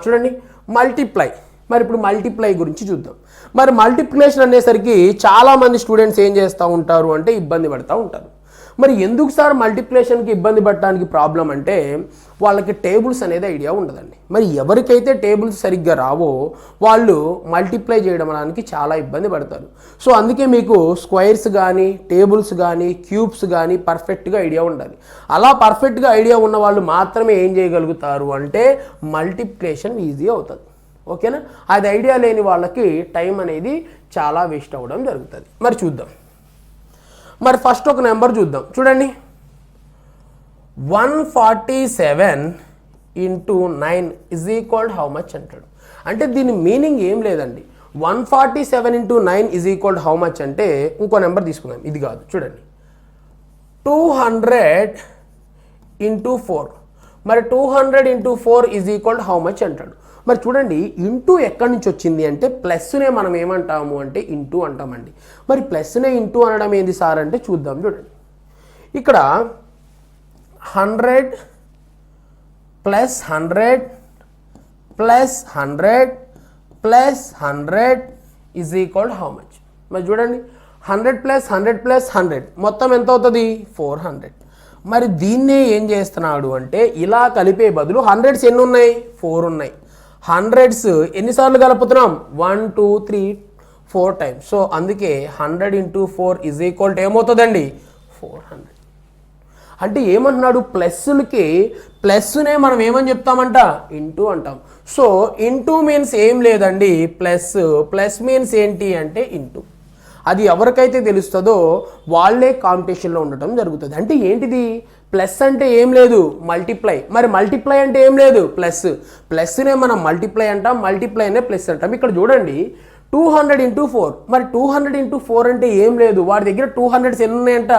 చూడండి మల్టిప్లై. మరి ఇప్పుడు మల్టిప్లై గురించి చూద్దాం. మరి మల్టిప్లికేషన్ అనేసరికి చాలామంది స్టూడెంట్స్ ఏం చేస్తూ ఉంటారు అంటే ఇబ్బంది పడుతూ ఉంటారు. మరి ఎందుకు సార్ మల్టిప్లికేషన్కి ఇబ్బంది పడటానికి ప్రాబ్లం అంటే వాళ్ళకి టేబుల్స్ అనేది ఐడియా ఉండదండి. మరి ఎవరికైతే టేబుల్స్ సరిగ్గా రావో వాళ్ళు మల్టిప్లై చేయడం అనేది చాలా ఇబ్బంది పడతారు. సో అందుకే మీకు స్క్వైర్స్ కానీ టేబుల్స్ కానీ క్యూబ్స్ కానీ పర్ఫెక్ట్గా ఐడియా ఉండాలి. అలా పర్ఫెక్ట్గా ఐడియా ఉన్న వాళ్ళు మాత్రమే ఏం చేయగలుగుతారు అంటే మల్టిప్లికేషన్ ఈజీ అవుతుంది. ఓకేనా? అది ఐడియా లేని వాళ్ళకి టైం అనేది చాలా వేస్ట్ అవ్వడం జరుగుతుంది. మరి చూద్దాం. మరి ఫస్ట్ ఒక నెంబర్ చూద్దాం. చూడండి 147 into 9 is equal how much అంటాడు. అంటే దీని మీనింగ్ ఏం లేదండి. 147 into 9 is equal how much అంటే ఇంకో నెంబర్ తీసుకుందాం. ఇది కాదు, చూడండి 200 into 4. మరి 200 into 4 is equal how much అంటాడు. మరి చూడండి ఇంటూ ఎక్కడి నుంచి వచ్చింది అంటే ప్లస్నే మనం ఏమంటాము అంటే ఇంటూ అంటామండి. మరి ప్లస్నే ఇంటూ అనడం ఏంది సార్ అంటే చూద్దాం. చూడండి ఇక్కడ 100 plus 100 plus 100 plus 100 is equal how much. మరి చూడండి 100 ప్లస్ 100 ప్లస్ 100 మొత్తం ఎంత అవుతుంది 400. మరి దీన్నే ఏం చేస్తున్నాడు అంటే ఇలా కలిపే బదులు హండ్రెడ్స్ ఎన్ని ఉన్నాయి 4 ఉన్నాయి. హండ్రెడ్స్ ఎన్నిసార్లు కలుపుతున్నాం 1 2 3 4 టైమ్స్. సో అందుకే 100 into 4 ఈజ్ ఈక్వల్ టు ఏమవుతుందండి 400. అంటే ఏమంటున్నాడు ప్లస్లకి ప్లస్నే మనం ఏమని చెప్తామంట ఇంటూ అంటాం. సో ఇంటూ మీన్స్ ఏం లేదండి ప్లస్, ప్లస్ మీన్స్ ఏంటి అంటే ఇంటూ. అది ఎవరికైతే తెలుస్తుందో వాళ్ళే కాంపిటీషన్లో ఉండటం జరుగుతుంది. అంటే ఏంటిది ప్లస్ అంటే ఏం లేదు మల్టిప్లై. మరి మల్టిప్లై అంటే ఏం లేదు ప్లస్. ప్లస్నే మనం మల్టిప్లై అంటాం, మల్టిప్లైనే ప్లస్ అంటాం. ఇక్కడ చూడండి 200 into 4. మరి 200 into 4 అంటే ఏం లేదు, వాడి దగ్గర 200s ఎన్ని ఉన్నాయంట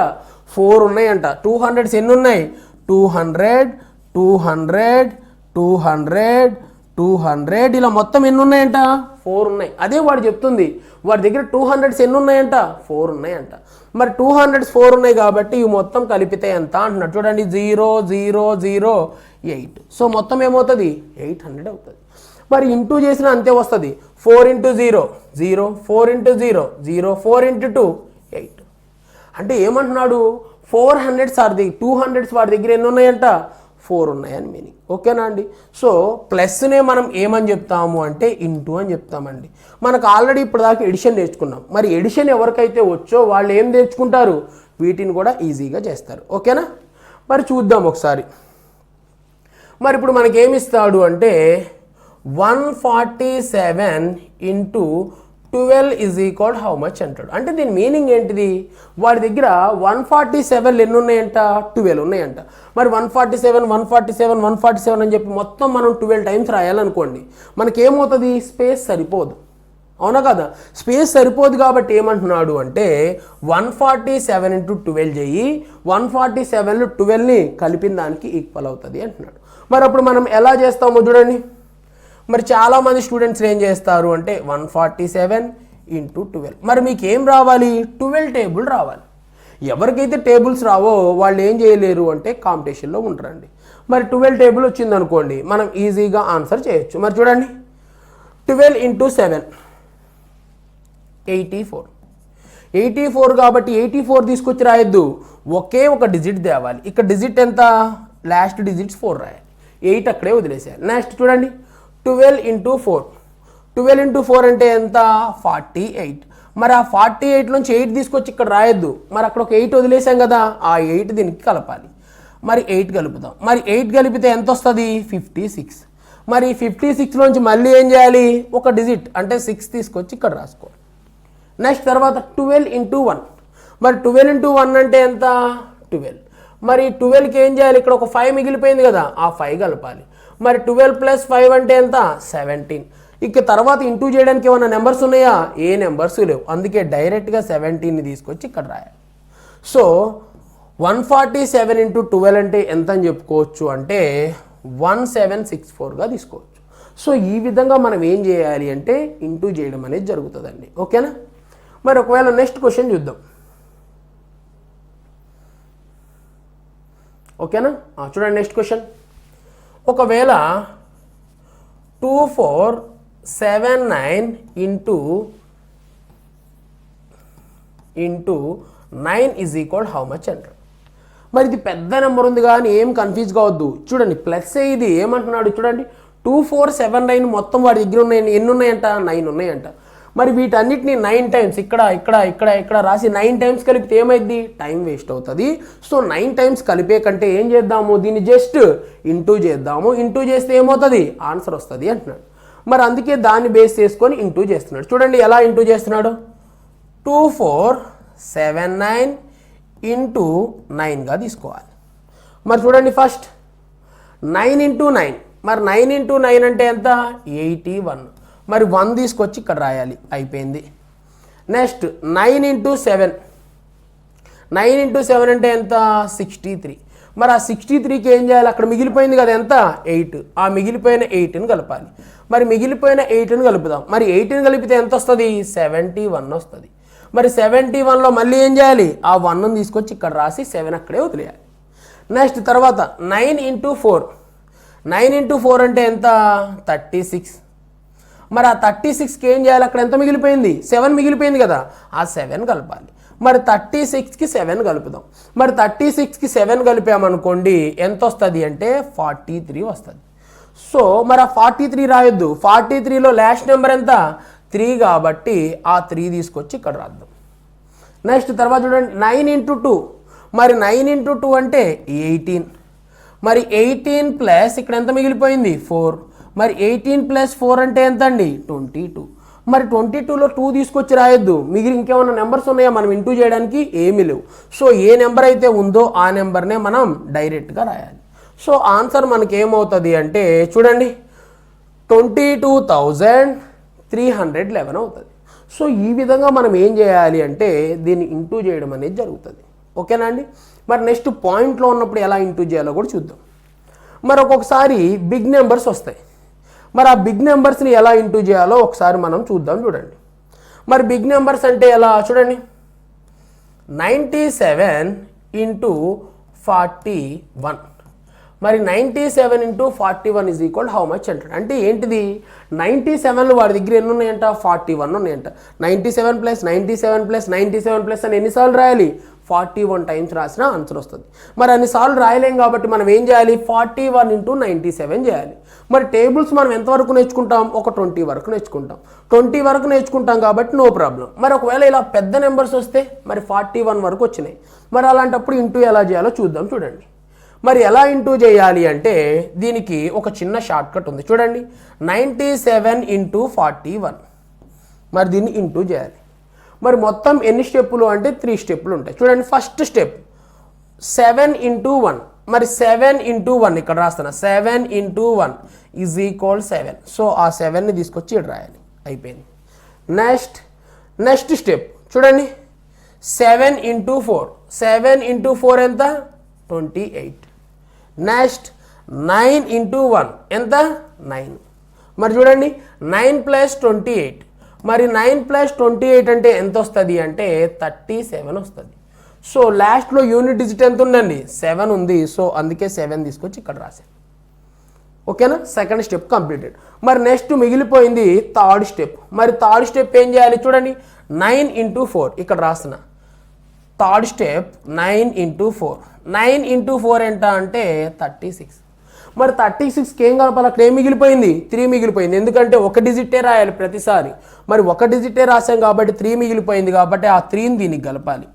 4 ఉన్నాయంట. 200s ఎన్ని ఉన్నాయి 200 200 200 200 ఇలా మొత్తం ఎన్ని ఉన్నాయంట 4 ఉన్నాయి. అదే వాడు చెప్తుంది వాడి దగ్గర 200s ఎన్ని ఉన్నాయంట 4 ఉన్నాయంట. మరి 200s 4 ఉన్నాయి కాబట్టి ఇవి మొత్తం కలిపితే ఎంత అంటున్నాడు. చూడండి 0 0 0 8. సో మొత్తం ఏమవుతుంది 800 అవుతుంది. మరి ఇంటూ చేసిన అంతే వస్తుంది 4 into 0 0 4 into 0 0 4 into 2 8. అంటే ఏమంటున్నాడు 400s 200s వాడి దగ్గర ఎన్ని ఉన్నాయంట 4 ఉన్నాయని మీనింగ్. ఓకేనా అండి? సో ప్లస్నే మనం ఏమని చెప్తాము అంటే ఇంటూ అని చెప్తామండి. మనకు ఆల్రెడీ ఇప్పుడు దాకా ఎడిషన్ నేర్చుకున్నాం. మరి ఎడిషన్ ఎవరికైతే వచ్చో వాళ్ళు ఏం నేర్చుకుంటారు వీటిని కూడా ఈజీగా చేస్తారు. ఓకేనా? మరి చూద్దాం ఒకసారి. మరి ఇప్పుడు మనకేమిస్తాడు అంటే 147 into 12 is equal how much అంటాడు. అంటే దీని మీనింగ్ ఏంటిది వాడి దగ్గర 147 ఎన్ని ఉన్నాయంట 12 ఉన్నాయంట. మరి 147 147 147 అని చెప్పి మొత్తం మనం 12 టైమ్స్ రాయాలనుకోండి మనకేమవుతుంది స్పేస్ సరిపోదు. అవునా కదా? స్పేస్ సరిపోదు కాబట్టి ఏమంటున్నాడు అంటే 147 into 12 చెయ్యి, 147లో 12ని కలిపిన దానికి ఈక్వల్ అవుతుంది అంటున్నాడు. మరి అప్పుడు మనం ఎలా చేస్తామో చూడండి. మరి చాలామంది స్టూడెంట్స్ ఏం చేస్తారు అంటే 147 into 12. మరి మీకు ఏం రావాలి 12 టేబుల్ రావాలి. ఎవరికైతే టేబుల్స్ రావో వాళ్ళు ఏం చేయలేరు అంటే కాంపిటీషన్లో ఉంటారండి. మరి 12 టేబుల్ వచ్చింది అనుకోండి మనం ఈజీగా ఆన్సర్ చేయొచ్చు. మరి చూడండి 12 into 7 84. 84 కాబట్టి 84 తీసుకొచ్చి రాయొద్దు, ఒకే ఒక డిజిట్ తేవాలి. ఇక్కడ డిజిట్ ఎంత లాస్ట్ డిజిట్స్ 4 రాయాలి, 8 అక్కడే వదిలేసేయాలి. నెక్స్ట్ చూడండి 12 into 4. 12 into 4 అంటే ఎంత 48. మరి ఆ 48 నుంచి 8 తీసుకొచ్చి ఇక్కడ రాయొద్దు, మరి అక్కడ ఒక 8 వదిలేసాం కదా ఆ 8 దీనికి కలపాలి. మరి 8 కలుపుదాం. మరి 8 కలిపితే ఎంత వస్తుంది 56. మరి 56 నుంచి మళ్ళీ ఏం చేయాలి ఒక డిజిట్ అంటే 6 తీసుకొచ్చి ఇక్కడ రాసుకోవాలి. నెక్స్ట్ తర్వాత 12 into 1. మరి 12 into 1 అంటే ఎంత 12. మరి 12కి ఏం చేయాలి ఇక్కడ ఒక 5 మిగిలిపోయింది కదా ఆ 5 కలపాలి. మరి 12 + 5 అంటే ఎంత 17. ఇక తర్వాత ఇంటూ చేయడానికి ఏమైనా నెంబర్స్ ఉన్నాయా ఏ నెంబర్స్ లేవు, అందుకే డైరెక్ట్గా 17ని తీసుకొచ్చి ఇక్కడ రాయాలి. సో 147 into 12 అంటే ఎంత అని చెప్పుకోవచ్చు అంటే 1764గా తీసుకోవచ్చు. సో ఈ విధంగా మనం ఏం చేయాలి అంటే ఇంటూ చేయడం అనేది జరుగుతుందండి. ఓకేనా? మరి ఒకవేళ నెక్స్ట్ క్వశ్చన్ చూద్దాం. ఓకేనా? చూడండి నెక్స్ట్ క్వశ్చన్. ఒకవేళ 2479 into 9 is equal how much అంటారు. మరి ఇది పెద్ద నెంబర్ ఉంది కానీ ఏం కన్ఫ్యూజ్ కావద్దు. చూడండి ప్లస్ ఇది ఏమంటున్నాడు చూడండి, 2479 మొత్తం వాడి దగ్గర ఉన్నాయి ఎన్ని ఉన్నాయంట, 9 ఉన్నాయంట. మరి వీటన్నిటిని 9 టైమ్స్ ఇక్కడ ఇక్కడ ఇక్కడ ఇక్కడ రాసి 9 టైమ్స్ కలిపితే ఏమైంది, టైం వేస్ట్ అవుతుంది. సో 9 టైమ్స్ కలిపే కంటే ఏం చేద్దాము, దీన్ని జస్ట్ ఇంటూ చేద్దాము. ఇంటూ చేస్తే ఏమవుతుంది, ఆన్సర్ వస్తుంది అంటున్నాడు. మరి అందుకే దాన్ని బేస్ చేసుకొని ఇంటూ చేస్తున్నాడు. చూడండి ఎలా ఇంటూ చేస్తున్నాడు, 2479 ఇంటూ 9గా తీసుకోవాలి. మరి చూడండి ఫస్ట్ 9 ఇంటూ 9, మరి 9 ఇంటూ 9 అంటే ఎంత, 81. మరి 1 తీసుకొచ్చి ఇక్కడ రాయాలి, అయిపోయింది. నెక్స్ట్ 9 ఇంటూ 7, 9 ఇంటూ 7 అంటే ఎంత, 63. మరి ఆ 63కి ఏం చేయాలి, అక్కడ మిగిలిపోయింది కదా ఎంత, 8. ఆ మిగిలిపోయిన 8ని కలపాలి. మరి మిగిలిపోయిన 8ని కలుపుదాం. మరి 8ని కలిపితే ఎంత వస్తుంది, 71 వస్తుంది. మరి 71లో మళ్ళీ ఏం చేయాలి, ఆ 1ని తీసుకొచ్చి ఇక్కడ రాసి 7 అక్కడే వదిలేయాలి. నెక్స్ట్ తర్వాత 9 ఇంటూ 4, 9 ఇంటూ 4 అంటే ఎంత, 36. మరి ఆ 36కి ఏం చేయాలి, అక్కడ ఎంత మిగిలిపోయింది, 7 మిగిలిపోయింది కదా, ఆ 7 కలపాలి. మరి 36కి 7 కలుపుదాం. మరి 36కి 7 కలిపామనుకోండి ఎంత వస్తుంది అంటే 43 వస్తుంది. సో మరి ఆ 43 రాయొద్దు, 43లో లాస్ట్ నెంబర్ ఎంత, 3 కాబట్టి ఆ 3 తీసుకొచ్చి ఇక్కడ రాద్దాం. నెక్స్ట్ తర్వాత చూడండి 9 ఇంటూ 2, మరి 9 ఇంటూ 2 అంటే 18. మరి 18 ప్లస్ ఇక్కడ ఎంత మిగిలిపోయింది, 4. మరి 18 ప్లస్ 4 అంటే ఎంత అండి, 22. మరి 22లో 2 తీసుకొచ్చి రాయొద్దు, మిగిలి ఇంకేమైనా నెంబర్స్ ఉన్నాయా మనం ఇంటూ చేయడానికి, ఏమీ లేవు. సో ఏ నెంబర్ అయితే ఉందో ఆ నెంబర్నే మనం డైరెక్ట్గా రాయాలి. సో ఆన్సర్ మనకి ఏమవుతుంది అంటే చూడండి 22,311 అవుతుంది. సో ఈ విధంగా మనం ఏం చేయాలి అంటే దీన్ని ఇంటూ చేయడం అనేది జరుగుతుంది. ఓకేనా అండి. మరి నెక్స్ట్ పాయింట్లో ఉన్నప్పుడు ఎలా ఇంటూ చేయాలో కూడా చూద్దాం. మరి ఒక్కొక్కసారి బిగ్ నెంబర్స్ వస్తాయి. మరి ఆ బిగ్ నెంబర్స్ని ఎలా ఇంటూ చేయాలో ఒకసారి మనం చూద్దాం. చూడండి మరి బిగ్ నెంబర్స్ అంటే ఎలా చూడండి, 97 ఇంటూ 41. మరి 97 into 41 is equal how much అంటాడు. అంటే ఏంటిది, 97లో వాడి దగ్గర ఎన్ని ఉన్నాయంట, 41 ఉన్నాయంట. 97 ప్లస్ 97 ప్లస్ 97 ప్లస్ అని ఎన్నిసార్లు రాయాలి, 41 టైమ్స్ రాసినా ఆన్సర్ వస్తుంది. మరి అన్నిసార్లు రాయలేం కాబట్టి మనం ఏం చేయాలి, 41 ఇంటూ 97 చేయాలి. మరి టేబుల్స్ మనం ఎంతవరకు నేర్చుకుంటాం, ఒక 20 వరకు నేర్చుకుంటాం. 20 వరకు నేర్చుకుంటాం కాబట్టి నో ప్రాబ్లం. మరి ఒకవేళ ఇలా పెద్ద నెంబర్స్ వస్తే మరి 41 వరకు వచ్చినాయి. మరి అలాంటప్పుడు ఇంటూ ఎలా చేయాలో చూద్దాం. చూడండి మరి ఎలా ఇంటూ చేయాలి అంటే దీనికి ఒక చిన్న షార్ట్ కట్ ఉంది. చూడండి 97 ఇంటూ 41, మరి దీన్ని ఇంటూ చేయాలి. మరి మొత్తం ఎన్ని స్టెప్పులు అంటే 3 స్టెప్పులు ఉంటాయి. చూడండి ఫస్ట్ స్టెప్ 7 ఇంటూ 1, మరి 7 ఇంటూ 1 ఇక్కడ రాస్తాను, 7 ఇంటూ 1 ఈజ్ ఈక్వల్ 7. సో ఆ 7ని తీసుకొచ్చి ఇక్కడ రాయాలి, అయిపోయింది. నెక్స్ట్ స్టెప్ చూడండి 7 ఇంటూ 4, 7 ఇంటూ 4 ఎంత, 28. నెక్స్ట్ 9 ఇంటూ 1 ఎంత, 9. మరి చూడండి 9 ప్లస్ 28, మరి 9 ప్లస్ 28 అంటే ఎంత వస్తుంది అంటే 37 వస్తుంది. సో లాస్ట్లో యూనిట్ డిజిట్ ఎంత ఉందండి, 7 ఉంది. సో అందుకే 7 తీసుకొచ్చి ఇక్కడ రాశాను. ఓకేనా, సెకండ్ స్టెప్ కంప్లీటెడ్. మరి నెక్స్ట్ మిగిలిపోయింది థర్డ్ స్టెప్. మరి థర్డ్ స్టెప్ ఏం చేయాలి చూడండి 9 ఇంటూ 4 ఇక్కడ రాస్తున్నా. థర్డ్ స్టెప్ 9 ఇంటూ 4, 9 ఇంటూ 4 ఎంత అంటే 36. మరి 36కి ఏం కలపాలి, అక్కడ ఏం మిగిలిపోయింది, 3 మిగిలిపోయింది. ఎందుకంటే ఒక డిజిటే రాయాలి ప్రతిసారి. మరి ఒక డిజిటే రాసాం కాబట్టి 3 మిగిలిపోయింది కాబట్టి ఆ 3ని దీనికి కలపాలి.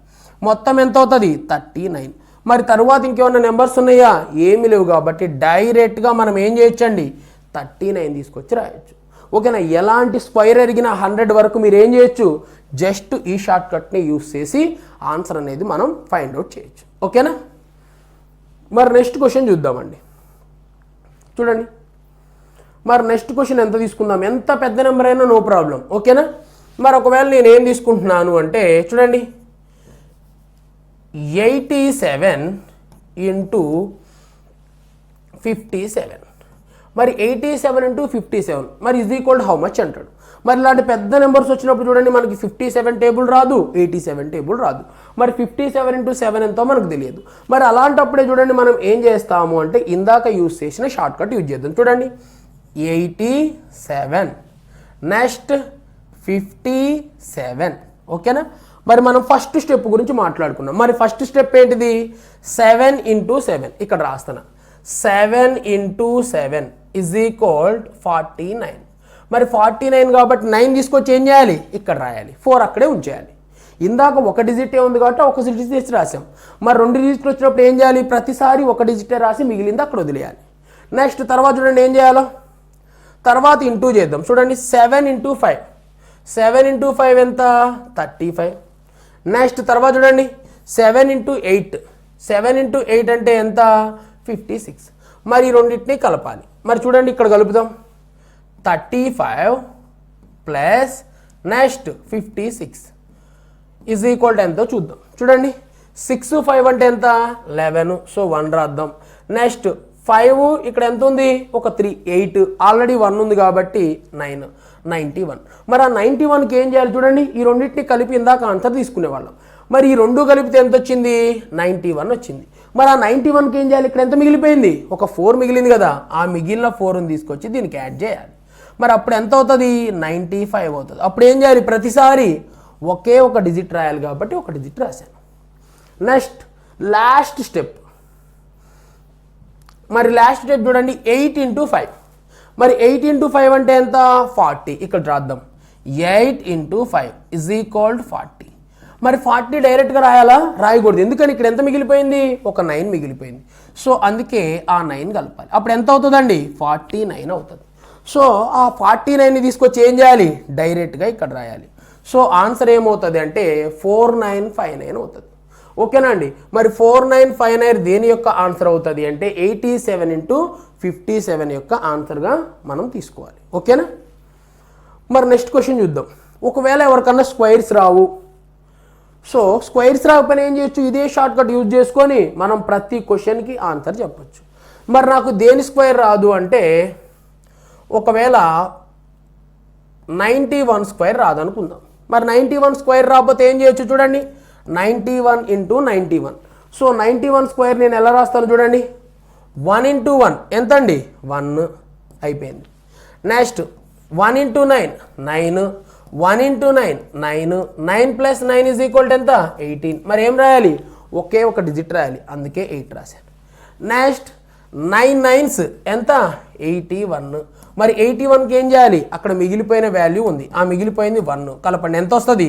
మొత్తం ఎంత అవుతుంది, 39. మరి తరువాత ఇంకేమైనా నెంబర్స్ ఉన్నాయా, ఏమి లేవు కాబట్టి డైరెక్ట్గా మనం ఏం చేయొచ్చండి, 39 తీసుకొచ్చి రాయొచ్చు. ఓకేనా, ఎలాంటి స్క్వైర్ ఎరిగిన 100 వరకు మీరు ఏం చేయొచ్చు, జస్ట్ ఈ షార్ట్ కట్ని యూస్ చేసి ఆన్సర్ అనేది మనం ఫైండ్ అవుట్ చేయొచ్చు. ఓకేనా. మరి నెక్స్ట్ క్వశ్చన్ చూద్దామండి. చూడండి మరి నెక్స్ట్ క్వశ్చన్ ఎంత తీసుకుందాం, ఎంత పెద్ద నెంబర్ అయినా నో ప్రాబ్లం. ఓకేనా. మరి ఒకవేళ నేను ఏం తీసుకుంటున్నాను అంటే చూడండి 87 ఇంటూ 57. మరి 87 ఇంటూ 57 మరి ఈజ్ ఈక్వల్ హౌ మచ్ అంటాడు. మరి ఇలాంటి పెద్ద నెంబర్స్ వచ్చినప్పుడు చూడండి మనకి 57 టేబుల్ రాదు, 87 టేబుల్ రాదు. మరి 57 ఇంటూ 7 ఎంతో మనకు తెలియదు. మరి అలాంటప్పుడే చూడండి మనం ఏం చేస్తాము అంటే ఇందాక యూజ్ చేసిన షార్ట్ కట్ యూజ్ చేద్దాం. చూడండి 87. నెక్స్ట్ 57. ఓకేనా. మరి మనం ఫస్ట్ స్టెప్ గురించి మాట్లాడుకున్నాం. మరి ఫస్ట్ స్టెప్ ఏంటిది? 7 × 7 ఇక్కడ రాస్తున్నా. 7 × 7 = 49. మరి 49 కాబట్టి 9 తీసుకొచ్చి ఏం చేయాలి? ఇక్కడ రాయాలి. 4 అక్కడే ఉంచేయాలి. ఇందాక ఒక డిజిటే ఉంది కాబట్టి ఒక డిజిట్ రాసాం. మరి 2 డిజిట్లు వచ్చినప్పుడు ఏం చేయాలి? ప్రతిసారి ఒక డిజిటే రాసి మిగిలింది అక్కడ వదిలేయాలి. నెక్స్ట్ తర్వాత చూడండి ఏం చేయాలో. తర్వాత ఇంటూ చేద్దాం. చూడండి 7 × 5. 7 × 5 ఎంత? 35. నెక్స్ట్ తర్వాత చూడండి 7 × 8. 7 × 8 అంటే ఎంత? 56. మరి ఈ రెండింటిని కలపాలి. మరి చూడండి ఇక్కడ కలుపుదాం. 35 ప్లస్ నెక్స్ట్ 56 = ఎంతో చూద్దాం. చూడండి 6 5 అంటే ఎంత? 11. సో 1 రాద్దాం. నెక్స్ట్ 5 ఇక్కడ ఎంత ఉంది? ఒక 3 8 ఆల్రెడీ 1 ఉంది కాబట్టి 9 91. మరి ఆ 91కి ఏం చేయాలి? చూడండి ఈ రెండింటిని కలిపి ఇందాక ఆన్సర్ తీసుకునేవాళ్ళం. మరి ఈ రెండు కలిపితే ఎంత వచ్చింది? 91 వచ్చింది. మరి ఆ 91కి ఏం చేయాలి? ఇక్కడ ఎంత మిగిలిపోయింది? ఒక 4 మిగిలింది కదా. ఆ మిగిలిన 4ని తీసుకొచ్చి దీనికి యాడ్ చేయాలి. మరి అప్పుడు ఎంత అవుతుంది? 95 అవుతుంది. అప్పుడు ఏం చేయాలి? ప్రతిసారి ఒకే ఒక డిజిట్ రాయాలి కాబట్టి ఒక డిజిట్ రాశాను. Next last step. మరి లాస్ట్ స్టెప్ చూడండి 8 × 5. మరి 8 × 5 అంటే ఎంత? 40. ఇక్కడ రాద్దాం. 8 × 5 = 40. మరి 40 డైరెక్ట్గా రాయాలా? రాయకూడదు. ఎందుకని ఇక్కడ ఎంత మిగిలిపోయింది? ఒక 9 మిగిలిపోయింది. సో అందుకే ఆ 9 కలపాలి. అప్పుడు ఎంత అవుతుందండి? 49 అవుతుంది. సో ఆ 49ని తీసుకొచ్చి ఏం చేయాలి? డైరెక్ట్గా ఇక్కడ రాయాలి. సో ఆన్సర్ ఏమవుతుంది అంటే 4959 అవుతుంది. ఓకేనా అండి. మరి 4959 దేని యొక్క ఆన్సర్ అవుతుంది అంటే 87 × 57 యొక్క ఆన్సర్గా మనం తీసుకోవాలి. ఓకేనా. మరి నెక్స్ట్ క్వశ్చన్ చూద్దాం. ఒకవేళ ఎవరికన్నా స్క్వైర్స్ రావు. సో స్క్వైర్స్ రాకపోయినా ఏం చేయొచ్చు? ఇదే షార్ట్ కట్ యూజ్ చేసుకొని మనం ప్రతి క్వశ్చన్కి ఆన్సర్ చెప్పచ్చు. మరి నాకు దేని స్క్వైర్ రాదు అంటే ఒకవేళ 91 స్క్వైర్ రాదనుకుందాం. మరి 91 స్క్వైర్ రాకపోతే ఏం చేయొచ్చు? చూడండి 91 × 91. సో 91 స్క్వైర్ నేను ఎలా రాస్తాను? చూడండి 1 × 1 ఎంత అండి? 1 అయిపోయింది. నెక్స్ట్ 1 × 9 9. 1 × 9 9. 9 + 9 = ఎంత? 18. మరి ఏం రాయాలి? ఒకే ఒక డిజిట్ రాయాలి. అందుకే 8 రాశాను. నెక్స్ట్ 9 9s ఎంత? 81. మరి 81కి ఏం చేయాలి? అక్కడ మిగిలిపోయిన వాల్యూ ఉంది. ఆ మిగిలిపోయింది 1 కలపండి. ఎంత వస్తుంది?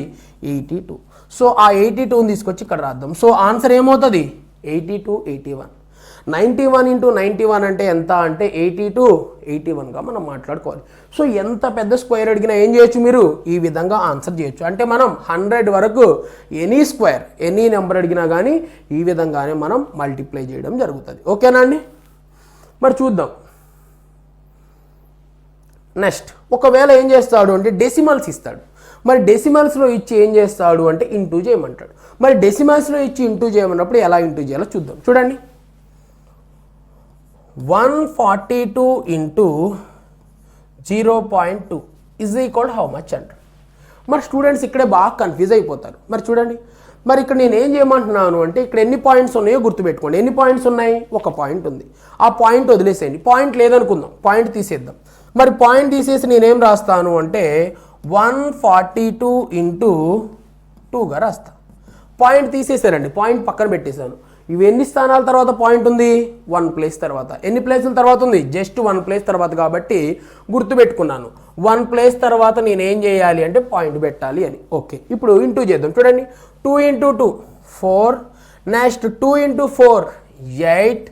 82. సో ఆ 82ని తీసుకొచ్చి ఇక్కడ రాద్దాం. సో ఆన్సర్ ఏమవుతుంది? 82 81. 91 × 91 అంటే ఎంత అంటే 82 81గా మనం మాట్లాడుకోవాలి. సో ఎంత పెద్ద స్క్వేర్ అడిగినా ఏం చేయొచ్చు? మీరు ఈ విధంగా ఆన్సర్ చేయొచ్చు. అంటే మనం 100 వరకు ఎనీ స్క్వేర్ ఎనీ నెంబర్ అడిగినా కానీ ఈ విధంగానే మనం మల్టిప్లై చేయడం జరుగుతుంది. ఓకేనా అండి. మరి చూద్దాం. నెక్స్ట్ ఒకవేళ ఏం చేస్తాడు అంటే డెసిమల్స్ ఇస్తాడు. మరి డెసిమల్స్లో ఇచ్చి ఏం చేస్తాడు అంటే ఇంటూ చేయమంటాడు. మరి డెసిమల్స్లో ఇచ్చి ఇంటూ చేయమన్నప్పుడు ఎలా ఇంటూ చేయాలో చూద్దాం. చూడండి 142 × 0.2 = హౌ మచ్ అంటారు. మరి స్టూడెంట్స్ ఇక్కడే బాగా కన్ఫ్యూజ్ అయిపోతారు. మరి చూడండి మరి ఇక్కడ నేను ఏం చేయమంటున్నాను అంటే ఇక్కడ ఎన్ని పాయింట్స్ ఉన్నాయో గుర్తుపెట్టుకోండి. ఎన్ని పాయింట్స్ ఉన్నాయి? ఒక పాయింట్ ఉంది. ఆ పాయింట్ వదిలేసేయండి. పాయింట్ లేదనుకుందాం. పాయింట్ తీసేద్దాం. మరి పాయింట్ తీసేసి నేనేం రాస్తాను అంటే 142 × 2గా రాస్తాను. పాయింట్ తీసేసారండి. పాయింట్ పక్కన పెట్టేశాను. ఇవి ఎన్ని స్థానాల తర్వాత పాయింట్ ఉంది? 1 ప్లేస్ తర్వాత. ఎన్ని ప్లేసుల తర్వాత ఉంది? జస్ట్ 1 ప్లేస్ తర్వాత కాబట్టి గుర్తుపెట్టుకున్నాను. 1 ప్లేస్ తర్వాత నేనేం చేయాలి అంటే పాయింట్ పెట్టాలి అని. ఓకే ఇప్పుడు ఇంటూ చేద్దాం. చూడండి 2 × 2 4. నెక్స్ట్ 2 × 4 8.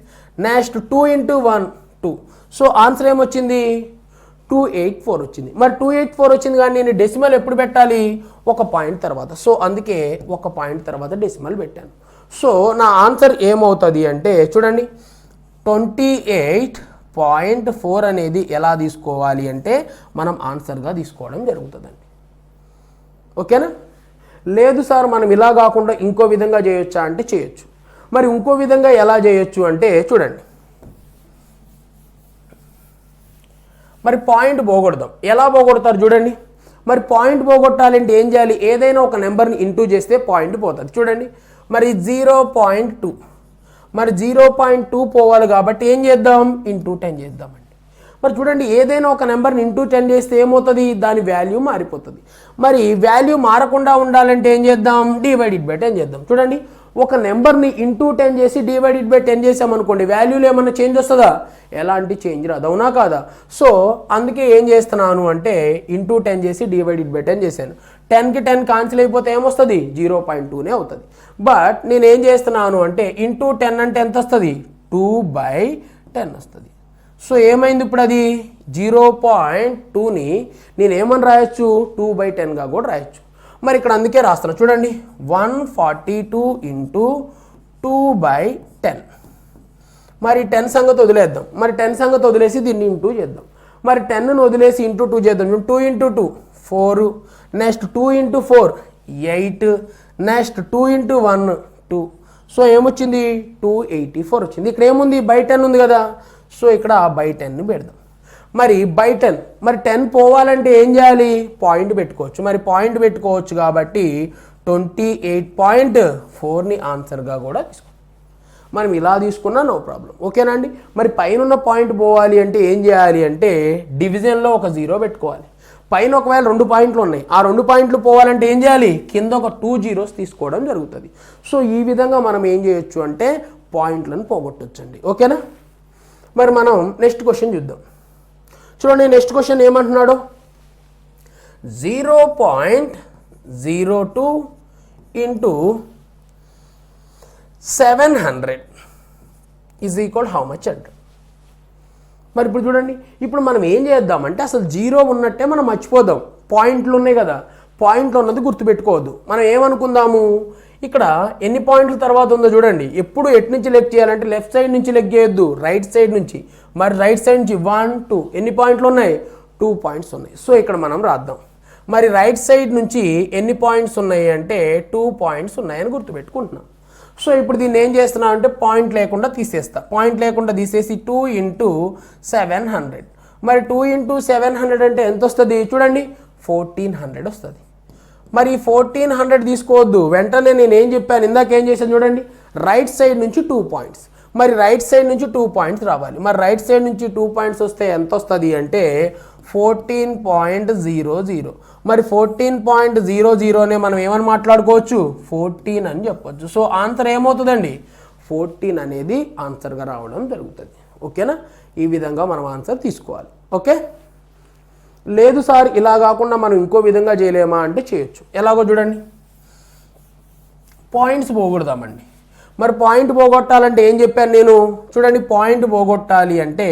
నెక్స్ట్ 2 × 1 2. సో ఆన్సర్ ఏమొచ్చింది? 284 వచ్చింది. మరి 284 వచ్చింది కానీ నేను డెసిమల్ ఎప్పుడు పెట్టాలి? ఒక పాయింట్ తర్వాత. సో అందుకే ఒక పాయింట్ తర్వాత డెసిమల్ పెట్టాను. సో నా ఆన్సర్ ఏమవుతుంది అంటే చూడండి 28.4 అనేది ఎలా తీసుకోవాలి అంటే మనం ఆన్సర్గా తీసుకోవడం జరుగుతుందండి. ఓకేనా. లేదు సార్ మనం ఇలా కాకుండా ఇంకో విధంగా చేయొచ్చా అంటే చేయొచ్చు. మరి ఇంకో విధంగా ఎలా చేయొచ్చు అంటే చూడండి మరి పాయింట్ పోగొడదాం. ఎలా పోగొడతారు చూడండి. మరి పాయింట్ పోగొట్టాలంటే ఏం చేయాలి? ఏదైనా ఒక నెంబర్ని ఇంటూ చేస్తే పాయింట్ పోతుంది. చూడండి మరి 0.2. మరి 0.2 పోవాలి కాబట్టి ఏం చేద్దాం? × 10 చేద్దామండి. మరి చూడండి ఏదైనా ఒక నెంబర్ని ఇంటూ 10 చేస్తే ఏమవుతుంది, దాని వాల్యూ మారిపోతుంది. మరి వాల్యూ మారకుండా ఉండాలంటే ఏం చేద్దాం, డివైడెడ్ బై 10 చేద్దాం. చూడండి ఒక నెంబర్ని ఇంటూ 10 చేసి డివైడెడ్ బై 10 చేసామనుకోండి, వాల్యూలో ఏమన్నా చేంజ్ వస్తుందా, ఎలాంటి చేంజ్ రాదు, అవునా కాదా. సో అందుకే ఏం చేస్తున్నాను అంటే ఇంటూ 10 చేసి డివైడెడ్ బై 10 చేశాను. 10కి 10 క్యాన్సిల్ అయిపోతే ఏమొస్తుంది, 0.2నే అవుతుంది. బట్ నేను ఏం చేస్తున్నాను అంటే ఇంటూ 10 అంటే ఎంత వస్తుంది, 2/10 వస్తుంది. సో ఏమైంది ఇప్పుడు, అది 0.2ని నేను ఏమని రాయొచ్చు, 2/10గా కూడా రాయొచ్చు. మరి ఇక్కడ అందుకే రాస్తాను చూడండి, 142 ఇంటూ 2/10. మరి 10 సంగతి వదిలేద్దాం. మరి 10 సంగతి వదిలేసి దీన్ని ఇంటూ చేద్దాం. మరి 10ను వదిలేసి ఇంటూ 2 చేద్దాం. 2 into 2 4, next 2 into 4 8, next 2 into 1 2. So ఏమొచ్చింది, 284 వచ్చింది. ఇక్కడ ఏముంది, బై 10 ఉంది కదా, సో ఇక్కడ బై 10ని పెడదాం. మరి బై 10, మరి 10 పోవాలంటే ఏం చేయాలి, పాయింట్ పెట్టుకోవచ్చు. మరి పాయింట్ పెట్టుకోవచ్చు కాబట్టి 28.4ని ఆన్సర్గా కూడా తీసుకో. మనం ఇలా తీసుకున్నా నో ప్రాబ్లం, ఓకేనా అండి. మరి పైన ఉన్న పాయింట్ పోవాలి అంటే ఏం చేయాలి అంటే డివిజన్లో ఒక 0 పెట్టుకోవాలి. పైన ఒకవేళ 2 పాయింట్లు ఉన్నాయి, ఆ 2 పాయింట్లు పోవాలంటే ఏం చేయాలి, కింద ఒక 2 zeros తీసుకోవడం జరుగుతుంది. సో ఈ విధంగా మనం ఏం చేయొచ్చు అంటే పాయింట్లను పోగొట్టొచ్చండి, ఓకేనా. మరి మనం నెక్స్ట్ క్వశ్చన్ చూద్దాం. చూడండి నెక్స్ట్ క్వశ్చన్ ఏమంటున్నాడు, 0.02 into 700 is equal how much అంట. మరి ఇప్పుడు చూడండి, ఇప్పుడు మనం ఏం చేద్దామంటే అసలు 0 ఉన్నట్టే మనం మర్చిపోదాం. పాయింట్లు ఉన్నాయి కదా, పాయింట్లు ఉన్నది గుర్తుపెట్టుకోవద్దు. మనం ఏమనుకుందాము, ఇక్కడ ఎన్ని పాయింట్ల తర్వాత ఉందో చూడండి. ఎప్పుడు ఎటు నుంచి లెక్క చేయాలంటే లెఫ్ట్ సైడ్ నుంచి లెక్క చేయొద్దు, రైట్ సైడ్ నుంచి. మరి రైట్ సైడ్ నుంచి 1 2 ఎన్ని పాయింట్లు ఉన్నాయి, 2 పాయింట్స్ ఉన్నాయి. సో ఇక్కడ మనం రాద్దాం. మరి రైట్ సైడ్ నుంచి ఎన్ని పాయింట్స్ ఉన్నాయి అంటే 2 పాయింట్స్ ఉన్నాయని గుర్తుపెట్టుకుంటున్నాం. సో ఇప్పుడు దీన్ని ఏం చేస్తున్నా అంటే పాయింట్ లేకుండా తీసేస్తా. పాయింట్ లేకుండా తీసేసి 2 ఇంటూ 700. మరి 2 ఇంటూ 700 అంటే ఎంత వస్తుంది చూడండి, 1400 వస్తుంది. మరి 1400 తీసుకోవద్దు, వెంటనే నేను ఏం చెప్పాను, ఇందాక ఏం చేశాను చూడండి, రైట్ సైడ్ నుంచి 2 పాయింట్స్. మరి రైట్ సైడ్ నుంచి 2 పాయింట్స్ రావాలి. మరి రైట్ సైడ్ నుంచి 2 పాయింట్స్ వస్తే ఎంత వస్తుంది అంటే 14.00. మరి 14.00నే మనం ఏమని మాట్లాడుకోవచ్చు, 14 అని చెప్పొచ్చు. సో ఆన్సర్ ఏమవుతుందండి, 14 అనేది ఆన్సర్గా రావడం జరుగుతుంది, ఓకేనా. ఈ విధంగా మనం ఆన్సర్ తీసుకోవాలి, ఓకే. లేదు సార్ ఇలా కాకుండా మనం ఇంకో విధంగా చేయలేమా అంటే చేయొచ్చు. ఎలాగో చూడండి, పాయింట్స్ పోగొడదామండి. మరి పాయింట్ పోగొట్టాలంటే ఏం చెప్పాను నేను, చూడండి పాయింట్ పోగొట్టాలి అంటే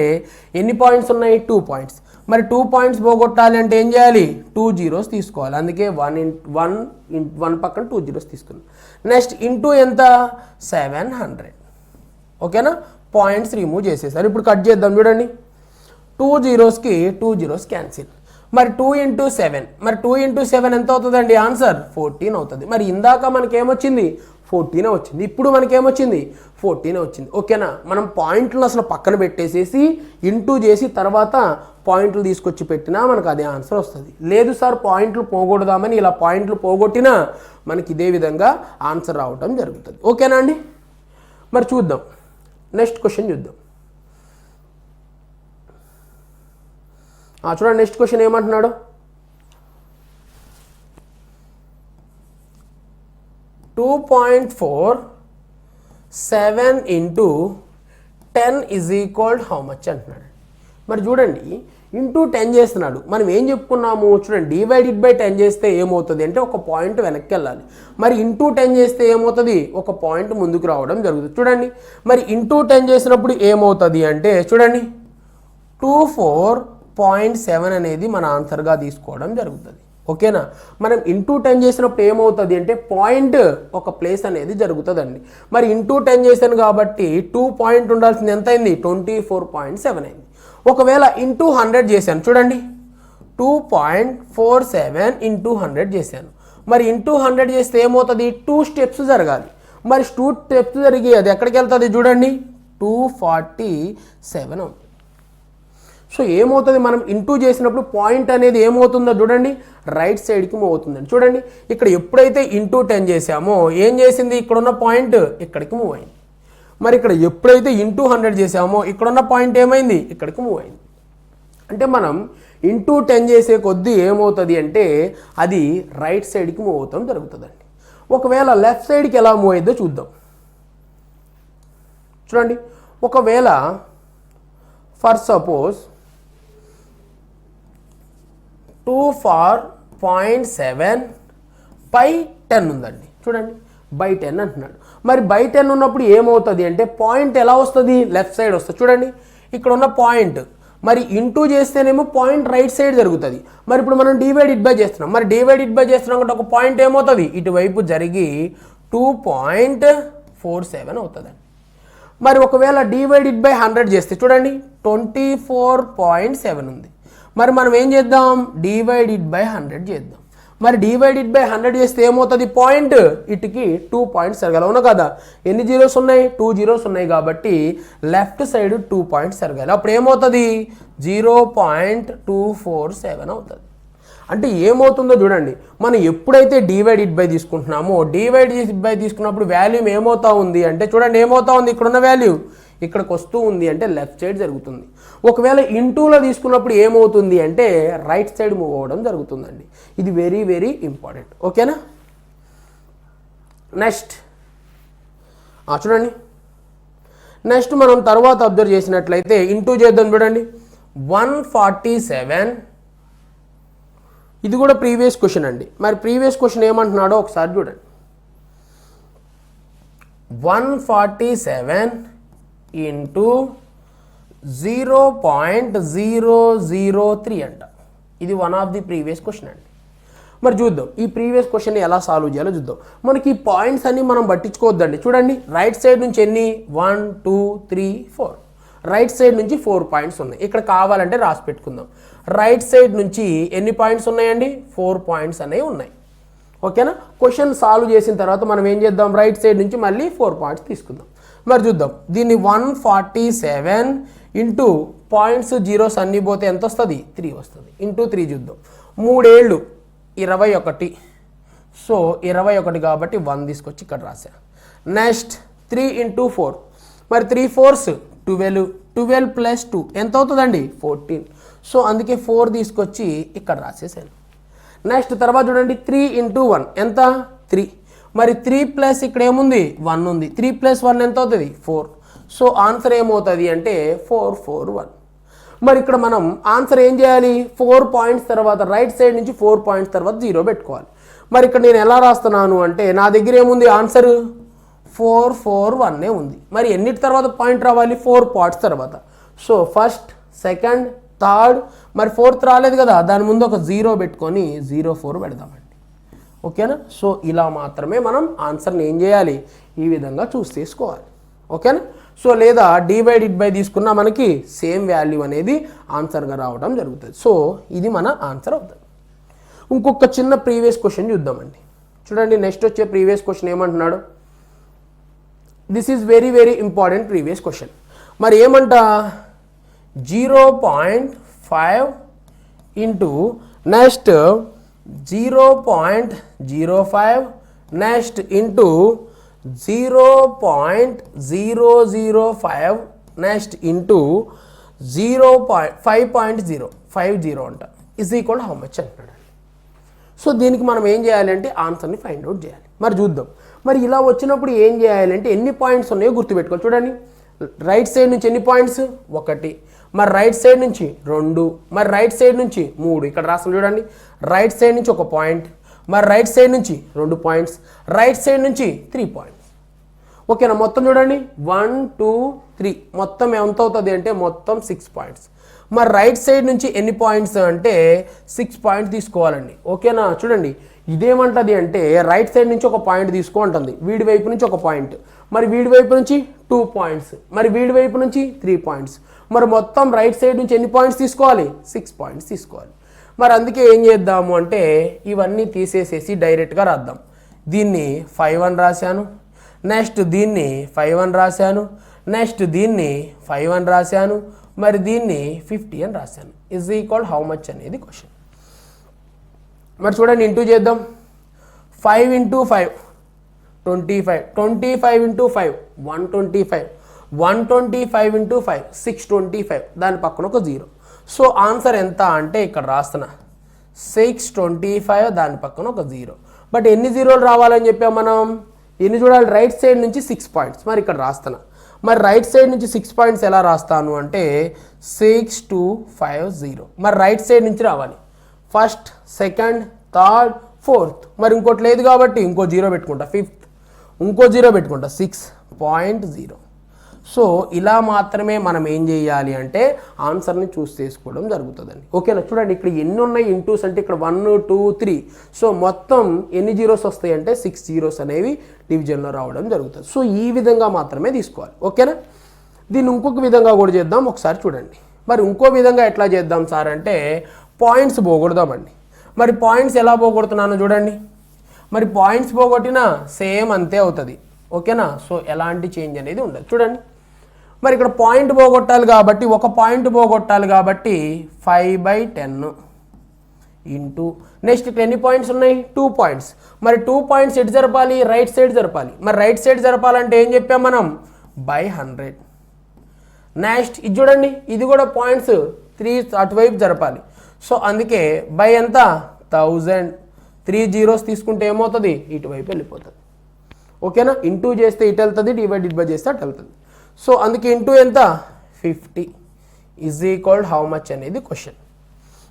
ఎన్ని పాయింట్స్ ఉన్నాయి, 2 పాయింట్స్. మరి 2 పాయింట్స్ పోగొట్టాలి అంటే ఏం చేయాలి, 2 zeros తీసుకోవాలి. అందుకే 1 పక్కన 2 zeros తీసుకున్నాం. నెక్స్ట్ ఇంటూ ఎంత, 700, ఓకేనా. పాయింట్స్ రిమూవ్ చేసేసారు. ఇప్పుడు కట్ చేద్దాం చూడండి, 2 zeros-కి 2 zeros క్యాన్సిల్. మరి 2 ఇంటూ 7, మరి 2 ఇంటూ 7 ఎంత అవుతుందండి, ఆన్సర్ 14 అవుతుంది. మరి ఇందాక మనకేమొచ్చింది, 14 వచ్చింది. ఇప్పుడు మనకేమొచ్చింది, 14 వచ్చింది, ఓకేనా. మనం పాయింట్లు అసలు పక్కన పెట్టేసేసి ఇంటూ చేసి తర్వాత పాయింట్లు తీసుకొచ్చి పెట్టినా మనకు అదే ఆన్సర్ వస్తుంది. లేదు సార్ పాయింట్లు పోగొడదామని ఇలా పాయింట్లు పోగొట్టినా మనకి ఇదే విధంగా ఆన్సర్ రావడం జరుగుతుంది, ఓకేనా అండి. మరి చూద్దాం నెక్స్ట్ క్వశ్చన్ చూద్దాం. చూడండి నెక్స్ట్ క్వశ్చన్ ఏమంటున్నాడు, 2.47 into 10 is equal how much అంటున్నాడు. మరి చూడండి ఇంటూ 10 చేస్తున్నాడు. మనం ఏం చెప్పుకున్నాము చూడండి, డివైడెడ్ బై 10 చేస్తే ఏమవుతుంది అంటే ఒక పాయింట్ వెనక్కి వెళ్ళాలి. మరి ఇంటూ 10 చేస్తే ఏమవుతుంది, ఒక పాయింట్ ముందుకు రావడం జరుగుతుంది. చూడండి మరి ఇంటూ 10 చేసినప్పుడు ఏమవుతుంది అంటే చూడండి 24.7 అనేది మన ఆన్సర్గా తీసుకోవడం జరుగుతుంది, ఓకేనా. మనం ఇంటూ 10 చేసినప్పుడు ఏమవుతుంది అంటే పాయింట్ ఒక ప్లేస్ అనేది జరుగుతుందండి. మరి ఇంటూ 10 చేశాను కాబట్టి 2 పాయింట్ ఉండాల్సింది ఎంత అయింది, 24.7 అయింది. ఒకవేళ ఇంటూ 100 చేశాను చూడండి, 2.47 ఇంటూ 100 చేశాను. మరి ఇంటూ 100 చేస్తే ఏమవుతుంది, 2 స్టెప్స్ జరగాలి. మరి 2 స్టెప్స్ జరిగి అది ఎక్కడికి వెళ్తుంది చూడండి, 247 అవుతుంది. సో ఏమవుతుంది, మనం ఇంటూ చేసినప్పుడు పాయింట్ అనేది ఏమవుతుందో చూడండి, రైట్ సైడ్కి మూవ్ అవుతుందండి. చూడండి ఇక్కడ ఎప్పుడైతే ఇంటూ 10 చేసామో ఏం చేసింది, ఇక్కడున్న పాయింట్ ఇక్కడికి మూవ్ అయింది. మరి ఇక్కడ ఎప్పుడైతే ఇంటూ 100 చేసామో ఇక్కడున్న పాయింట్ ఏమైంది, ఇక్కడికి మూవ్ అయింది. అంటే మనం ఇంటూ 10 చేసే కొద్దీ ఏమవుతుంది అంటే అది రైట్ సైడ్కి మూవ్ అవుతాం జరుగుతుందండి. ఒకవేళ లెఫ్ట్ సైడ్కి ఎలా మూవ్ అయ్యిద్దో చూద్దాం. చూడండి, ఒకవేళ ఫర్ సపోజ్ 2 for 0.7/10 ఉందండి. చూడండి, బై 10 అంటున్నాడు. మరి బై 10 ఉన్నప్పుడు ఏమవుతుంది అంటే పాయింట్ ఎలా వస్తుంది, లెఫ్ట్ సైడ్ వస్తుంది. చూడండి, ఇక్కడ ఉన్న పాయింట్ మరి ఇంటూ చేస్తేనేమో పాయింట్ రైట్ సైడ్ జరుగుతుంది. మరి ఇప్పుడు మనం డివైడెడ్ బై చేస్తున్నాం. మరి డివైడెడ్ బై చేస్తున్నాం అంటే ఒక పాయింట్ ఏమవుతుంది, ఇటువైపు జరిగి 2.47 అవుతుందండి. మరి ఒకవేళ డివైడెడ్ బై 100 చేస్తే చూడండి 24.7 ఉంది. మరి మనం ఏం చేద్దాం, డివైడెడ్ బై 100 చేద్దాం. మరి డివైడెడ్ బై 100 చేస్తే ఏమవుతుంది, పాయింట్ ఇటుకి 2 పాయింట్స్ జరగాలి, అవునా కదా. ఎన్ని జీరోస్ ఉన్నాయి, 2 జీరోస్ ఉన్నాయి కాబట్టి లెఫ్ట్ సైడ్ 2 పాయింట్స్ జరగాలి. అప్పుడు ఏమవుతుంది, 0.247 అవుతుంది. అంటే ఏమవుతుందో చూడండి, మనం ఎప్పుడైతే డివైడెడ్ బై తీసుకుంటున్నామో డివైడెడ్ బై తీసుకున్నప్పుడు వాల్యూ ఏమవుతా ఉంది అంటే చూడండి ఏమవుతా ఉంది, ఇక్కడున్న వాల్యూ ఇక్కడికి వస్తూ ఉంది అంటే లెఫ్ట్ సైడ్ జరుగుతుంది. ఒకవేళ ఇంటూలో తీసుకున్నప్పుడు ఏమవుతుంది అంటే రైట్ సైడ్ మూవ్ అవ్వడం జరుగుతుందండి. ఇది వెరీ వెరీ ఇంపార్టెంట్, ఓకేనా. నెక్స్ట్ చూడండి, నెక్స్ట్ మనం తర్వాత అబ్జర్వ్ చేసినట్లయితే ఇంటూ చేద్దాం. చూడండి 147, ఇది కూడా ప్రీవియస్ క్వశ్చన్ అండి. మరి ప్రీవియస్ క్వశ్చన్ ఏమంటున్నాడో ఒకసారి చూడండి. 147 ఇంటూ 0.003 అంట. ఇది one of the previous question అండి. మరి చూద్దాం ఈ ప్రీవియస్ క్వశ్చన్ ఎలా సాల్వ్ చేయాలో చూద్దాం. మనకి ఈ పాయింట్స్ అన్ని మనం పట్టించుకోవద్దండి. చూడండి రైట్ సైడ్ నుంచి ఎన్ని 1 2 3 4, రైట్ సైడ్ నుంచి 4 పాయింట్స్ ఉన్నాయి. ఇక్కడ కావాలంటే రాసి పెట్టుకుందాం. రైట్ సైడ్ నుంచి ఎన్ని పాయింట్స్ ఉన్నాయండి, 4 పాయింట్స్ అనేవి ఉన్నాయి, ఓకేనా. క్వశ్చన్ సాల్వ్ చేసిన తర్వాత మనం ఏం చేద్దాం, రైట్ సైడ్ నుంచి మళ్ళీ 4 పాయింట్స్ తీసుకుందాం. మరి చూద్దాం దీన్ని 147 ఇంటూ పాయింట్స్ జీరోస్ అన్నీ పోతే ఎంత వస్తుంది, 3 వస్తుంది. ఇంటూ 3 చూద్దాం. 3 ఏళ్ళు 21, సో 21 కాబట్టి 1 తీసుకొచ్చి ఇక్కడ రాసా. నెక్స్ట్ 3 ఇంటూ 4, మరి 3 4s 12, 12 ప్లస్ 2 ఎంత అవుతుందండి 14, సో అందుకే 4 తీసుకొచ్చి ఇక్కడ రాసేసాను. నెక్స్ట్ తర్వాత చూడండి 3 ఇంటూ 1 ఎంత 3, మరి 3 ప్లస్ ఇక్కడ ఏముంది 1 ఉంది, 3 ప్లస్ 1 ఎంత అవుతుంది 4, సో ఆన్సర్ ఏమవుతుంది అంటే 4 4 1. మరి ఇక్కడ మనం ఆన్సర్ ఏం చేయాలి, 4 పాయింట్స్ తర్వాత రైట్ సైడ్ నుంచి 4 పాయింట్స్ తర్వాత 0 పెట్టుకోవాలి. మరి ఇక్కడ నేను ఎలా రాస్తున్నాను అంటే నా దగ్గర ఏముంది ఆన్సర్ 4 4 1 ఉంది. మరి ఎన్నిటి తర్వాత పాయింట్ రావాలి, 4 పాయింట్స్ తర్వాత. సో ఫస్ట్ సెకండ్ థర్డ్, మరి 4th రాలేదు కదా, దాని ముందు ఒక 0 పెట్టుకొని 0 4 పెడదామండి, ఓకేనా. సో ఇలా మాత్రమే మనం ఆన్సర్ని ఏం చేయాలి, ఈ విధంగా చూస్ చేసుకోవాలి, ఓకేనా. సో లేదా డివైడెడ్ బై తీసుకున్నా మనకి సేమ్ వాల్యూ అనేది ఆన్సర్గా రావడం జరుగుతుంది. సో ఇది మన ఆన్సర్ అవుతుంది. ఇంకొక చిన్న ప్రీవియస్ క్వశ్చన్ చూద్దామండి. చూడండి నెక్స్ట్ వచ్చే ప్రీవియస్ క్వశ్చన్ ఏమంటున్నాడు, this is very very important previous question. మరి ఏమంట 0.5 into next 0.05 next into 0.005 next into 5.050 అంట ఈజ్ ఈక్వల్ హౌ మచ్ అంటున్నాడు. సో దీనికి మనం ఏం చేయాలంటే ఆన్సర్ని ఫైండ్ అవుట్ చేయాలి. మరి చూద్దాం. మరి ఇలా వచ్చినప్పుడు ఏం చేయాలంటే ఎన్ని పాయింట్స్ ఉన్నాయో గుర్తుపెట్టుకోవాలి. చూడండి రైట్ సైడ్ నుంచి ఎన్ని పాయింట్స్ 1, మరి రైట్ సైడ్ నుంచి 2, మరి రైట్ సైడ్ నుంచి 3, ఇక్కడ రాస్తాను చూడండి. రైట్ సైడ్ నుంచి 1 పాయింట్, మరి రైట్ సైడ్ నుంచి 2 పాయింట్స్, రైట్ సైడ్ నుంచి 3 పాయింట్స్, ఓకేనా. మొత్తం చూడండి 1 2 3 మొత్తం ఎంత అవుతుంది అంటే మొత్తం 6 పాయింట్స్. మరి రైట్ సైడ్ నుంచి ఎన్ని పాయింట్స్ అంటే 6 పాయింట్స్ తీసుకోవాలండి, ఓకేనా. చూడండి ఇదేమంటుంది అంటే రైట్ సైడ్ నుంచి 1 పాయింట్ తీసుకో అంటుంది, వీడి వైపు నుంచి 1 పాయింట్, మరి వీడి వైపు నుంచి 2 పాయింట్స్, మరి వీడి వైపు నుంచి 3 పాయింట్స్, మరి మొత్తం రైట్ సైడ్ నుంచి ఎన్ని పాయింట్స్ తీసుకోవాలి, 6 పాయింట్స్ తీసుకోవాలి. మరి అందుకే ఏం చేద్దాము అంటే ఇవన్నీ తీసేసేసి డైరెక్ట్గా రాద్దాం. దీన్ని 5 అని రాశాను, నెక్స్ట్ దీన్ని 5 అని రాశాను, నెక్స్ట్ దీన్ని 5 అని రాశాను, మరి దీన్ని 50 అని రాశాను. ఈజ్ ఈక్వల్ హౌ మచ్ అనేది క్వశ్చన్. మరి చూడండి ఇంటూ చేద్దాం. 5 ఇంటూ 5 25, 25 ఇంటూ 5 125, 125 ఇంటూ 5 625, దాని పక్కన ఒక 0. సో ఆన్సర్ ఎంత అంటే ఇక్కడ రాస్తున్నా 625, దాని పక్కన ఒక 0. బట్ ఎన్ని జీరోలు రావాలని చెప్పాం మనం, ఎన్ని చూడాలి, రైట్ సైడ్ నుంచి 6 పాయింట్స్. మరి ఇక్కడ రాస్తున్నా, మరి రైట్ సైడ్ నుంచి 6 పాయింట్స్ ఎలా రాస్తాను అంటే 6250. మరి రైట్ సైడ్ నుంచి రావాలి, ఫస్ట్, సెకండ్, థర్డ్, ఫోర్త్. మరి ఇంకోటి లేదు కాబట్టి ఇంకో 0 పెట్టుకుంటా, ఫిఫ్త్ ఇంకో 0 పెట్టుకుంటా, 6.0. సో ఇలా మాత్రమే మనం ఏం చేయాలి అంటే ఆన్సర్ని చూస్ చేసుకోవడం జరుగుతుందండి. ఓకేనా, చూడండి ఇక్కడ ఎన్ని ఉన్నాయి ఇంటూస్ అంటే ఇక్కడ 1 2 3. సో మొత్తం ఎన్ని జీరోస్ వస్తాయి అంటే 6 జీరోస్ అనేవి డివిజన్లో రావడం జరుగుతుంది. సో ఈ విధంగా మాత్రమే తీసుకోవాలి. ఓకేనా, దీన్ని ఇంకొక విధంగా కూడా చేద్దాం, ఒకసారి చూడండి. మరి ఇంకో విధంగా ఎట్లా చేద్దాం సార్ అంటే పాయింట్స్ పోగొడదామండి. మరి పాయింట్స్ ఎలా పోగొడుతున్నానో చూడండి. మరి పాయింట్స్ పోగొట్టినా సేమ్ అంతే అవుతుంది. ఓకేనా, సో ఎలాంటి చేంజ్ అనేది ఉండదు. చూడండి, మరి ఇక్కడ పాయింట్ పోగొట్టాలి కాబట్టి, ఒక పాయింట్ పోగొట్టాలి కాబట్టి 5/10 ఇంటూ నెక్స్ట్ ఎన్ని పాయింట్స్ ఉన్నాయి, 2 పాయింట్స్. మరి 2 పాయింట్స్ ఎటు జరపాలి, రైట్ సైడ్ జరపాలి. మరి రైట్ సైడ్ జరపాలంటే ఏం చెప్పాం మనం, /100. నెక్స్ట్ ఇది చూడండి, ఇది కూడా పాయింట్స్ 3 అటువైపు జరపాలి. సో అందుకే బై ఎంత 1000, 3 జీరోస్ తీసుకుంటే ఏమవుతుంది, ఇటువైపు వెళ్ళిపోతుంది. ఓకేనా, ఇంటూ చేస్తే ఇటు వెళ్తుంది, డివైడెడ్ బై చేస్తే అటు వెళ్తుంది. సో అందుకే ఇంటూ ఎంత 50 = హౌ మచ్ అనేది క్వశ్చన్.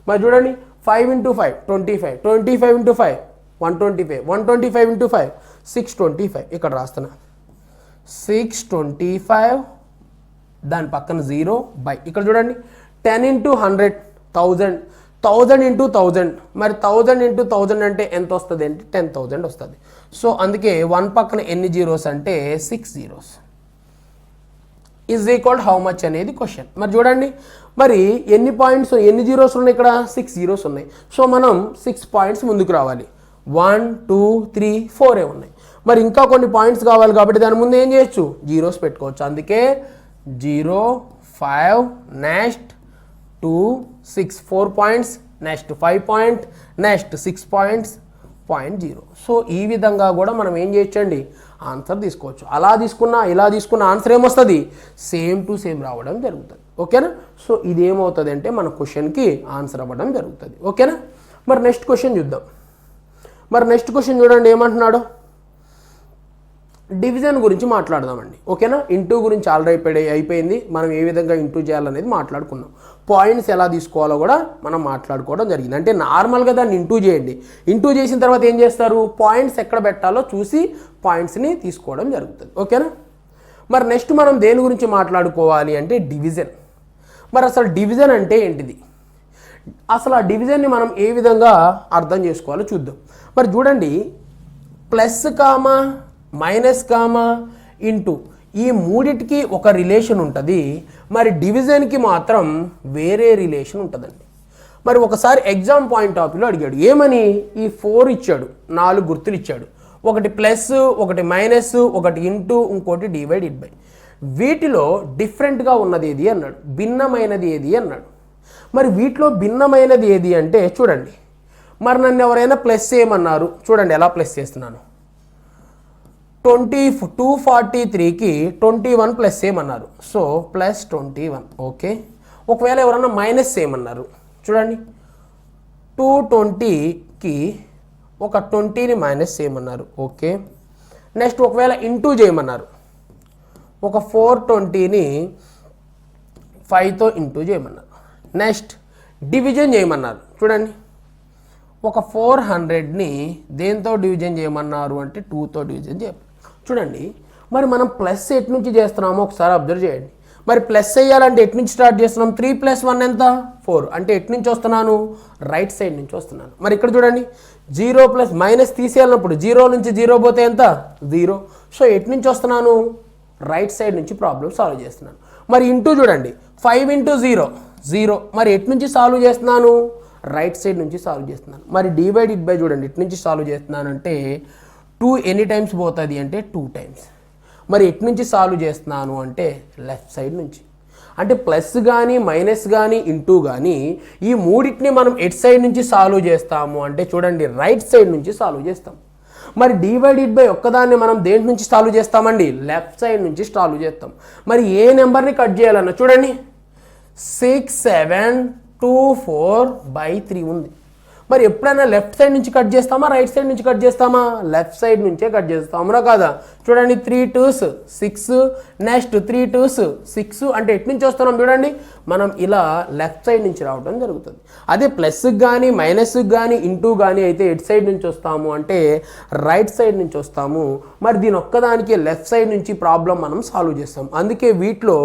మరి చూడండి 5 × 5 25, 25 × 5 125, 125 × 5 625. ఇక్కడ రాస్తున్నా 625, దాని పక్కన 0 బై ఇక్కడ చూడండి 10 × 100 1000, 1000 × 1000. మరి 1000 × 1000 అంటే ఎంత వస్తుంది అంటే 10,000 వస్తుంది. సో అందుకే 1 పక్కన ఎన్ని జీరోస్ అంటే 6 జీరోస్ = హౌ మచ్ అనేది క్వశ్చన్. మరి చూడండి, మరి ఎన్ని పాయింట్స్, ఎన్ని జీరోస్ ఉన్నాయి ఇక్కడ, 6 జీరోస్ ఉన్నాయి. సో మనం 6 పాయింట్స్ ముందుకు రావాలి. 1 2 3 4 ఉన్నాయి. మరి ఇంకా కొన్ని పాయింట్స్ కావాలి కాబట్టి దాని ముందు ఏం చేయొచ్చు, జీరోస్ పెట్టుకోవచ్చు. అందుకే 0 5 next 2 6 4 points, next 5 point, next 6 points, 0. So ఈ విధంగా కూడా మనం ఏం చేయొచ్చండి, ఆన్సర్ తీసుకోవచ్చు. అలా తీసుకున్నా ఇలా తీసుకున్న ఆన్సర్ ఏమొస్తుంది, సేమ్ టు సేమ్ రావడం జరుగుతుంది. ఓకేనా, సో ఇదేమవుతుంది అంటే మన క్వశ్చన్కి ఆన్సర్ అవ్వడం జరుగుతుంది. ఓకేనా, మరి నెక్స్ట్ క్వశ్చన్ చూద్దాం. మరి నెక్స్ట్ క్వశ్చన్ చూడండి ఏమంటున్నాడు, డివిజన్ గురించి మాట్లాడదామండి. ఓకేనా, ఇంటూ గురించి ఆల్రెడీ అయిపోయింది. మనం ఏ విధంగా ఇంటూ చేయాలనేది మాట్లాడుకున్నాం. పాయింట్స్ ఎలా తీసుకోవాలో కూడా మనం మాట్లాడుకోవడం జరిగింది. అంటే నార్మల్గా దాన్ని ఇంటూ చేయండి. ఇంటూ చేసిన తర్వాత ఏం చేస్తారు, పాయింట్స్ ఎక్కడ పెట్టాలో చూసి పాయింట్స్ని తీసుకోవడం జరుగుతుంది. ఓకేనా, మరి నెక్స్ట్ మనం దేని గురించి మాట్లాడుకోవాలి అంటే డివిజన్. మరి అసలు డివిజన్ అంటే ఏంటిది, అసలు ఆ డివిజన్ని మనం ఏ విధంగా అర్థం చేసుకోవాలో చూద్దాం. మరి చూడండి, plus comma minus comma into ఈ మూడిటికి ఒక రిలేషన్ ఉంటుంది. మరి డివిజన్కి మాత్రం వేరే రిలేషన్ ఉంటుందండి. మరి ఒకసారి ఎగ్జామ్ పాయింట్ ఆఫ్ వ్యూలో అడిగాడు, ఏమని, ఈ 4 ఇచ్చాడు, 4 గుర్తులు ఇచ్చాడు, ఒకటి ప్లస్, ఒకటి మైనస్, ఒకటి ఇంటూ, ఇంకోటి డివైడెడ్ బై. వీటిలో డిఫరెంట్గా ఉన్నది ఏది అన్నాడు, భిన్నమైనది ఏది అన్నాడు. మరి వీటిలో భిన్నమైనది ఏది అంటే చూడండి, మరి నన్ను ఎవరైనా ప్లస్ చేయమన్నారు, చూడండి ఎలా ప్లస్ చేస్తున్నాను. 243కి 21 ప్లస్ చేయమన్నారు. సో +21. ఓకే, ఒకవేళ ఎవరన్నా మైనస్ చేయమన్నారు, చూడండి 220కి ఒక 20ని మైనస్ చేయమన్నారు. ఓకే, నెక్స్ట్ ఒకవేళ ఇంటూ చేయమన్నారు, ఒక 420ని 5తో ఇంటూ చేయమన్నారు. నెక్స్ట్ డివిజన్ చేయమన్నారు, చూడండి ఒక 400ని దేంతో డివిజన్ చేయమన్నారు అంటే 2తో డివిజన్ చేయమన్నారు. చూడండి, మరి మనం ప్లస్ ఎటు నుంచి చేస్తున్నామో ఒకసారి అబ్జర్వ్ చేయండి. మరి ప్లస్ చేయాలంటే ఎటు నుంచి స్టార్ట్ చేస్తున్నాం, 3 + 1 ఎంత 4. అంటే ఎటు నుంచి వస్తున్నాను, రైట్ సైడ్ నుంచి వస్తున్నాను. మరి ఇక్కడ చూడండి 0 + మైనస్ తీసేయాలన్నప్పుడు 0 నుంచి 0 పోతే ఎంత 0. సో ఎటు నుంచి వస్తున్నాను, రైట్ సైడ్ నుంచి ప్రాబ్లం సాల్వ్ చేస్తున్నాను. మరి ఇంటూ చూడండి 5 × 0 0. మరి ఎటు నుంచి సాల్వ్ చేస్తున్నాను, రైట్ సైడ్ నుంచి సాల్వ్ చేస్తున్నాను. మరి డివైడెడ్ బై చూడండి ఎటు నుంచి సాల్వ్ చేస్తున్నాను అంటే 2 ఎన్ని టైమ్స్ పోతుంది అంటే 2 టైమ్స్. మరి ఎటు నుంచి సాల్వ్ చేస్తున్నాను అంటే లెఫ్ట్ సైడ్ నుంచి. అంటే ప్లస్ కానీ మైనస్ కానీ ఇంటూ కానీ ఈ మూడింటిని మనం ఎట్ సైడ్ నుంచి సాల్వ్ చేస్తాము అంటే చూడండి రైట్ సైడ్ నుంచి సాల్వ్ చేస్తాం. మరి డివైడెడ్ బై ఒక్కదాన్ని మనం దేంట్ నుంచి సాల్వ్ చేస్తామండి, లెఫ్ట్ సైడ్ నుంచి సాల్వ్ చేస్తాం. మరి ఏ నెంబర్ని కట్ చేయాలన్నా చూడండి 6 7 2 4/3 ఉంది. మరి ఎప్పుడైనా లెఫ్ట్ సైడ్ నుంచి కట్ చేస్తామా రైట్ సైడ్ నుంచి కట్ చేస్తామా? లెఫ్ట్ సైడ్ నుంచే కట్ చేస్తాం, అవునా కాదా? చూడండి 3 2s 6, నెక్స్ట్ 3 2s 6, అంటే ఎటు నుంచి వస్తున్నాం చూడండి, మనం ఇలా లెఫ్ట్ సైడ్ నుంచి రావడం జరుగుతుంది. అదే ప్లస్కి కానీ మైనస్కి కానీ ఇంటూ కానీ అయితే ఎటు సైడ్ నుంచి వస్తాము అంటే రైట్ సైడ్ నుంచి వస్తాము. మరి దీని ఒక్కదానికి లెఫ్ట్ సైడ్ నుంచి ప్రాబ్లం మనం సాల్వ్ చేస్తాం. అందుకే వీటిలో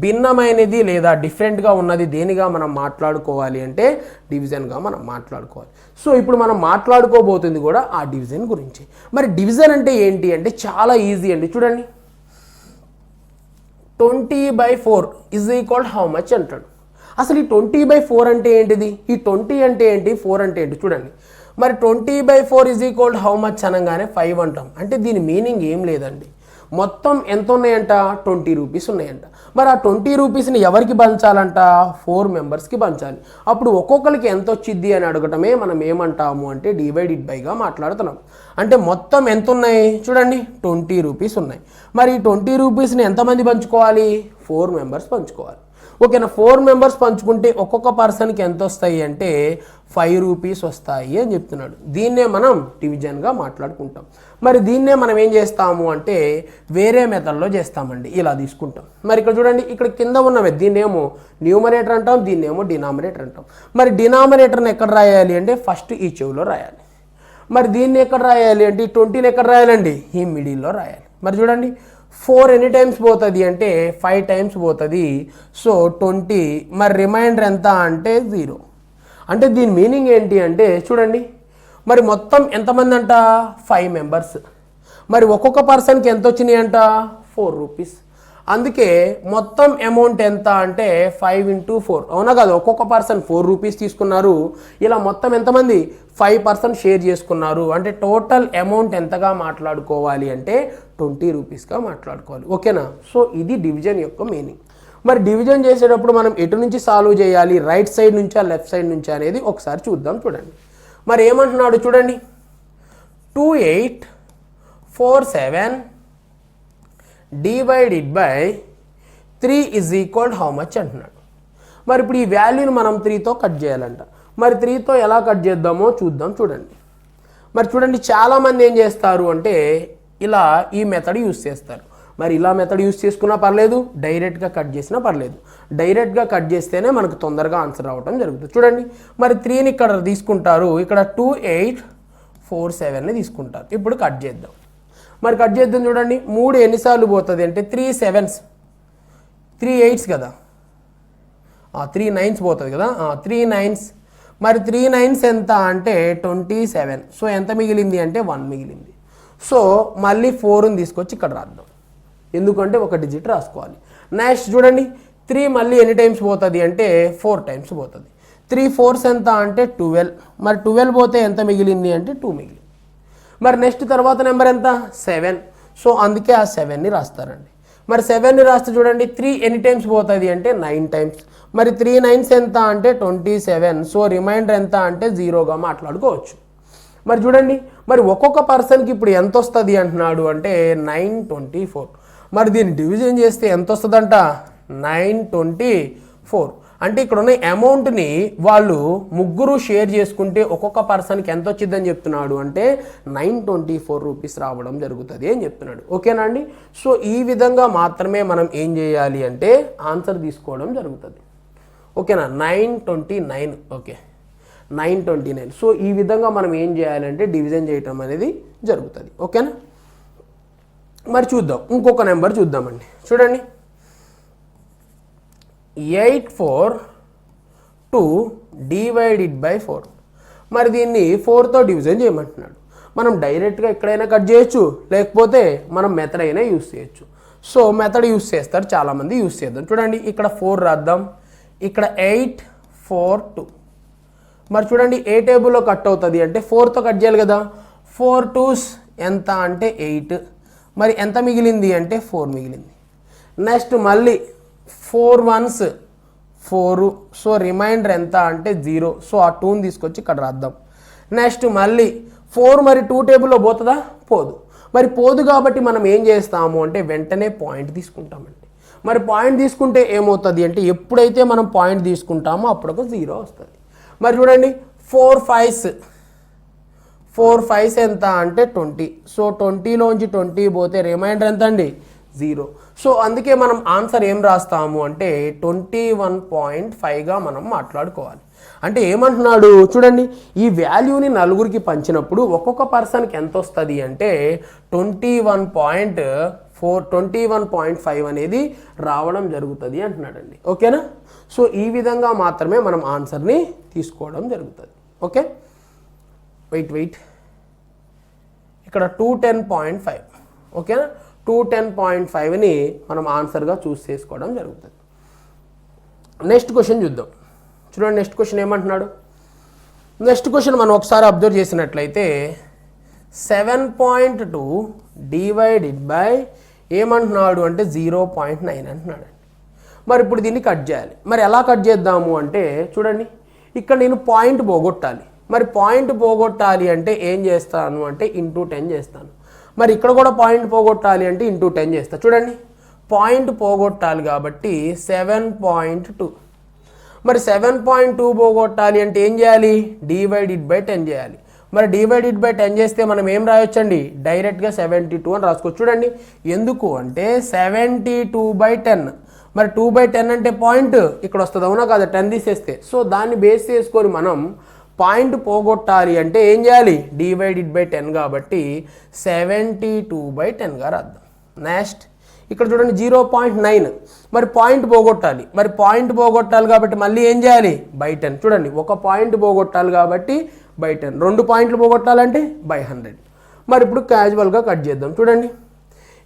భిన్నమైనది లేదా డిఫరెంట్గా ఉన్నది దేనిగా మనం మాట్లాడుకోవాలి అంటే డివిజన్గా మనం మాట్లాడుకోవాలి. సో ఇప్పుడు మనం మాట్లాడుకోబోతుంది కూడా ఆ డివిజన్ గురించి. మరి డివిజన్ అంటే ఏంటి అంటే చాలా ఈజీ అండి. చూడండి 20/4 ఈజ్ ఈక్వల్ హౌ మచ్ అంటాడు. అసలు ఈ 20/4 అంటే ఏంటిది? ఈ 20 అంటే ఏంటి, 4 అంటే ఏంటి? చూడండి మరి 20/4 ఈజ్ ఈక్వల్ హౌ మచ్ అనగానే 5 అంటాం. అంటే దీని మీనింగ్ ఏం లేదండి, మొత్తం ఎంత ఉన్నాయంట 20 రూపీస్ ఉన్నాయంట. మరి ఆ 20 రూపీస్ని ఎవరికి పంచాలంట? 4 మెంబర్స్కి పంచాలి. అప్పుడు ఒక్కొక్కరికి ఎంత వచ్చింది అని అడగటమే మనం ఏమంటాము అంటే డివైడెడ్ బైగా మాట్లాడుతున్నాం. అంటే మొత్తం ఎంత ఉన్నాయి చూడండి 20 రూపీస్ ఉన్నాయి. మరి ఈ 20 రూపీస్ని ఎంతమంది పంచుకోవాలి? 4 మెంబర్స్ పంచుకోవాలి. ఓకేనా, 4 మెంబర్స్ పంచుకుంటే ఒక్కొక్క పర్సన్కి ఎంత వస్తాయి అంటే 5 రూపీస్ వస్తాయి అని చెప్తున్నాడు. దీన్నే మనం డివిజన్గా మాట్లాడుకుంటాం. మరి దీన్నే మనం ఏం చేస్తాము అంటే వేరే మెథడ్లో చేస్తామండి, ఇలా తీసుకుంటాం. మరి ఇక్కడ చూడండి, ఇక్కడ కింద ఉన్నవి దీన్నేమో న్యూమరేటర్ అంటాం, దీన్నేమో డినామినేటర్ అంటాం. మరి డినామినేటర్ని ఎక్కడ రాయాలి అంటే ఫస్ట్ ఈ చెవులో రాయాలి. మరి దీన్ని ఎక్కడ రాయాలి అంటే 20ని ఎక్కడ రాయాలండి? ఈ మిడిల్లో రాయాలి. మరి చూడండి 4 ఎన్ని టైమ్స్ పోతుంది అంటే 5 టైమ్స్ పోతుంది. సో 20, మరి రిమైండర్ ఎంత అంటే 0. అంటే దీని మీనింగ్ ఏంటి అంటే చూడండి, మరి మొత్తం ఎంతమంది అంట 5 మెంబర్స్. మరి ఒక్కొక్క పర్సన్కి ఎంత వచ్చినాయి అంట 4 రూపీస్. అందుకే మొత్తం అమౌంట్ ఎంత అంటే 5 × 4, అవునా కాదు? ఒక్కొక్క పర్సన్ 4 రూపీస్ తీసుకున్నారు. ఇలా మొత్తం ఎంతమంది 5% షేర్ చేసుకున్నారు. అంటే టోటల్ అమౌంట్ ఎంతగా మాట్లాడుకోవాలి అంటే 20 రూపీస్గా మాట్లాడుకోవాలి. ఓకేనా? సో ఇది డివిజన్ యొక్క మీనింగ్. మరి డివిజన్ చేసేటప్పుడు మనం ఎటు నుంచి సాల్వ్ చేయాలి, రైట్ సైడ్ నుంచా లెఫ్ట్ సైడ్ నుంచా అనేది ఒకసారి చూద్దాం. చూడండి మరి ఏమంటున్నాడు చూడండి, 2 8 4 7 divided by 3 is equal how much అంటున్నాడు. మరి ఇప్పుడు ఈ వాల్యూని మనం 3తో కట్ చేయాలంట. మరి 3తో ఎలా కట్ చేద్దామో చూద్దాం. చూడండి మరి చూడండి, చాలామంది ఏం చేస్తారు అంటే ఇలా ఈ మెథడ్ యూస్ చేస్తారు. మరి ఇలా మెథడ్ యూస్ చేసుకున్నా పర్లేదు, డైరెక్ట్గా కట్ చేసినా పర్లేదు. డైరెక్ట్గా కట్ చేస్తేనే మనకు తొందరగా ఆన్సర్ రావడం జరుగుతుంది. చూడండి మరి 3ని ఇక్కడ తీసుకుంటారు, ఇక్కడ 2 8 4 7ని తీసుకుంటారు. ఇప్పుడు కట్ చేద్దాం. మరి కట్ చేద్దాం. చూడండి 3 ఎన్నిసార్లు పోతుంది అంటే 3 7s 3 8s కదా, 3 9s పోతుంది కదా, 3 9s. మరి 3 9s ఎంత అంటే 27. సో ఎంత మిగిలింది అంటే 1 మిగిలింది. సో మళ్ళీ 4ని తీసుకొచ్చి ఇక్కడ రాద్దాం, ఎందుకంటే ఒక డిజిట్ రాసుకోవాలి. నెక్స్ట్ చూడండి 3 మళ్ళీ ఎన్ని టైమ్స్ పోతుంది అంటే 4 టైమ్స్ పోతుంది. 3 4s ఎంత అంటే 12. మరి 12 పోతే ఎంత మిగిలింది అంటే 2 మిగిలింది. మరి నెక్స్ట్ తర్వాత నెంబర్ ఎంత 7. సో అందుకే ఆ 7ని రాస్తారండి. మరి 7ని రాస్తే చూడండి 3 ఎన్ని టైమ్స్ పోతుంది అంటే 9 టైమ్స్. మరి 3 9s ఎంత అంటే 27. సో రిమైండర్ ఎంత అంటే 0గా మాట్లాడుకోవచ్చు. మరి చూడండి మరి ఒక్కొక్క పర్సన్కి ఇప్పుడు ఎంత వస్తుంది అంటున్నాడు అంటే 924. మరి దీన్ని డివిజన్ చేస్తే ఎంత వస్తుందంట 924. అంటే ఇక్కడ ఉన్న అమౌంట్ని వాళ్ళు ముగ్గురు షేర్ చేసుకుంటే ఒక్కొక్క పర్సన్కి ఎంత వచ్చిందని చెప్తున్నాడు అంటే 924 రూపీస్ రావడం జరుగుతుంది అని చెప్తున్నాడు. ఓకేనా అండి? సో ఈ విధంగా మాత్రమే మనం ఏం చేయాలి అంటే ఆన్సర్ తీసుకోవడం జరుగుతుంది. ఓకేనా? 929. ఓకే 929. సో ఈ విధంగా మనం ఏం చేయాలంటే డివిజన్ చేయటం అనేది జరుగుతుంది. ఓకేనా? మరి చూద్దాం, ఇంకొక నెంబర్ చూద్దామండి. చూడండి 842 డివైడెడ్ బై 4. మరి దీన్ని 4తో డివిజన్ చేయమంటున్నాడు. మనం డైరెక్ట్గా ఎక్కడైనా కట్ చేయొచ్చు, లేకపోతే మనం మెథడ్ అయినా యూస్ చేయొచ్చు. సో మెథడ్ యూస్ చేస్తారు చాలామంది, యూస్ చేద్దాం. చూడండి ఇక్కడ 4 రాద్దాం, ఇక్కడ 8 4 2. మరి చూడండి ఏ టేబుల్లో కట్ అవుతుంది అంటే 4తో కట్ చేయాలి కదా. 4 2s ఎంత అంటే 8. మరి ఎంత మిగిలింది అంటే 4 మిగిలింది. నెక్స్ట్ మళ్ళీ 4 1s 4. సో రిమైండర్ ఎంత అంటే 0. సో ఆ 2ని తీసుకొచ్చి ఇక్కడ రాద్దాం. నెక్స్ట్ మళ్ళీ 4 మరి 2 టేబుల్లో పోతుందా? పోదు. మరి పోదు కాబట్టి మనం ఏం చేస్తాము అంటే వెంటనే పాయింట్ తీసుకుంటామండి. మరి పాయింట్ తీసుకుంటే ఏమవుతుంది అంటే ఎప్పుడైతే మనం పాయింట్ తీసుకుంటామో అప్పుడు ఒక 0 వస్తుంది. మరి చూడండి 4 5s ఎంత అంటే 20. సో 20లోంచి 20 పోతే రిమైండర్ ఎంత అండి 0. సో అందుకే మనం ఆన్సర్ ఏం రాస్తాము అంటే 21.5గా మనం మాట్లాడుకోవాలి. అంటే ఏమంటున్నాడు చూడండి, ఈ వాల్యూని నలుగురికి పంచినప్పుడు ఒక్కొక్క పర్సన్కి ఎంత వస్తుంది అంటే 21.5 అనేది రావడం జరుగుతుంది అంటున్నాడండి. ఓకేనా? సో ఈ విధంగా మాత్రమే మనం ఆన్సర్ని తీసుకోవడం జరుగుతుంది. ఓకే, వెయిట్ ఇక్కడ 210.5. ఓకేనా? 210.5ని మనం ఆన్సర్గా చూస్ చేసుకోవడం జరుగుతుంది. నెక్స్ట్ క్వశ్చన్ చూద్దాం. చూడండి నెక్స్ట్ క్వశ్చన్ ఏమంటున్నాడు. నెక్స్ట్ క్వశ్చన్ మనం ఒకసారి అబ్జర్వ్ చేసినట్లయితే 7.2 డివైడెడ్ బై ఏమంటున్నాడు అంటే 0.9 అంటున్నాడు. మరి ఇప్పుడు దీన్ని కట్ చేయాలి. మరి ఎలా కట్ చేద్దాము అంటే చూడండి, ఇక్కడ నేను పాయింట్ పోగొట్టాలి. మరి పాయింట్ పోగొట్టాలి అంటే ఏం చేస్తాను అంటే ఇంటూ 10 చేస్తాను. మరి ఇక్కడ కూడా పాయింట్ పోగొట్టాలి అంటే ఇంటూ 10 చేస్తాను. చూడండి పాయింట్ పోగొట్టాలి కాబట్టి 7.2. మరి 7.2 పోగొట్టాలి అంటే ఏం చేయాలి, డివైడెడ్ బై 10 చేయాలి. మరి డివైడెడ్ బై 10 చేస్తే మనం ఏం రాయొచ్చండి, డైరెక్ట్గా 72 అని రాసుకోవచ్చు. చూడండి ఎందుకు అంటే 72/10. మరి 2/10 అంటే పాయింట్ ఇక్కడ వస్తుంది, అవునా కాదా, 10 తీసేస్తే. సో దాన్ని బేస్ చేసుకొని మనం పాయింట్ పోగొట్టాలి అంటే ఏం చేయాలి, డివైడెడ్ బై 10 కాబట్టి 72/10గా రాద్దాం. నెక్స్ట్ ఇక్కడ చూడండి 0.9. మరి పాయింట్ పోగొట్టాలి. మరి పాయింట్ పోగొట్టాలి కాబట్టి మళ్ళీ ఏం చేయాలి, బై 10. చూడండి ఒక పాయింట్ పోగొట్టాలి కాబట్టి బై 10, 2 పాయింట్లు పోగొట్టాలంటే బై 100. మరి ఇప్పుడు క్యాజువల్గా కట్ చేద్దాం. చూడండి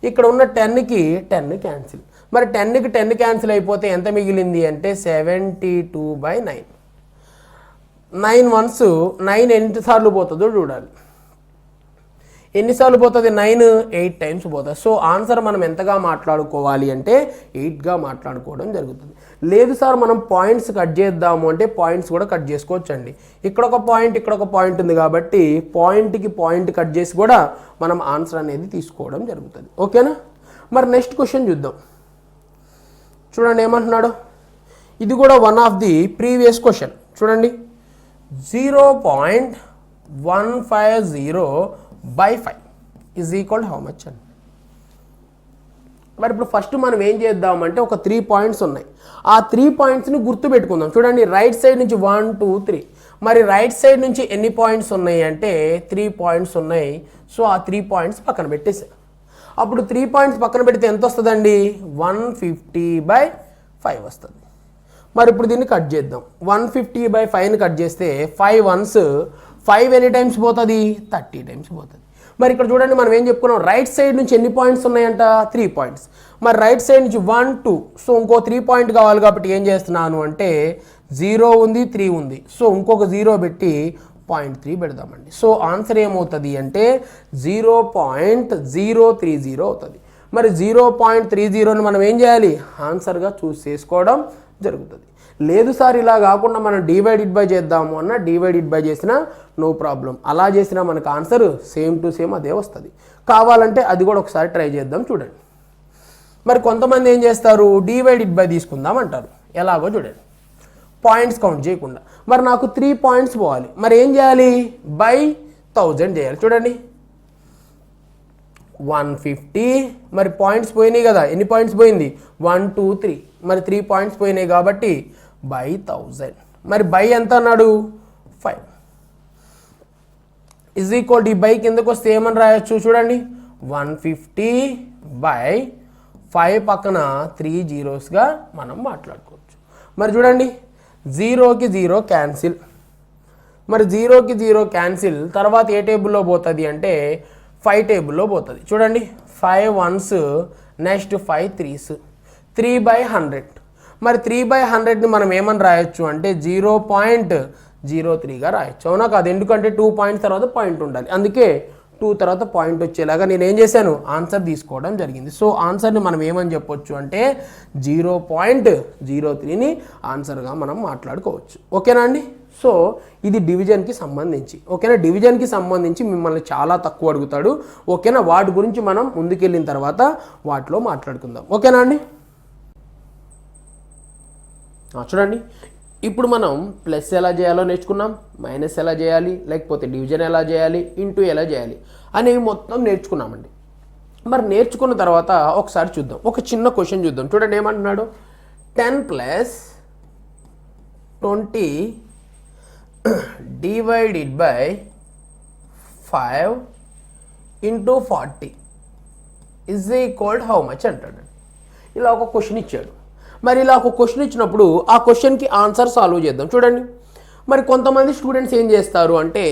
ఇక్కడ ఉన్న 10కి 10 క్యాన్సిల్. మరి 10కి 10 క్యాన్సిల్ అయిపోతే ఎంత మిగిలింది అంటే 72/9. 9 వన్స్ 9 ఎన్నిసార్లు పోతుందో చూడాలి. ఎన్నిసార్లు పోతుంది, 9 8 టైమ్స్ పోతుంది. సో ఆన్సర్ మనం ఎంతగా మాట్లాడుకోవాలి అంటే 8గా మాట్లాడుకోవడం జరుగుతుంది. లేదు సార్ మనం పాయింట్స్ కట్ చేద్దాము అంటే పాయింట్స్ కూడా కట్ చేసుకోవచ్చు అండి. ఇక్కడ ఒక పాయింట్ ఇక్కడ ఒక పాయింట్ ఉంది కాబట్టి పాయింట్కి పాయింట్ కట్ చేసి కూడా మనం ఆన్సర్ అనేది తీసుకోవడం జరుగుతుంది. ఓకేనా? మరి నెక్స్ట్ క్వశ్చన్ చూద్దాం. చూడండి ఏమంటున్నాడు, ఇది కూడా one of the previous question. చూడండి 0.150/5 ఈజ్ ఈక్వల్ హౌ మచ్ అని. మరి ఇప్పుడు ఫస్ట్ మనం ఏం చేద్దామంటే ఒక 3 పాయింట్స్ ఉన్నాయి. ఆ 3 పాయింట్స్ని గుర్తుపెట్టుకుందాం. చూడండి రైట్ సైడ్ నుంచి 1 2 3. మరి రైట్ సైడ్ నుంచి ఎన్ని పాయింట్స్ ఉన్నాయి అంటే 3 పాయింట్స్ ఉన్నాయి. సో ఆ 3 పాయింట్స్ పక్కన పెట్టేసా. అప్పుడు 3 పాయింట్స్ పక్కన పెడితే ఎంత వస్తుందండి, 150/5 వస్తుంది. మరి ఇప్పుడు దీన్ని కట్ చేద్దాం. 150/5ని కట్ చేస్తే 5 వన్స్ 5 ఎన్ని టైమ్స్ పోతుంది, 30 టైమ్స్ పోతుంది. మరి ఇక్కడ చూడండి మనం ఏం చెప్పుకున్నాం, రైట్ సైడ్ నుంచి ఎన్ని పాయింట్స్ ఉన్నాయంట, 3 పాయింట్స్. మరి రైట్ సైడ్ నుంచి 1 2. సో ఇంకో 3 పాయింట్ కావాలి కాబట్టి ఏం చేస్తున్నాను అంటే 0 ఉంది 3 ఉంది. సో ఇంకొక 0 పెట్టి 0.3 పెడదామండి. సో ఆన్సర్ ఏమవుతుంది అంటే 0.030 అవుతుంది. మరి 0.30ని మనం ఏం చేయాలి, ఆన్సర్గా చూస్ చేసుకోవడం జరుగుతుంది. లేదు సార్ ఇలా కాకుండా మనం డివైడెడ్ బై చేద్దాము అన్న డివైడెడ్ బై చేసినా నో ప్రాబ్లం. అలా చేసినా మనకు ఆన్సర్ సేమ్ టు సేమ్ అదే వస్తుంది. కావాలంటే అది కూడా ఒకసారి ట్రై చేద్దాం. చూడండి మరి కొంతమంది ఏం చేస్తారు, డివైడెడ్ బై తీసుకుందాం అంటారు. ఎలాగో చూడండి, పాయింట్స్ కౌంట్ చేయకుండా. మరి నాకు 3 పాయింట్స్ పోవాలి. మరి ఏం చేయాలి, బై 1000 చేయాలి. చూడండి 150. మరి పాయింట్స్ పోయినాయి కదా, ఎన్ని పాయింట్స్ పోయింది, 1 2 3. మరి 3 పాయింట్స్ పోయినాయి కాబట్టి బై 1000. మరి బై ఎంత అన్నాడు, 5 ఈజ్ ఈక్వల్ టు బై కిందకు వస్తే ఏమని రాయొచ్చు, చూడండి 150/5 పక్కన 3 జీరోస్గా మనం మాట్లాడుకోవచ్చు. మరి చూడండి 0కి 0 క్యాన్సిల్. మరి 0కి 0 క్యాన్సిల్. తర్వాత ఏ టేబుల్లో పోతుంది అంటే 5 టేబుల్లో పోతుంది. చూడండి 5 వన్స్, నెక్స్ట్ 5 3s, 3/100. మరి 3/100ని మనం ఏమని రాయొచ్చు అంటే 0.03గా రాయొచ్చు, అవునా కాదు. ఎందుకంటే 2 పాయింట్స్ తర్వాత పాయింట్ ఉండాలి, అందుకే 2 తర్వాత పాయింట్ వచ్చేలాగా నేను ఏం చేశాను, ఆన్సర్ తీసుకోవడం జరిగింది. సో ఆన్సర్ని మనం ఏమని చెప్పొచ్చు అంటే 0.03ని ఆన్సర్గా మనం మాట్లాడుకోవచ్చు. ఓకేనా అండి. సో ఇది డివిజన్కి సంబంధించి. ఓకేనా, డివిజన్కి సంబంధించి మిమ్మల్ని చాలా తక్కువ అడుగుతాడు. ఓకేనా, వాటి గురించి మనం ముందుకెళ్ళిన తర్వాత వాటిలో మాట్లాడుకుందాం. ఓకేనా అండి. చూడండి, ఇప్పుడు మనం ప్లస్ ఎలా చేయాలో నేర్చుకున్నాం, మైనస్ ఎలా చేయాలి, లేకపోతే డివిజన్ ఎలా చేయాలి, ఇంటూ ఎలా చేయాలి అనేవి మొత్తం నేర్చుకున్నామండి. మరి నేర్చుకున్న తర్వాత ఒకసారి చూద్దాం, ఒక చిన్న క్వశ్చన్ చూద్దాం. చూడండి ఏమంటున్నాడు, 10 + 20 divided by 5 into 40 is equal how much అంటాడు. ఇలా ఒక క్వశ్చన్ ఇచ్చాడు. మరి ఇలా ఒక క్వశ్చన్ ఇచ్చినప్పుడు ఆ క్వశ్చన్కి ఆన్సర్ సాల్వ్ చేద్దాం. చూడండి, మరి కొంతమంది స్టూడెంట్స్ ఏం చేస్తారు అంటే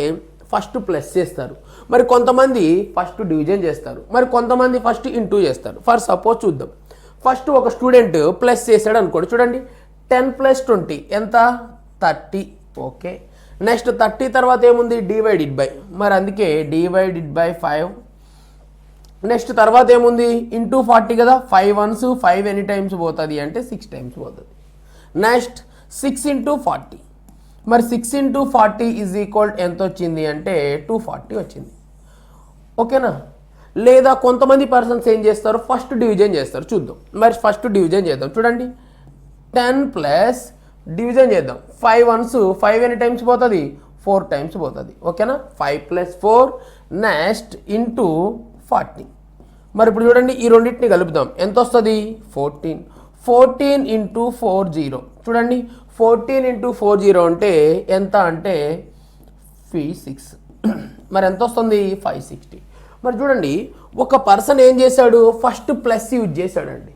ఫస్ట్ ప్లస్ చేస్తారు, మరి కొంతమంది ఫస్ట్ డివిజన్ చేస్తారు, మరి కొంతమంది ఫస్ట్ ఇంటూ చేస్తారు. ఫర్ సపోజ్ చూద్దాం, ఫస్ట్ ఒక స్టూడెంట్ ప్లస్ చేశాడు అనుకోండి. చూడండి, 10 + 20 ఎంత, 30. ఓకే, నెక్స్ట్ 30 తర్వాత ఏముంది, డివైడెడ్ బై, మరి అందుకే డివైడెడ్ బై 5. నెక్స్ట్ తర్వాత ఏముంది, ఇంటూ 40 కదా, 5 ones 5 ఎన్ని టైమ్స్ పోతుంది అంటే 6 టైమ్స్ పోతుంది. నెక్స్ట్ 6 × 40, మరి 6 × 40 ఈజ్ ఈక్వల్ ఎంత వచ్చింది అంటే 240 వచ్చింది. ఓకేనా? లేదా కొంతమంది పర్సన్స్ ఏం చేస్తారు, ఫస్ట్ డివిజన్ చేస్తారు. చూద్దాం, మరి ఫస్ట్ డివిజన్ చేద్దాం. చూడండి, 10 ప్లస్ డివిజన్ చేద్దాం. 5 ones 5 ఎన్ని టైమ్స్ పోతుంది, 4 టైమ్స్ పోతుంది. ఓకేనా? 5 + 4 నెక్స్ట్ ఇంటూ 40. మరి ఇప్పుడు చూడండి, ఈ రెండింటిని కలుపుదాం, ఎంత వస్తుంది, 14. 14 × 40. చూడండి, 14 × 40 అంటే ఎంత అంటే 6. మరి ఎంత వస్తుంది, 560. మరి చూడండి, ఒక పర్సన్ ఏం చేశాడు, ఫస్ట్ ప్లస్ యూజ్ చేశాడండి.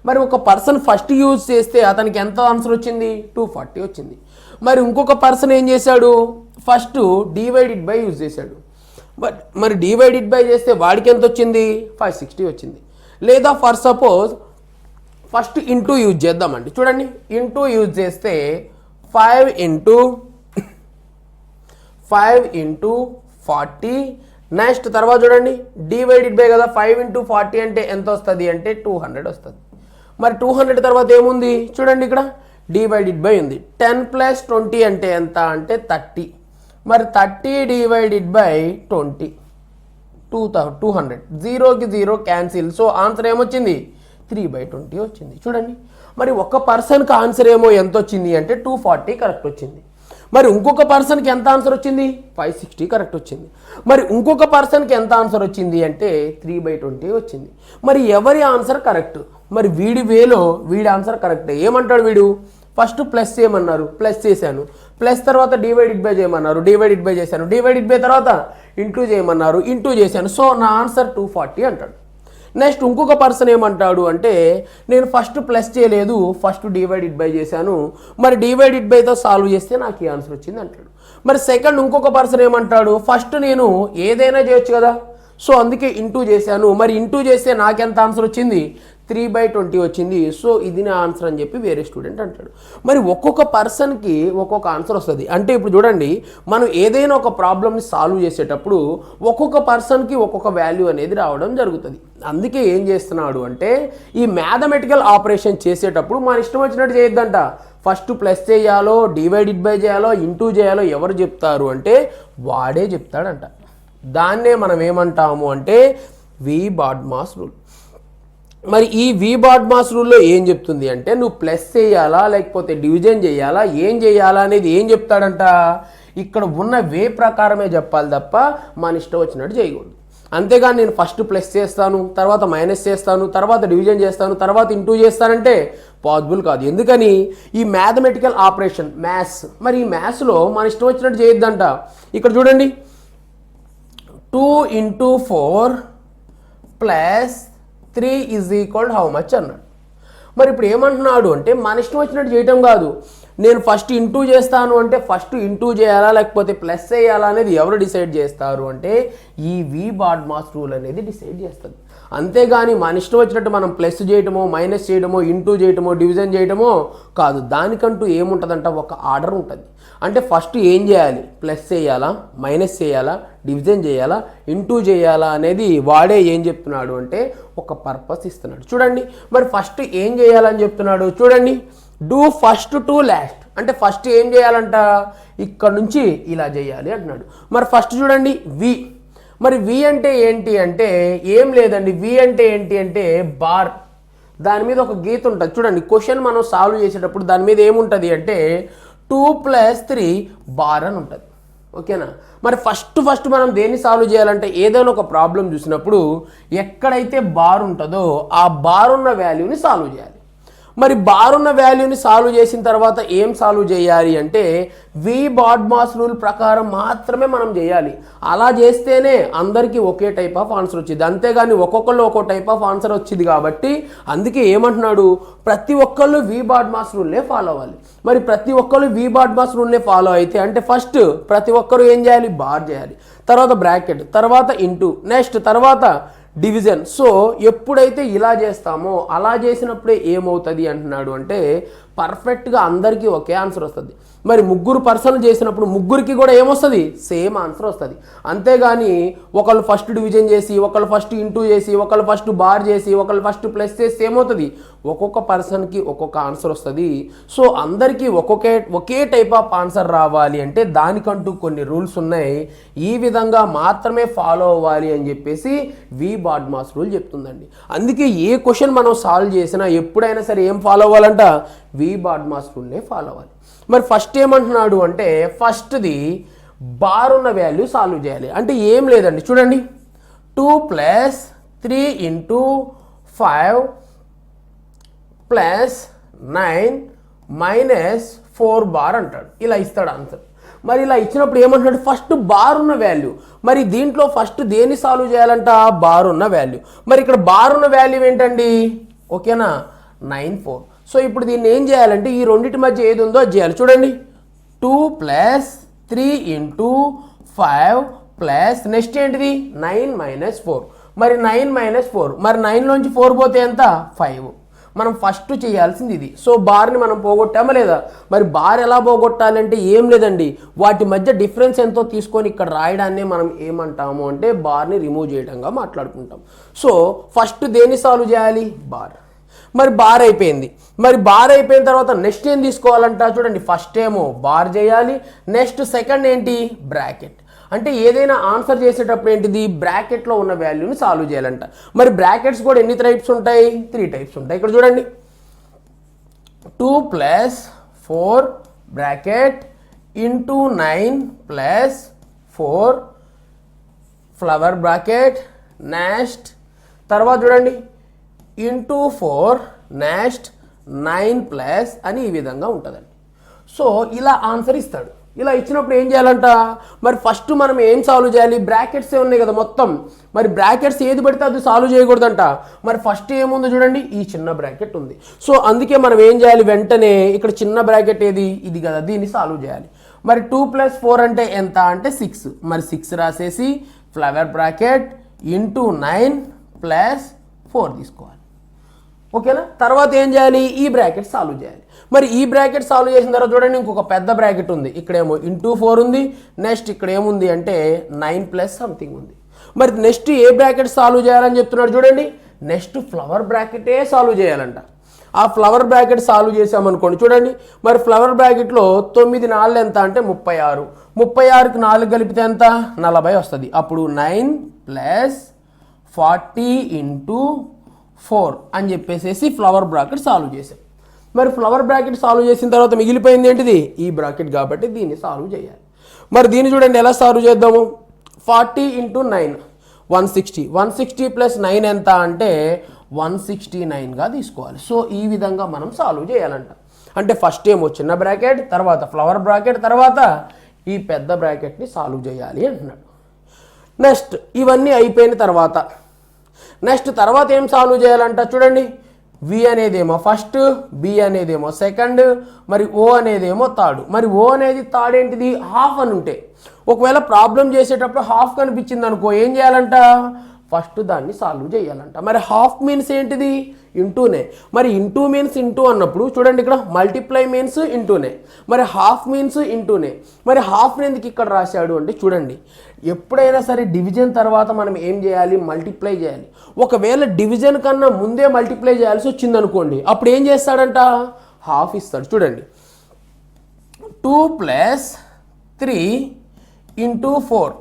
మరి ఒక పర్సన్ ఫస్ట్ యూజ్ చేస్తే అతనికి ఎంత ఆన్సర్ వచ్చింది, 240 వచ్చింది. మరి ఇంకొక పర్సన్ ఏం చేశాడు, ఫస్ట్ డివైడెడ్ బై యూజ్ చేశాడు. మరి డివైడెడ్ బై చేస్తే వాడికి ఎంత వచ్చింది, 560 వచ్చింది. లేదా for suppose first into use చేద్దామండి. చూడండి, ఇంటూ యూజ్ చేస్తే 5 × 40. నెక్స్ట్ తర్వాత చూడండి, డివైడెడ్ బై కదా, 5 × 40 అంటే ఎంత వస్తుంది అంటే 200 వస్తుంది. మరి 200 తర్వాత ఏముంది, చూడండి ఇక్కడ డివైడెడ్ బై ఉంది. 10 + 20 అంటే ఎంత అంటే 30. మరి 30 డివైడెడ్ బై 20 200. 0కి 0 క్యాన్సిల్. సో ఆన్సర్ ఏమొచ్చింది, 3/20 వచ్చింది. చూడండి, మరి ఒక పర్సన్కి ఆన్సర్ ఏమో ఎంత వచ్చింది అంటే 240 కరెక్ట్ వచ్చింది. మరి ఇంకొక పర్సన్కి ఎంత ఆన్సర్ వచ్చింది, 560 కరెక్ట్ వచ్చింది. మరి ఇంకొక పర్సన్కి ఎంత ఆన్సర్ వచ్చింది అంటే 3/20 వచ్చింది. మరి ఎవరి ఆన్సర్ కరెక్ట్, మరి వీడి వేలో వీడి ఆన్సర్ కరెక్టే. ఏమంటాడు వీడు, ఫస్ట్ ప్లస్ చేయమన్నారు, ప్లస్ చేశాను. ప్లస్ తర్వాత డివైడెడ్ బై చేయమన్నారు, డివైడెడ్ బై చేశాను. డివైడెడ్ బై తర్వాత ఇంటూ చేయమన్నారు, ఇంటూ చేశాను. సో నా ఆన్సర్ 240 అంటాడు. నెక్స్ట్ ఇంకొక పర్సన్ ఏమంటాడు అంటే నేను ఫస్ట్ ప్లస్ చేయలేదు, ఫస్ట్ డివైడెడ్ బై చేశాను, మరి డివైడెడ్ బైతో సాల్వ్ చేస్తే నాకు ఈ ఆన్సర్ వచ్చింది అంటాడు. మరి సెకండ్ ఇంకొక పర్సన్ ఏమంటాడు, ఫస్ట్ నేను ఏదైనా చేయొచ్చు కదా, సో అందుకే ఇంటూ చేశాను, మరి ఇంటూ చేస్తే నాకెంత ఆన్సర్ వచ్చింది, 3/20 వచ్చింది. సో ఇది నా ఆన్సర్ అని చెప్పి వేరే స్టూడెంట్ అంటాడు. మరి ఒక్కొక్క పర్సన్కి ఒక్కొక్క ఆన్సర్ వస్తుంది. అంటే ఇప్పుడు చూడండి, మనం ఏదైనా ఒక ప్రాబ్లమ్ని సాల్వ్ చేసేటప్పుడు ఒక్కొక్క పర్సన్కి ఒక్కొక్క వాల్యూ అనేది రావడం జరుగుతుంది. అందుకే ఏం చేస్తున్నాడు అంటే ఈ మ్యాథమెటికల్ ఆపరేషన్ చేసేటప్పుడు మన ఇష్టం వచ్చినట్టు చేయొద్దంట. ఫస్ట్ ప్లస్ చేయాలో, డివైడెడ్ బై చేయాలో, ఇంటూ చేయాలో ఎవరు చెప్తారు అంటే వాడే చెప్తాడంట. దాన్నే మనం ఏమంటాము అంటే వి-బార్డ్మాస్ రూల్. మరి ఈ వి-బార్డ్మాస్ రూల్లో ఏం చెప్తుంది అంటే నువ్వు ప్లస్ చేయాలా లేకపోతే డివిజన్ చేయాలా, ఏం చేయాలా అనేది ఏం చెప్తాడంట, ఇక్కడ ఉన్న వే ప్రకారమే చెప్పాలి తప్ప మన ఇష్టం వచ్చినట్టు చేయకూడదు. అంతేగాని నేను ఫస్ట్ ప్లస్ చేస్తాను, తర్వాత మైనస్ చేస్తాను, తర్వాత డివిజన్ చేస్తాను, తర్వాత ఇంటూ చేస్తానంటే పాసిబుల్ కాదు. ఎందుకని ఈ మ్యాథమెటికల్ ఆపరేషన్ మ్యాథ్స్, మరి ఈ మ్యాథ్స్లో మన ఇష్టం వచ్చినట్టు చేయొద్దంట. ఇక్కడ చూడండి, 2 × 4 + 3 ఈజ్ ఈక్వల్ హౌ మచ్ అన్నాడు. మరి ఇప్పుడు ఏమంటున్నాడు అంటే మన ఇష్టం వచ్చినట్టు చేయటం కాదు, నేను ఫస్ట్ ఇంటూ చేస్తాను అంటే ఫస్ట్ ఇంటూ చేయాలా లేకపోతే ప్లస్ చేయాలా అనేది ఎవరు డిసైడ్ చేస్తారు అంటే ఈ వి-బార్డ్మాస్ రూల్ అనేది డిసైడ్ చేస్తుంది. అంతేగాని మన ఇష్టం వచ్చినట్టు మనం ప్లస్ చేయటమో, మైనస్ చేయడమో, ఇంటూ చేయటమో, డివిజన్ చేయటమో కాదు. దానికంటూ ఏముంటుందంట, ఒక ఆర్డర్ ఉంటుంది. అంటే ఫస్ట్ ఏం చేయాలి, ప్లస్ చేయాలా, మైనస్ చేయాలా, డివిజన్ చేయాలా, ఇంటూ చేయాలా అనేది వాడే ఏం చెప్తున్నాడు అంటే ఒక పర్పస్ ఇస్తున్నాడు. చూడండి, మరి ఫస్ట్ ఏం చేయాలని చెప్తున్నాడు. చూడండి, డూ ఫస్ట్ టు లాస్ట్ అంటే ఫస్ట్ ఏం చేయాలంట, ఇక్కడ నుంచి ఇలా చేయాలి అంటున్నాడు. మరి ఫస్ట్ చూడండి వి, మరి వి అంటే ఏంటి అంటే ఏం లేదండి, వి అంటే ఏంటి అంటే బార్. దాని మీద ఒక గీత ఉంటుంది చూడండి. క్వశ్చన్ మనం సాల్వ్ చేసేటప్పుడు దాని మీద ఏముంటుంది అంటే 2 + 3 బార్ అని ఉంటుంది. ఓకేనా? మరి ఫస్ట్ మనం దేన్ని సాల్వ్ చేయాలంటే ఏదైనా ఒక ప్రాబ్లం చూసినప్పుడు ఎక్కడైతే బార్ ఉంటుందో ఆ బార్ ఉన్న వాల్యూని సాల్వ్ చేయాలి. మరి బార్ ఉన్న వాల్యూని సాల్వ్ చేసిన తర్వాత ఏం సాల్వ్ చేయాలి అంటే వి బాడ్మాస్ రూల్ ప్రకారం మాత్రమే మనం చేయాలి. అలా చేస్తేనే అందరికీ ఒకే టైప్ ఆఫ్ ఆన్సర్ వచ్చింది. అంతేగాని ఒక్కొక్కళ్ళు ఒక్కో టైప్ ఆఫ్ ఆన్సర్ వచ్చింది కాబట్టి అందుకే ఏమంటున్నాడు, ప్రతి ఒక్కళ్ళు వి బాడ్మాస్ రూల్నే ఫాలో అవ్వాలి. మరి ప్రతి ఒక్కళ్ళు వి బాడ్మాస్ రూల్నే ఫాలో అయితే అంటే ఫస్ట్ ప్రతి ఒక్కరు ఏం చేయాలి, బార్ చేయాలి, తర్వాత బ్రాకెట్, తర్వాత ఇంటూ, నెక్స్ట్ తర్వాత డివిజన్. సో ఎప్పుడైతే ఇలా చేస్తామో అలా చేసినప్పుడే ఏమవుతుంది అంటున్నాడు అంటే పర్ఫెక్ట్గా అందరికీ ఒకే ఆన్సర్ వస్తుంది. మరి ముగ్గురు పర్సన్లు చేసినప్పుడు ముగ్గురికి కూడా ఏమొస్తుంది, సేమ్ ఆన్సర్ వస్తుంది. అంతేగాని ఒకళ్ళు ఫస్ట్ డివిజన్ చేసి, ఒకళ్ళు ఫస్ట్ ఇంటూ చేసి, ఒకళ్ళు ఫస్ట్ బార్ చేసి, ఒకళ్ళు ఫస్ట్ ప్లస్ చేసి ఏమవుతుంది, ఒక్కొక్క పర్సన్కి ఒక్కొక్క ఆన్సర్ వస్తుంది. సో అందరికీ ఒకే టైప్ ఆఫ్ ఆన్సర్ రావాలి అంటే దానికంటూ కొన్ని రూల్స్ ఉన్నాయి. ఈ విధంగా మాత్రమే ఫాలో అవ్వాలి అని చెప్పేసి వి బాడ్మాస్ రూల్ చెప్తుందండి. అందుకే ఏ క్వశ్చన్ మనం సాల్వ్ చేసినా ఎప్పుడైనా సరే ఏం ఫాలో అవ్వాలంట, వి బాడ్మాస్ రూల్నే ఫాలో అవ్వాలి. మరి ఫస్ట్ ఏమంటున్నాడు అంటే ఫస్ట్ది బార్ ఉన్న వాల్యూ సాల్వ్ చేయాలి. అంటే ఏం లేదండి చూడండి, 2 + 3 × 5 + 9 - 4 బార్ అంటాడు. ఇలా ఇస్తాడు ఆన్సర్. మరి ఇలా ఇచ్చినప్పుడు ఏమంటున్నాడు, ఫస్ట్ బార్ ఉన్న వాల్యూ. మరి దీంట్లో ఫస్ట్ దేన్ని సాల్వ్ చేయాలంట, బార్ ఉన్న వాల్యూ. మరి ఇక్కడ బార్ ఉన్న వాల్యూ ఏంటండి, ఓకేనా, 9 4. సో ఇప్పుడు దీన్ని ఏం చేయాలంటే ఈ రెండింటి మధ్య ఏది ఉందో అది చేయాలి. చూడండి, 2 + 3 × 5 + నెక్స్ట్ ఏంటిది 9 - 4. మరి 9 - 4, మరి 9లోంచి 4 పోతే ఎంత, 5. మనం ఫస్ట్ చేయాల్సింది ఇది. సో బార్ని మనం పోగొట్టామా లేదా? మరి బార్ ఎలా పోగొట్టాలంటే ఏం లేదండి, వాటి మధ్య డిఫరెన్స్ ఎంతో తీసుకొని ఇక్కడ రాయడాన్ని మనం ఏమంటాము అంటే బార్ని రిమూవ్ చేయడంగా మాట్లాడుకుంటాం. సో ఫస్ట్ దేన్ని సాల్వ్ చేయాలి, బార్. మరి బార్ అయిపోయింది. మరి బార్ అయిపోయిన తర్వాత నెక్స్ట్ ఏం తీసుకోవాలంట, చూడండి, ఫస్ట్ ఏమో బార్ చేయాలి, నెక్స్ట్ సెకండ్ ఏంటి, బ్రాకెట్. అంటే ఏదైనా ఆన్సర్ చేసేటప్పుడు ఏంటిది, బ్రాకెట్లో ఉన్న వాల్యూని సాల్వ్ చేయాలంట. మరి బ్రాకెట్స్ కూడా ఎన్ని టైప్స్ ఉంటాయి, 3 టైప్స్ ఉంటాయి. ఇక్కడ చూడండి, 2 + 4 bracket into 9 + 4 flower bracket, next తర్వాత చూడండి ఇంటూ 4 నెక్స్ట్ 9 అని ఈ విధంగా ఉంటుందండి. సో ఇలా ఆన్సర్ ఇస్తాడు. ఇలా ఇచ్చినప్పుడు ఏం చేయాలంట, మరి ఫస్ట్ మనం ఏం సాల్వ్ చేయాలి, బ్రాకెట్స్ ఉన్నాయి కదా మొత్తం. మరి బ్రాకెట్స్ ఏది పడితే అది సాల్వ్ చేయకూడదంట. మరి ఫస్ట్ ఏముందో చూడండి, ఈ చిన్న బ్రాకెట్ ఉంది. సో అందుకే మనం ఏం చేయాలి, వెంటనే ఇక్కడ చిన్న బ్రాకెట్ ఏది, ఇది కదా, దీన్ని సాల్వ్ చేయాలి. మరి 2 + 4 అంటే ఎంత అంటే 6. మరి 6 రాసేసి ఫ్లవర్ బ్రాకెట్ ఇంటూ 9 + 4 తీసుకోవాలి. ఓకేనా? తర్వాత ఏం చేయాలి, ఈ బ్రాకెట్ సాల్వ్ చేయాలి. మరి ఈ బ్రాకెట్ సాల్వ్ చేసిన తర్వాత చూడండి ఇంకొక పెద్ద బ్రాకెట్ ఉంది. ఇక్కడేమో ఇంటూ 4 ఉంది, నెక్స్ట్ ఇక్కడ ఏముంది అంటే 9 + సంథింగ్ ఉంది. మరి నెక్స్ట్ ఏ బ్రాకెట్ సాల్వ్ చేయాలని చెప్తున్నాడు చూడండి, నెక్స్ట్ ఫ్లవర్ బ్రాకెటే సాల్వ్ చేయాలంట. ఆ ఫ్లవర్ బ్రాకెట్ సాల్వ్ చేసామనుకోండి చూడండి, మరి ఫ్లవర్ బ్రాకెట్లో 9 × 4 ఎంత అంటే 36. 36కి 4 కలిపితే ఎంత, 40 వస్తుంది. అప్పుడు 9 + 40 × 4 అని చెప్పేసి ఫ్లవర్ బ్రాకెట్ సాల్వ్ చేసాం. మరి ఫ్లవర్ బ్రాకెట్ సాల్వ్ చేసిన తర్వాత మిగిలిపోయింది ఏంటిది, ఈ బ్రాకెట్, కాబట్టి దీన్ని సాల్వ్ చేయాలి. మరి దీన్ని చూడండి ఎలా సాల్వ్ చేద్దాము, 40 × 9 160. 160 + 9 ఎంత అంటే 169గా తీసుకోవాలి. సో ఈ విధంగా మనం సాల్వ్ చేయాలంట. అంటే ఫస్ట్ ఏమో చిన్న బ్రాకెట్, తర్వాత ఫ్లవర్ బ్రాకెట్, తర్వాత ఈ పెద్ద బ్రాకెట్ని సాల్వ్ చేయాలి అంటున్నాడు. నెక్స్ట్ ఇవన్నీ అయిపోయిన తర్వాత నెక్స్ట్ తర్వాత ఏం సాల్వ్ చేయాలంట చూడండి, వి అనేదేమో ఫస్ట్, బి అనేదేమో సెకండ్, మరి ఓ అనేదేమో థర్డ్. మరి ఓ అనేది థర్డ్ ఏంటిది, హాఫ్ అని ఉంటే ఒకవేళ ప్రాబ్లం చేసేటప్పుడు హాఫ్ కనిపించింది అనుకో ఏం చేయాలంట, ఫస్ట్ దాన్ని సాల్వ్ చేయాలంట. మరి హాఫ్ మీన్స్ ఏంటిది, ఇంటూనే. మరి ఇంటూ మీన్స్ ఇంటూ అన్నప్పుడు చూడండి ఇక్కడ మల్టిప్లై మీన్స్ ఇంటూనే, మరి హాఫ్ మీన్స్ ఇంటూనే. మరి హాఫ్ని ఎందుకు ఇక్కడ రాశాడు అంటే చూడండి, ఎప్పుడైనా సరే డివిజన్ తర్వాత మనం ఏం చేయాలి, మల్టిప్లై చేయాలి. ఒకవేళ డివిజన్ కన్నా ముందే మల్టిప్లై చేయాల్సి వచ్చింది అనుకోండి, అప్పుడు ఏం చేస్తాడంట, హాఫ్ ఇస్తాడు. చూడండి 2 + 3 × 4,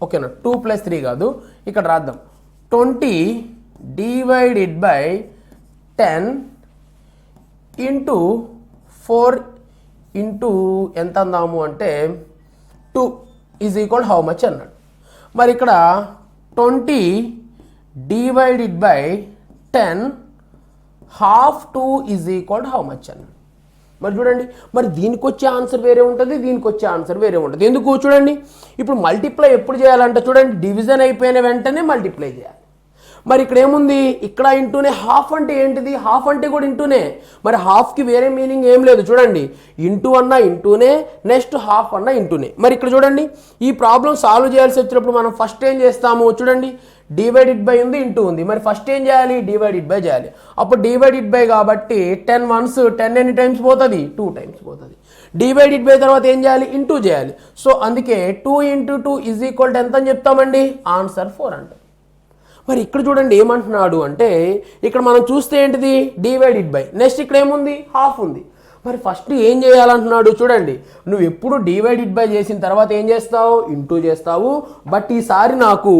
ఓకేనా, 2 + 3 కాదు, ఇక్కడ రాద్దాం 20 / 10 ఇంటూ 4 ఇంటూ ఎంత అందాము అంటే 2 ఈజ్ ఈక్వల్ హౌ మచ్ అన్నాడు. మరి ఇక్కడ 20 divided by 10 half 2 is equal how much అన్నాడు. మరి చూడండి, మరి దీనికి వచ్చే ఆన్సర్ వేరే ఉంటుంది, దీనికి వచ్చే ఆన్సర్ వేరే ఉంటుంది. ఎందుకు చూడండి, ఇప్పుడు మల్టిప్లై ఎప్పుడు చేయాలంటే చూడండి, డివిజన్ అయిపోయిన వెంటనే మల్టిప్లై చేయాలి. మరి ఇక్కడ ఏముంది, ఇక్కడ ఇంటూనే, హాఫ్ అంటే ఏంటిది, హాఫ్ అంటే కూడా ఇంటూనే. మరి హాఫ్కి వేరే మీనింగ్ ఏం లేదు చూడండి, ఇంటూ అన్నా ఇంటూనే, నెక్స్ట్ హాఫ్ అన్నా ఇంటూనే. మరి ఇక్కడ చూడండి, ఈ ప్రాబ్లం సాల్వ్ చేయాల్సి వచ్చినప్పుడు మనం ఫస్ట్ ఏం చేస్తాము చూడండి, డివైడెడ్ బై ఉంది, ఇంటూ ఉంది. మరి ఫస్ట్ ఏం చేయాలి, డివైడెడ్ బై చేయాలి. అప్పుడు డివైడెడ్ బై కాబట్టి 10 వన్స్ 10 ఎన్ని టైమ్స్ పోతుంది, 2 టైమ్స్ పోతుంది. డివైడెడ్ బై తర్వాత ఏం చేయాలి, ఇంటూ చేయాలి. సో అందుకే 2 ఇంటూ 2 ఈజ్ ఈక్వల్ టు ఎంత అని చెప్తామండి, ఆన్సర్ 4 అంట. మరి ఇక్కడ చూడండి ఏమంటున్నాడు అంటే, ఇక్కడ మనం చూస్తే ఏంటిది, డివైడెడ్ బై, నెక్స్ట్ ఇక్కడ ఏముంది, హాఫ్ ఉంది. మరి ఫస్ట్ ఏం చేయాలంటున్నాడు చూడండి, నువ్వు ఎప్పుడు డివైడెడ్ బై చేసిన తర్వాత ఏం చేస్తావు, ఇంటూ చేస్తావు. బట్ ఈసారి నాకు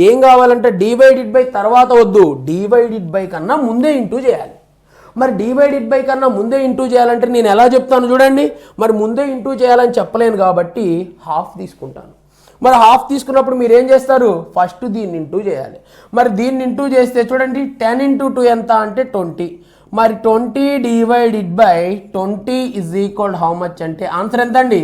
ఏం కావాలంటే డివైడెడ్ బై తర్వాత వద్దు, డివైడెడ్ బై కన్నా ముందే ఇంటూ చేయాలి. మరి డివైడెడ్ బై కన్నా ముందే ఇంటూ చేయాలంటే నేను ఎలా చెప్తాను చూడండి, మరి ముందే ఇంటూ చేయాలని చెప్పలేను కాబట్టి హాఫ్ తీసుకుంటాను. మరి హాఫ్ తీసుకున్నప్పుడు మీరు ఏం చేస్తారు, ఫస్ట్ దీన్ని ఇంటూ చేయాలి. మరి దీన్ని ఇంటూ చేస్తే చూడండి 10 ఇంటూ 2 ఎంత అంటే 20. మరి 20 divided by 20 is equal how much అంటే ఆన్సర్ ఎంత అండి,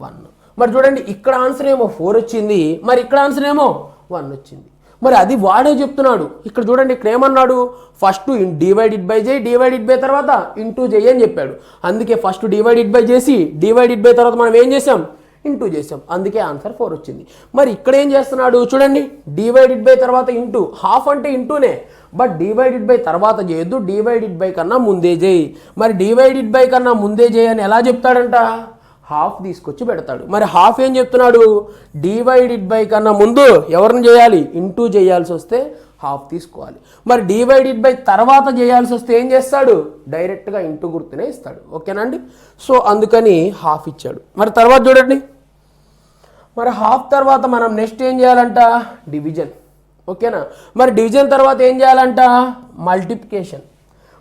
1. మరి చూడండి ఇక్కడ ఆన్సర్ ఏమో 4 వచ్చింది, మరి ఇక్కడ ఆన్సర్ ఏమో 1 వచ్చింది. మరి అది వాడే చెప్తున్నాడు. ఇక్కడ చూడండి, ఇక్కడ ఏమన్నాడు, ఫస్ట్ డివైడెడ్ బై చేయి, డివైడెడ్ బై తర్వాత ఇంటూ చేయి అని చెప్పాడు. అందుకే ఫస్ట్ డివైడెడ్ బై చేసి డివైడెడ్ బై తర్వాత మనం ఏం చేసాం, ఇంటూ చేసాం. అందుకే ఆన్సర్ 4 వచ్చింది. మరి ఇక్కడ ఏం చేస్తున్నాడు చూడండి, డివైడెడ్ బై తర్వాత ఇంటూ, హాఫ్ అంటే ఇంటూనే, బట్ డివైడెడ్ బై తర్వాత చేయొద్దు, డివైడెడ్ బై కన్నా ముందే చేయి. మరి డివైడెడ్ బై కన్నా ముందే చేయి అని ఎలా చెప్తాడంట, హాఫ్ తీసుకొచ్చి పెడతాడు. మరి హాఫ్ ఏం చెప్తున్నాడు, డివైడెడ్ బై కన్నా ముందు ఎవరిని చేయాలి, ఇంటూ చేయాల్సి వస్తే హాఫ్ తీసుకోవాలి. మరి డివైడెడ్ బై తర్వాత చేయాల్సి వస్తే ఏం చేస్తాడు, డైరెక్ట్గా ఇంటూ గుర్తునే ఇస్తాడు. ఓకేనా అండి. సో అందుకని హాఫ్ ఇచ్చాడు. మరి తర్వాత చూడండి, మరి హాఫ్ తర్వాత మనం నెక్స్ట్ ఏం చేయాలంట, డివిజన్. ఓకేనా. మరి డివిజన్ తర్వాత ఏం చేయాలంట, మల్టిప్లికేషన్.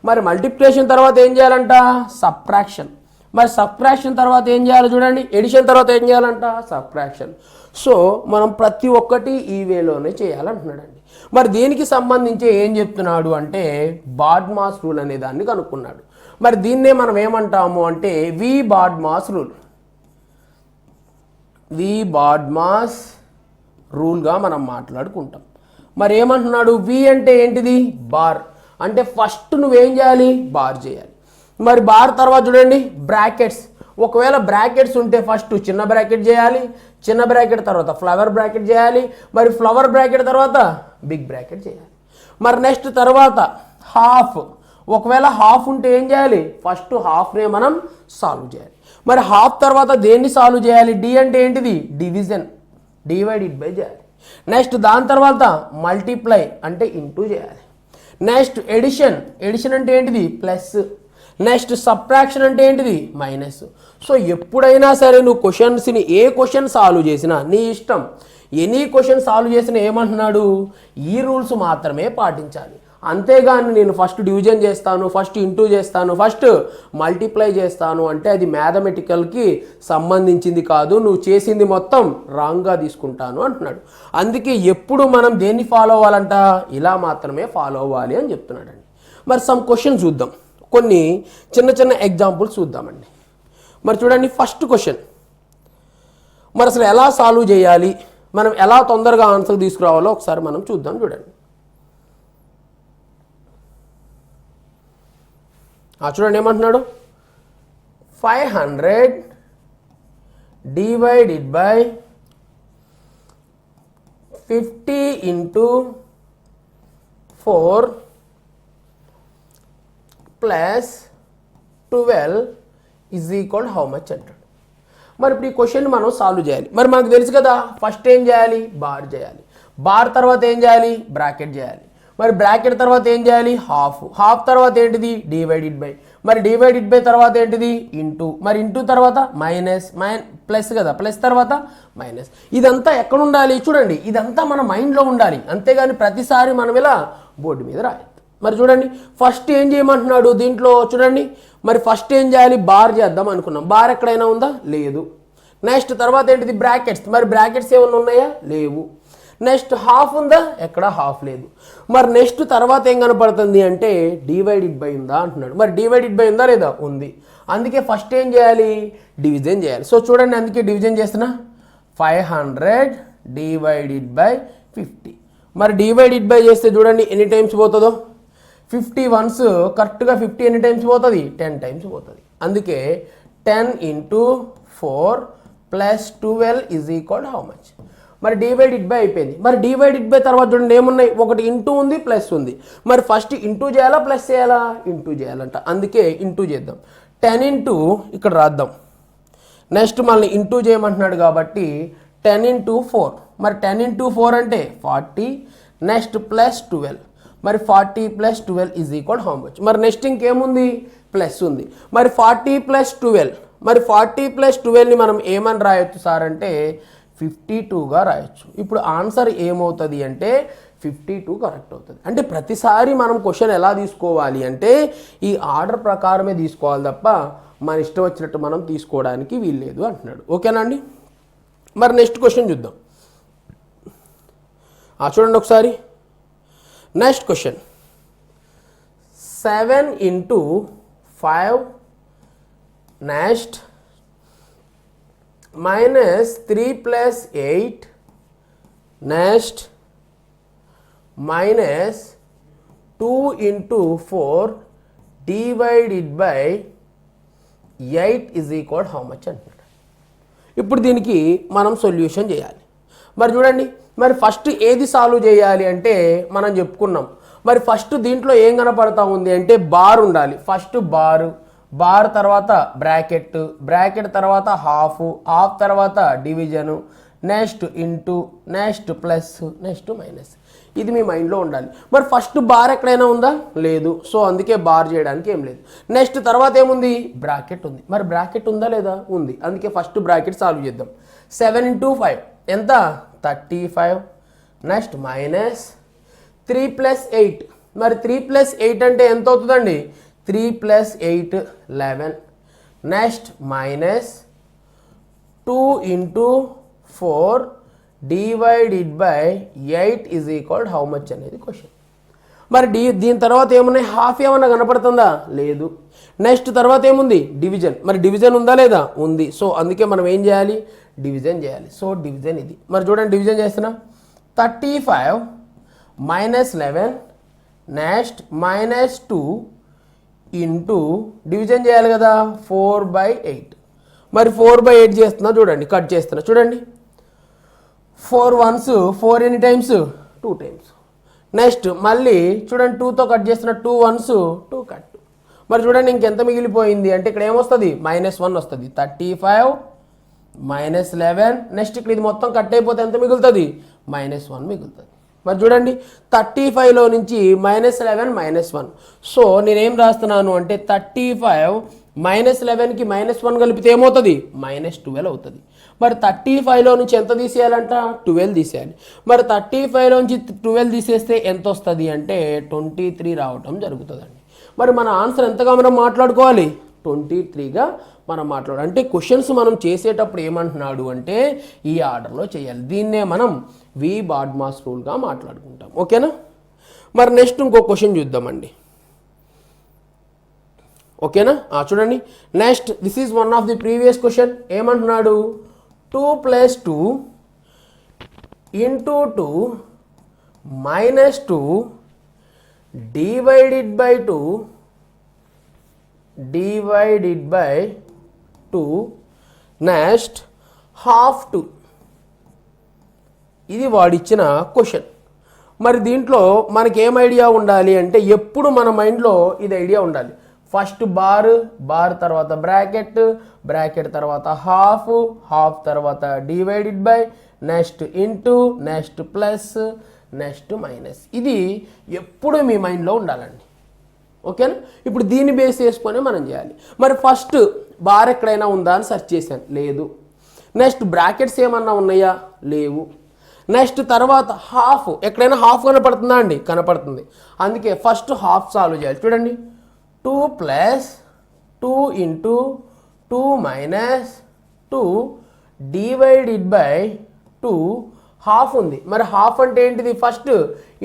మరి మల్టిప్లికేషన్ తర్వాత ఏం చేయాలంట, సబ్ట్రాక్షన్. మరి సబ్ట్రాక్షన్ తర్వాత ఏం చేయాలి చూడండి, ఎడిషన్ తర్వాత ఏం చేయాలంట, సబ్ట్రాక్షన్. సో మనం ప్రతి ఒక్కటి ఈ వేలోనే చేయాలంటున్నాడండి. మరి దీనికి సంబంధించి ఏం చెప్తున్నాడు అంటే, బాడ్మాస్ రూల్ అనే దాన్ని కనుక్కున్నాడు. మరి దీన్నే మనం ఏమంటాము అంటే వి బాడ్మాస్ రూల్, వి బాడ్మాస్ రూల్గా మనం మాట్లాడుకుంటాం. మరి ఏమంటున్నాడు, వి అంటే ఏంటిది, బార్. అంటే ఫస్ట్ నువ్వేం చేయాలి, బార్ చేయాలి. మరి బార్ తర్వాత చూడండి బ్రాకెట్స్. ఒకవేళ బ్రాకెట్స్ ఉంటే ఫస్ట్ చిన్న బ్రాకెట్ చేయాలి, చిన్న బ్రాకెట్ తర్వాత ఫ్లవర్ బ్రాకెట్ చేయాలి, మరి ఫ్లవర్ బ్రాకెట్ తర్వాత బిగ్ బ్రాకెట్ చేయాలి. మరి నెక్స్ట్ తర్వాత హాఫ్. ఒకవేళ హాఫ్ ఉంటే ఏం చేయాలి, ఫస్ట్ హాఫ్నే మనం సాల్వ్ చేయాలి. మరి హాఫ్ తర్వాత దేన్ని సాల్వ్ చేయాలి, డి అంటే ఏంటిది, డివిజన్, డివైడెడ్ బై చేయాలి. నెక్స్ట్ దాని తర్వాత మల్టిప్లై అంటే ఇంటూ చేయాలి. నెక్స్ట్ ఎడిషన్, ఎడిషన్ అంటే ఏంటిది, ప్లస్. నెక్స్ట్ సబ్ట్రాక్షన్ అంటే ఏంటిది, మైనస్. సో ఎప్పుడైనా సరే నువ్వు క్వశ్చన్స్ని ఏ క్వశ్చన్ సాల్వ్ చేసినా నీ ఇష్టం, ఎనీ క్వశ్చన్ సాల్వ్ చేసినా ఏమంటున్నాడు, ఈ రూల్స్ మాత్రమే పాటించాలి. అంతేగాని నేను ఫస్ట్ డివిజన్ చేస్తాను, ఫస్ట్ ఇంటూ చేస్తాను, ఫస్ట్ మల్టిప్లై చేస్తాను అంటే అది మ్యాథమెటికల్కి సంబంధించింది కాదు, నువ్వు చేసింది మొత్తం రాంగ్గా తీసుకుంటాను అంటున్నాడు. అందుకే ఎప్పుడు మనం దేన్ని ఫాలో అవ్వాలంట, ఇలా మాత్రమే ఫాలో అవ్వాలి అని చెప్తున్నాడండి. మరి సమ్ క్వశ్చన్ చూద్దాం, కొన్ని చిన్న చిన్న ఎగ్జాంపుల్స్ చూద్దామండి. మరి చూడండి ఫస్ట్ క్వశ్చన్, మరి అసలు ఎలా సాల్వ్ చేయాలి, మనం ఎలా తొందరగా ఆన్సర్ తీసుకురావాలో ఒకసారి మనం చూద్దాం. చూడండి చూడండి ఏమంటున్నాడు, 500 divided by 50 into 4 plus 12 is equal how much అంటాడు. మరి ఇప్పుడు ఈ క్వశ్చన్ మనం సాల్వ్ చేయాలి. మరి మనకు తెలుసు కదా, ఫస్ట్ ఏం చేయాలి, బార్ చేయాలి. బార్ తర్వాత ఏం చేయాలి, బ్రాకెట్ చేయాలి. మరి బ్రాకెట్ తర్వాత ఏం చేయాలి, హాఫ్. హాఫ్ తర్వాత ఏంటిది, డివైడెడ్ బై. మరి డివైడెడ్ బై తర్వాత ఏంటిది, ఇంటూ. మరి ఇంటూ తర్వాత మైనస్, ప్లస్ కదా, ప్లస్ తర్వాత మైనస్. ఇదంతా ఎక్కడ ఉండాలి చూడండి, ఇదంతా మన మైండ్లో ఉండాలి, అంతేగాని ప్రతిసారి మనం ఇలా బోర్డు మీద రాయొద్దు. మరి చూడండి ఫస్ట్ ఏం చేయమంటున్నాడు దీంట్లో చూడండి, మరి ఫస్ట్ ఏం చేయాలి, బార్ చేద్దాం అనుకున్నాం. బార్ ఎక్కడైనా ఉందా, లేదు. నెక్స్ట్ తర్వాత ఏంటిది, బ్రాకెట్స్. మరి బ్రాకెట్స్ ఏమైనా ఉన్నాయా, లేవు. నెక్స్ట్ హాఫ్ ఉందా, ఎక్కడ హాఫ్ లేదు. మరి నెక్స్ట్ తర్వాత ఏం కనపడుతుంది అంటే డివైడెడ్ బై ఉందా అంటున్నాడు. మరి డివైడెడ్ బై ఉందా లేదా, ఉంది. అందుకే ఫస్ట్ ఏం చేయాలి, డివిజన్ చేయాలి. సో చూడండి అందుకే డివిజన్ చేస్తున్నా, 500 డివైడెడ్ బై 50. మరి డివైడెడ్ బై చేస్తే చూడండి ఎన్ని టైమ్స్ పోతుందో, 50 వన్స్ కరెక్ట్గా 50 ఎన్ని టైమ్స్ పోతుంది, 10 టైమ్స్ పోతుంది. అందుకే 10 × 4 + 12 = హౌ మచ్. మరి డివైడెడ్ బై అయిపోయింది. మరి డివైడెడ్ బై తర్వాత చూడండి ఏమున్నాయి, ఒకటి ఇంటూ ఉంది, ప్లస్ ఉంది. మరి ఫస్ట్ ఇంటూ చేయాలా, ప్లస్ చేయాలా, ఇంటూ చేయాలంట. అందుకే ఇంటూ చేద్దాం. 10 ఇంటూ ఇక్కడ రాద్దాం. నెక్స్ట్ మళ్ళీ ఇంటూ చేయమంటున్నాడు కాబట్టి 10 × 4. మరి 10 × 4 అంటే 40. Next plus 12. మరి 40 + 12 = హౌ మచ్. మరి నెక్స్ట్ ఇంకేముంది, ప్లస్ ఉంది. మరి 40 + 12. మరి 40 + 12ని మనం ఏమని రాయొచ్చు సార్ అంటే 52గా రాయొచ్చు. ఇప్పుడు ఆన్సర్ ఏమవుతుంది అంటే 52 కరెక్ట్ అవుతుంది. అంటే ప్రతిసారి మనం క్వశ్చన్ ఎలా తీసుకోవాలి అంటే ఈ ఆర్డర్ ప్రకారమే తీసుకోవాలి తప్ప మన ఇష్టం వచ్చినట్టు మనం తీసుకోవడానికి వీల్లేదు అంటున్నాడు. ఓకేనా అండి. మరి నెక్స్ట్ క్వశ్చన్ చూద్దాం. చూడండి ఒకసారి next question, 7 × 5 next -3 + 8 next -2 × 4 divided by 8 = how much అంటున్నాడు. ఇప్పుడు దీనికి మనం సొల్యూషన్ చేయాలి. మరి చూడండి మరి ఫస్ట్ ఏది సాల్వ్ చేయాలి అంటే మనం చెప్పుకున్నాం. మరి ఫస్ట్ దీంట్లో ఏం కనపడతా ఉంది అంటే బార్ ఉండాలి. ఫస్ట్ బార్ తర్వాత బ్రాకెట్ తర్వాత హాఫ్ తర్వాత division, next into, next plus, next minus. ఇది మీ మైండ్లో ఉండాలి. మరి ఫస్ట్ బార్ ఎక్కడైనా ఉందా, లేదు. సో అందుకే బార్ చేయడానికి ఏం లేదు. నెక్స్ట్ తర్వాత ఏముంది, బ్రాకెట్ ఉంది. మరి బ్రాకెట్ ఉందా లేదా, ఉంది. అందుకే ఫస్ట్ బ్రాకెట్ సాల్వ్ చేద్దాం. 7 × 5 ఎంత, 35. నెక్స్ట్ -3 + 8. మరి 3 + 8 అంటే ఎంత అవుతుందండి, 3 + 8 11. Next -2 × 4 divided by 8 = how much అనేది క్వశ్చన్. మరి దీని తర్వాత ఏమున్నాయి, హాఫ్ ఏమన్నా కనపడుతుందా, లేదు. నెక్స్ట్ తర్వాత ఏముంది, డివిజన్. మరి డివిజన్ ఉందా లేదా, ఉంది. సో అందుకే మనం ఏం చేయాలి, డివిజన్ చేయాలి. సో డివిజన్ ఇది. మరి చూడండి డివిజన్ చేస్తున్నా, 35 -11 నెక్స్ట్ -2 ఇంటూ డివిజన్ చేయాలి కదా 4/8. మరి 4/8 చేస్తున్నా చూడండి, కట్ చేస్తున్నా చూడండి. 4 వన్స్ 4 ఎన్ని టైమ్స్, 2 టైమ్స్. నెక్స్ట్ మళ్ళీ చూడండి 2తో కట్ చేస్తున్న 2 వన్స్ 2 కట్. మరి చూడండి ఇంకెంత మిగిలిపోయింది అంటే ఇక్కడ ఏమొస్తుంది, -1 వస్తుంది. 35 -11 నెక్స్ట్ ఇక్కడ ఇది మొత్తం కట్ అయిపోతే ఎంత మిగులుతుంది, -1 మిగులుతుంది. మరి చూడండి 35లో నుంచి -11 -1. సో నేనేం రాస్తున్నాను అంటే 35 -11కి -1 కలిపితే ఏమవుతుంది, -12 అవుతుంది. మరి 35లో నుంచి ఎంత తీసేయాలంట, 12 తీసేయాలి. మరి 35లో నుంచి 12 తీసేస్తే ఎంత వస్తుంది అంటే 23 రావటం జరుగుతుందండి. మరి మన ఆన్సర్ ఎంతగా మనం మాట్లాడుకోవాలి, 23గా మనం మాట్లాడాలి. అంటే క్వశ్చన్స్ మనం చేసేటప్పుడు ఏమంటున్నాడు అంటే ఈ ఆర్డర్లో చేయాలి. దీన్నే మనం వి బాడ్మాస్ రూల్గా మాట్లాడుకుంటాం. ఓకేనా. మరి నెక్స్ట్ ఇంకో క్వశ్చన్ చూద్దామండి. ఓకేనా. చూడండి next this is one of the previous question. ఏమంటున్నాడు, 2 + 2 × 2 -2 డివైడెడ్ బై 2 నెక్స్ట్ ½ ఇది వాడిచ్చిన క్వశ్చన్. మరి దీంట్లో మనకేం ఐడియా ఉండాలి అంటే ఎప్పుడు మన మైండ్లో ఇది ఐడియా ఉండాలి. ఫస్ట్ బార్ తర్వాత బ్రాకెట్ తర్వాత హాఫ్ తర్వాత divided by, next into, next plus, next minus. ఇది ఎప్పుడు మీ మైండ్లో ఉండాలండి. ఓకేనా. ఇప్పుడు దీన్ని బేస్ చేసుకొని మనం చేయాలి. మరి ఫస్ట్ బార్ ఎక్కడైనా ఉందా అని సెర్చ్ చేశాను, లేదు. నెక్స్ట్ బ్రాకెట్స్ ఏమన్నా ఉన్నాయా, లేవు. నెక్స్ట్ తర్వాత హాఫ్, ఎక్కడైనా హాఫ్ కనపడుతుందా అండి? కనపడుతుంది. అందుకే ఫస్ట్ హాఫ్ సాల్వ్ చేయాలి. చూడండి 2 plus 2 into 2 minus 2 divided by 2 half ఉంది. మరి హాఫ్ అంటే ఏంటిది? ఫస్ట్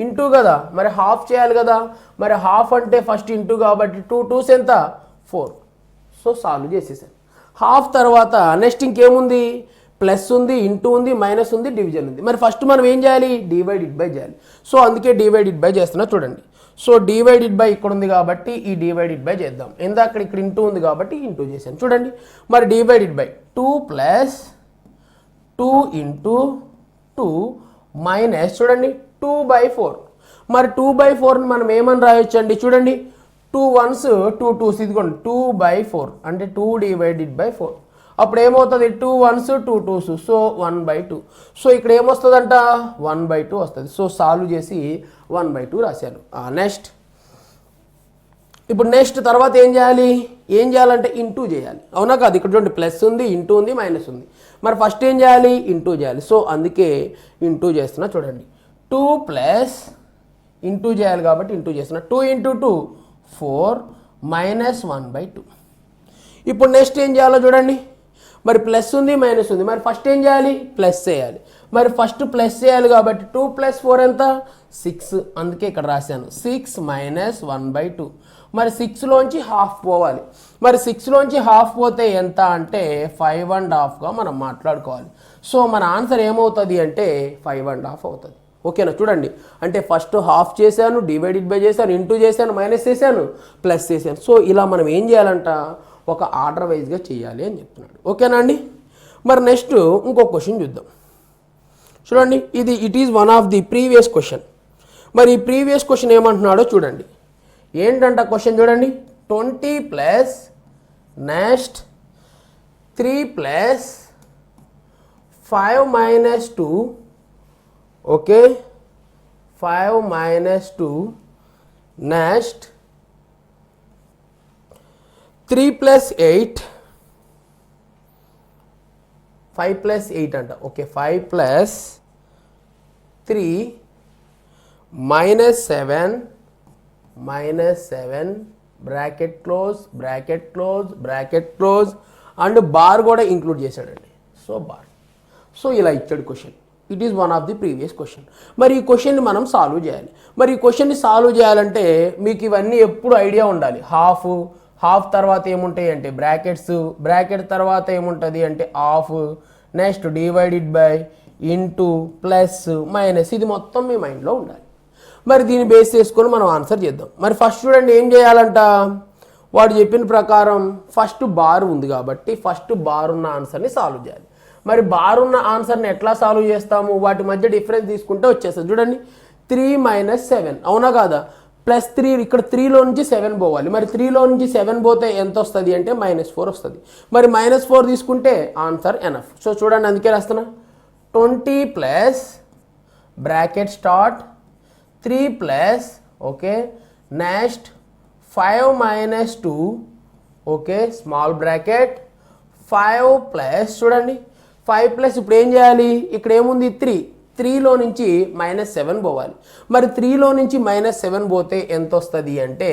ఇంటూ కదా, మరి హాఫ్ చేయాలి కదా. మరి హాఫ్ అంటే ఫస్ట్ ఇంటూ కాబట్టి 2 2s ఎంత? 4. సో సాల్వ్ చేసేసాను. హాఫ్ తర్వాత నెక్స్ట్ ఇంకేముంది? ప్లస్ ఉంది, ఇంటూ ఉంది, మైనస్ ఉంది, డివిజన్ ఉంది. మరి ఫస్ట్ మనం ఏం చేయాలి? డివైడెడ్ బై చేయాలి. సో అందుకే డివైడెడ్ బై చేస్తున్నా చూడండి. సో డివైడెడ్ బై ఇక్కడ ఉంది కాబట్టి ఈ డివైడెడ్ బై చేద్దాం. ఇందాక ఇక్కడ ఇంటూ ఉంది కాబట్టి ఇంటూ చేశాను. చూడండి మరి divided by 2 plus 2 into 2 minus చూడండి 2/4. మరి 2/4ని మనం ఏమని రాయొచ్చు అండి? చూడండి 2 1s 2 2s, ఇదిగోండి 2/4 అంటే 2 డివైడెడ్ బై 4. అప్పుడు ఏమవుతుంది? 2 1s 2 2s, సో 1/2. సో ఇక్కడ ఏమొస్తుందంట? 1/2 వస్తుంది. సో సాల్వ్ చేసి 1/2 రాశాను. నెక్స్ట్ ఇప్పుడు నెక్స్ట్ తర్వాత ఏం చేయాలి? ఏం చేయాలంటే ఇంటూ చేయాలి, అవునా కాదు? ఇక్కడ చూడండి ప్లస్ ఉంది, ఇంటూ ఉంది, మైనస్ ఉంది. మరి ఫస్ట్ ఏం చేయాలి? ఇంటూ చేయాలి. సో అందుకే ఇంటూ చేస్తున్నా చూడండి. 2 ప్లస్ ఇంటూ చేయాలి కాబట్టి ఇంటూ చేస్తున్నా. 2 ఇంటూ 2 4 మైనస్ 1/2. ఇప్పుడు నెక్స్ట్ ఏం చేయాలో చూడండి. మరి ప్లస్ ఉంది, మైనస్ ఉంది. మరి ఫస్ట్ ఏం చేయాలి? ప్లస్ చేయాలి. మరి ఫస్ట్ ప్లస్ చేయాలి కాబట్టి 2 ప్లస్ 4 ఎంత? 6. అందుకే ఇక్కడ రాశాను 6 మైనస్ 1/2. మరి 6లోంచి హాఫ్ పోవాలి. మరి 6లోంచి హాఫ్ పోతే ఎంత అంటే 5.5గా మనం మాట్లాడుకోవాలి. సో మన ఆన్సర్ ఏమవుతుంది అంటే 5.5 అవుతుంది. ఓకేనా? చూడండి అంటే ఫస్ట్ హాఫ్ చేశాను, డివైడెడ్ బై చేశాను, ఇంటూ చేశాను, మైనస్ చేశాను, ప్లస్ చేశాను. సో ఇలా మనం ఏం చేయాలంట? ఒక ఆర్డర్ వైజ్గా చేయాలి అని చెప్తున్నాడు. ఓకేనా అండి? మరి నెక్స్ట్ ఇంకో క్వశ్చన్ చూద్దాం. చూడండి it is one of the previous question. మరి ఈ ప్రీవియస్ క్వశ్చన్ ఏమంటున్నాడో చూడండి. ఏంటంట క్వశ్చన్ చూడండి. 20 plus next 3 plus 5 minus 2, okay 5 minus 2 next 3 plus 8, 5 plus 8 అంట. Okay 5 plus 3 minus 7 bracket close, bracket close, bracket close and bar కూడా include చేశాడండి. So bar. So ఇలా ఇచ్చాడు question. It is one of the previous question. మరి ఈ క్వశ్చన్ని మనం solve చేయాలి. మరి ఈ క్వశ్చన్ని సాల్వ్ చేయాలంటే మీకు ఇవన్నీ ఎప్పుడు ఐడియా ఉండాలి. హాఫ్ తర్వాత ఏముంటాయి అంటే బ్రాకెట్స్, బ్రాకెట్ తర్వాత ఏముంటుంది అంటే half, next divided by, into, plus, minus, ఇది మొత్తం మీ మైండ్లో ఉండాలి. మరి దీన్ని బేస్ చేసుకొని మనం ఆన్సర్ చేద్దాం. మరి ఫస్ట్ చూడండి ఏం చేయాలంట? వాడు చెప్పిన ప్రకారం ఫస్ట్ బార్ ఉంది కాబట్టి ఫస్ట్ బార్ ఉన్న ఆన్సర్ని సాల్వ్ చేయాలి. మరి బార్ ఉన్న ఆన్సర్ని ఎట్లా సాల్వ్ చేస్తాము? వాటి మధ్య డిఫరెన్స్ తీసుకుంటే వచ్చేస్తుంది. చూడండి 3 మైనస్ 7, అవునా కాదా? ప్లస్ 3, ఇక్కడ 3లో నుంచి 7 పోవాలి. మరి 3లో నుంచి 7 పోతే ఎంత వస్తుంది అంటే -4 వస్తుంది. మరి -4 తీసుకుంటే ఆన్సర్ ఎనఫ్. సో చూడండి అందుకే రాస్తున్నా 20 plus bracket start 3 plus, okay next 5 minus 2, okay small bracket 5 plus చూడండి 5 ప్లస్ ఇప్పుడు ఏం చేయాలి? ఇక్కడ ఏముంది? 3లో నుంచి -7 పోవాలి. మరి 3లో నుంచి -7 పోతే ఎంత వస్తుంది అంటే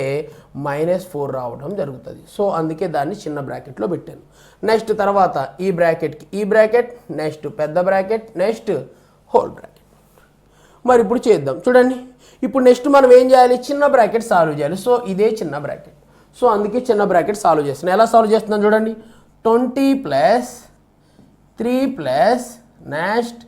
-4 రావడం జరుగుతుంది. సో అందుకే దాన్ని చిన్న బ్రాకెట్లో పెట్టాను. నెక్స్ట్ తర్వాత ఈ బ్రాకెట్కి ఈ బ్రాకెట్, నెక్స్ట్ పెద్ద బ్రాకెట్, నెక్స్ట్ హోల్ బ్రాకెట్. మరి ఇప్పుడు చేద్దాం. చూడండి ఇప్పుడు నెక్స్ట్ మనం ఏం చేయాలి? చిన్న బ్రాకెట్ సాల్వ్ చేయాలి. సో ఇదే చిన్న బ్రాకెట్. సో అందుకే చిన్న బ్రాకెట్ సాల్వ్ చేస్తున్నాను. ఎలా సాల్వ్ చేస్తున్నాను చూడండి. 20 ప్లస్ 3 ప్లస్ నెక్స్ట్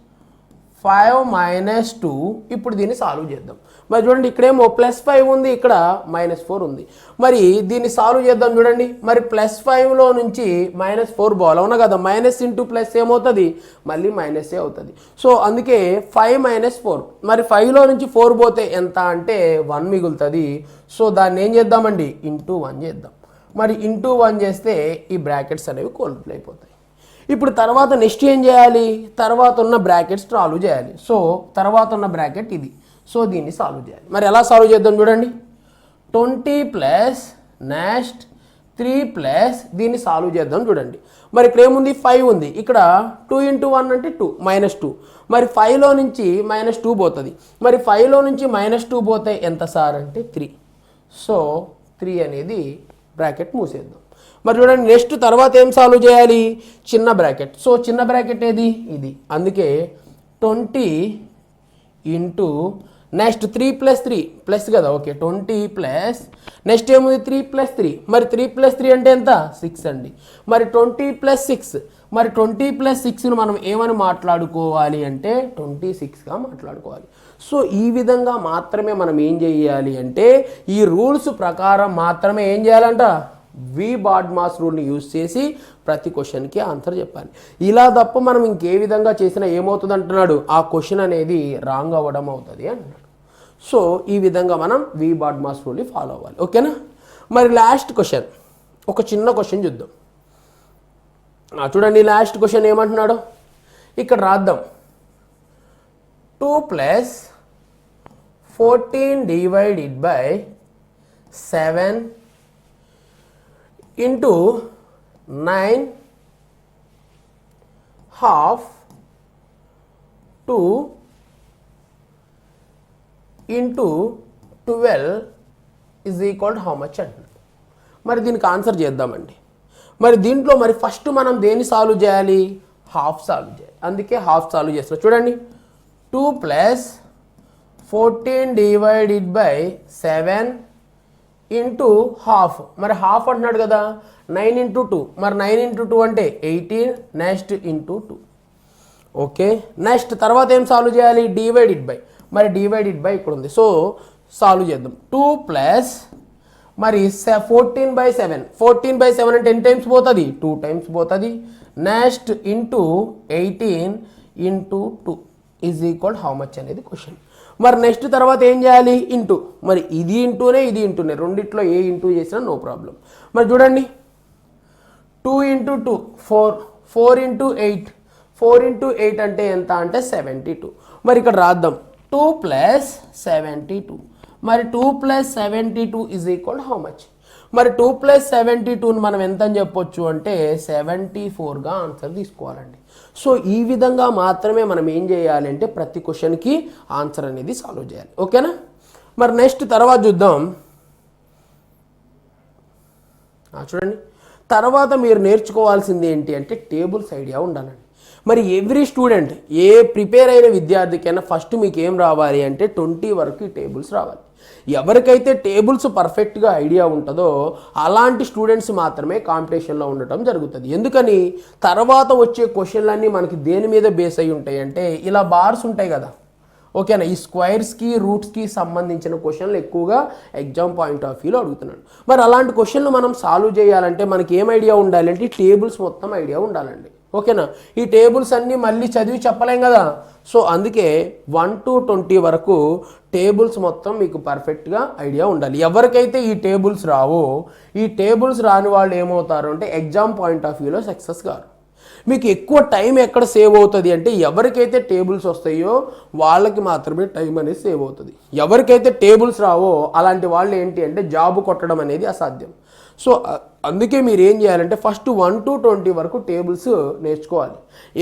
5 మైనస్ 2. ఇప్పుడు దీన్ని సాల్వ్ చేద్దాం. మరి చూడండి ఇక్కడేమో +5 ఉంది, ఇక్కడ -4 ఉంది. మరి దీన్ని సాల్వ్ చేద్దాం చూడండి. మరి +5లో నుంచి -4 పోవాలి, అవునా కదా? మైనస్ ఇంటూ ప్లస్ ఏమవుతుంది? మళ్ళీ మైనసే అవుతుంది. సో అందుకే 5 మైనస్ 4. మరి 5లో నుంచి 4 పోతే ఎంత అంటే 1 మిగులుతుంది. సో దాన్ని ఏం చేద్దామండి? ఇంటూ 1 చేద్దాం. మరి ఇంటూ 1 చేస్తే ఈ బ్రాకెట్స్ అనేవి కోల్పోయి అయిపోతాయి. ఇప్పుడు తర్వాత నెక్స్ట్ ఏం చేయాలి? తర్వాత ఉన్న బ్రాకెట్స్ సాల్వ్ చేయాలి. సో తర్వాత ఉన్న బ్రాకెట్ ఇది. సో దీన్ని సాల్వ్ చేయాలి. మరి ఎలా సాల్వ్ చేద్దాం చూడండి. 20 ప్లస్ నెక్స్ట్ 3 ప్లస్ దీన్ని సాల్వ్ చేద్దాం చూడండి. మరి ఇక్కడ ఏముంది 5 ఉంది, ఇక్కడ 2 × 1 అంటే 2 -2. మరి 5లో నుంచి -2 పోతుంది. మరి 5లో నుంచి -2 పోతే ఎంత సార్ అంటే 3. సో 3 అనేది బ్రాకెట్ మూసేద్దాం. మరి చూడండి నెక్స్ట్ తర్వాత ఏం సాల్వ్ చేయాలి, చిన్న బ్రాకెట్. సో చిన్న బ్రాకెట్ ఏది ఇది, అందుకే 20 ఇంటూ నెక్స్ట్ 3 + 3 ప్లస్ కదా, ఓకే 20 ప్లస్ నెక్స్ట్ ఏముంది 3 + 3. మరి 3 + 3 అంటే ఎంత 6 అండి. మరి 20 + 6, మరి 20 + 6ను మనం ఏమని మాట్లాడుకోవాలి అంటే 26గా మాట్లాడుకోవాలి. సో ఈ విధంగా మాత్రమే మనం ఏం చేయాలి అంటే ఈ రూల్స్ ప్రకారం మాత్రమే ఏం చేయాలంట, వి బాడ్మాస్ రూల్ని యూజ్ చేసి ప్రతి క్వశ్చన్కి ఆన్సర్ చెప్పాలి. ఇలా తప్ప మనం ఇంకే విధంగా చేసినా ఏమవుతుంది అంటున్నాడు, ఆ క్వశ్చన్ అనేది రాంగ్ అవ్వడం అవుతుంది అంటున్నాడు. సో ఈ విధంగా మనం వి బాడ్మాస్ రూల్ని ఫాలో అవ్వాలి. ఓకేనా. మరి లాస్ట్ క్వశ్చన్, ఒక చిన్న క్వశ్చన్ చూద్దాం. చూడండి లాస్ట్ క్వశ్చన్ ఏమంటున్నాడు ఇక్కడ రాద్దాం. 2 + 14 divided by 7 into 9/2 2 into 12 is equal how much అంటున్నాడు. మరి దీనికి ఆన్సర్ చేద్దామండి. మరి దీంట్లో మరి ఫస్ట్ మనం దేన్ని సాల్వ్ చేయాలి, హాఫ్ సాల్వ్ చేయాలి. అందుకే హాఫ్ సాల్వ్ చేస్తాం. చూడండి 2 + 14 డివైడెడ్ బై 7 ఇంటూ హాఫ్. మరి హాఫ్ అంటున్నాడు కదా, 9 × 2. మరి 9 × 2 అంటే 18, నెక్స్ట్ ఇంటూ 2. ఓకే నెక్స్ట్ తర్వాత ఏం సాల్వ్ చేయాలి, డివైడెడ్ బై. మరి డివైడెడ్ బై ఇక్కడ ఉంది, సో సాల్వ్ చేద్దాం. 2 ప్లస్ మరి 14/7, 14/7 అంటే ఎన్ని టైమ్స్ పోతుంది, 2 టైమ్స్ పోతుంది. Next into 18 × 2 is equal how much అనేది క్వశ్చన్. మరి నెక్స్ట్ తర్వాత ఏం చేయాలి, ఇంటూ. మరి ఇది ఇంటూనే ఇది ఇంటూనే, రెండిట్లో ఏ ఇంటూ చేసినా నో ప్రాబ్లం. మరి చూడండి 2 × 2 4, 4 × 8, 4 × 8 అంటే ఎంత అంటే 72. మరి ఇక్కడ రాద్దాం 2 + 72. మరి 2 + 72 ఈజ్ ఈక్వల్ హౌ మచ్. మరి 2 + 72ను మనం ఎంత అని చెప్పొచ్చు అంటే 74గా ఆన్సర్ తీసుకోవాలండి. సో ఈ విధంగా మాత్రమే మనం ఏం చేయాలి అంటే ప్రతి క్వశ్చన్కి ఆన్సర్ అనేది సాల్వ్ చేయాలి. ఓకేనా. మరి నెక్స్ట్ తర్వాత చూద్దాం. చూడండి తర్వాత మీరు నేర్చుకోవాల్సింది ఏంటి అంటే టేబుల్స్ ఐడియా ఉండాలండి. మరి ఎవ్రీ స్టూడెంట్ ఏ ప్రిపేర్ అయిన విద్యార్థికైనా ఫస్ట్ మీకు ఏం రావాలి అంటే 20 వరకు ఈ టేబుల్స్ రావాలి. ఎవరికైతే టేబుల్స్ పర్ఫెక్ట్గా ఐడియా ఉంటుందో అలాంటి స్టూడెంట్స్ మాత్రమే కాంపిటీషన్లో ఉండటం జరుగుతుంది. ఎందుకని తర్వాత వచ్చే క్వశ్చన్లన్నీ మనకి దేని మీద బేస్ అయి ఉంటాయి అంటే ఇలా బార్స్ ఉంటాయి కదా, ఓకేనా. ఈ స్క్వేర్స్కి రూట్స్కి సంబంధించిన క్వశ్చన్లు ఎక్కువగా ఎగ్జామ్ పాయింట్ ఆఫ్ వ్యూలో అడుగుతున్నాడు. మరి అలాంటి క్వశ్చన్లు మనం సాల్వ్ చేయాలంటే మనకి ఏం ఐడియా ఉండాలంటే ఈ టేబుల్స్ మొత్తం ఐడియా ఉండాలండి. ఓకేనా. ఈ టేబుల్స్ అన్నీ మళ్ళీ చదివి చెప్పలేం కదా. సో అందుకే 1 to 20 వరకు టేబుల్స్ మొత్తం మీకు పర్ఫెక్ట్గా ఐడియా ఉండాలి. ఎవరికైతే ఈ టేబుల్స్ రావో, ఈ టేబుల్స్ రాని వాళ్ళు ఏమవుతారు అంటే ఎగ్జామ్ పాయింట్ ఆఫ్ వ్యూలో సక్సెస్ కారు. మీకు ఎక్కువ టైం ఎక్కడ సేవ్ అవుతుంది అంటే ఎవరికైతే టేబుల్స్ వస్తాయో వాళ్ళకి మాత్రమే టైం అనేది సేవ్ అవుతుంది. ఎవరికైతే టేబుల్స్ రావో అలాంటి వాళ్ళు ఏంటి అంటే జాబ్ కొట్టడం అనేది అసాధ్యం. సో అందుకే మీరు ఏం చేయాలంటే ఫస్ట్ 1 to 20 వరకు టేబుల్స్ నేర్చుకోవాలి.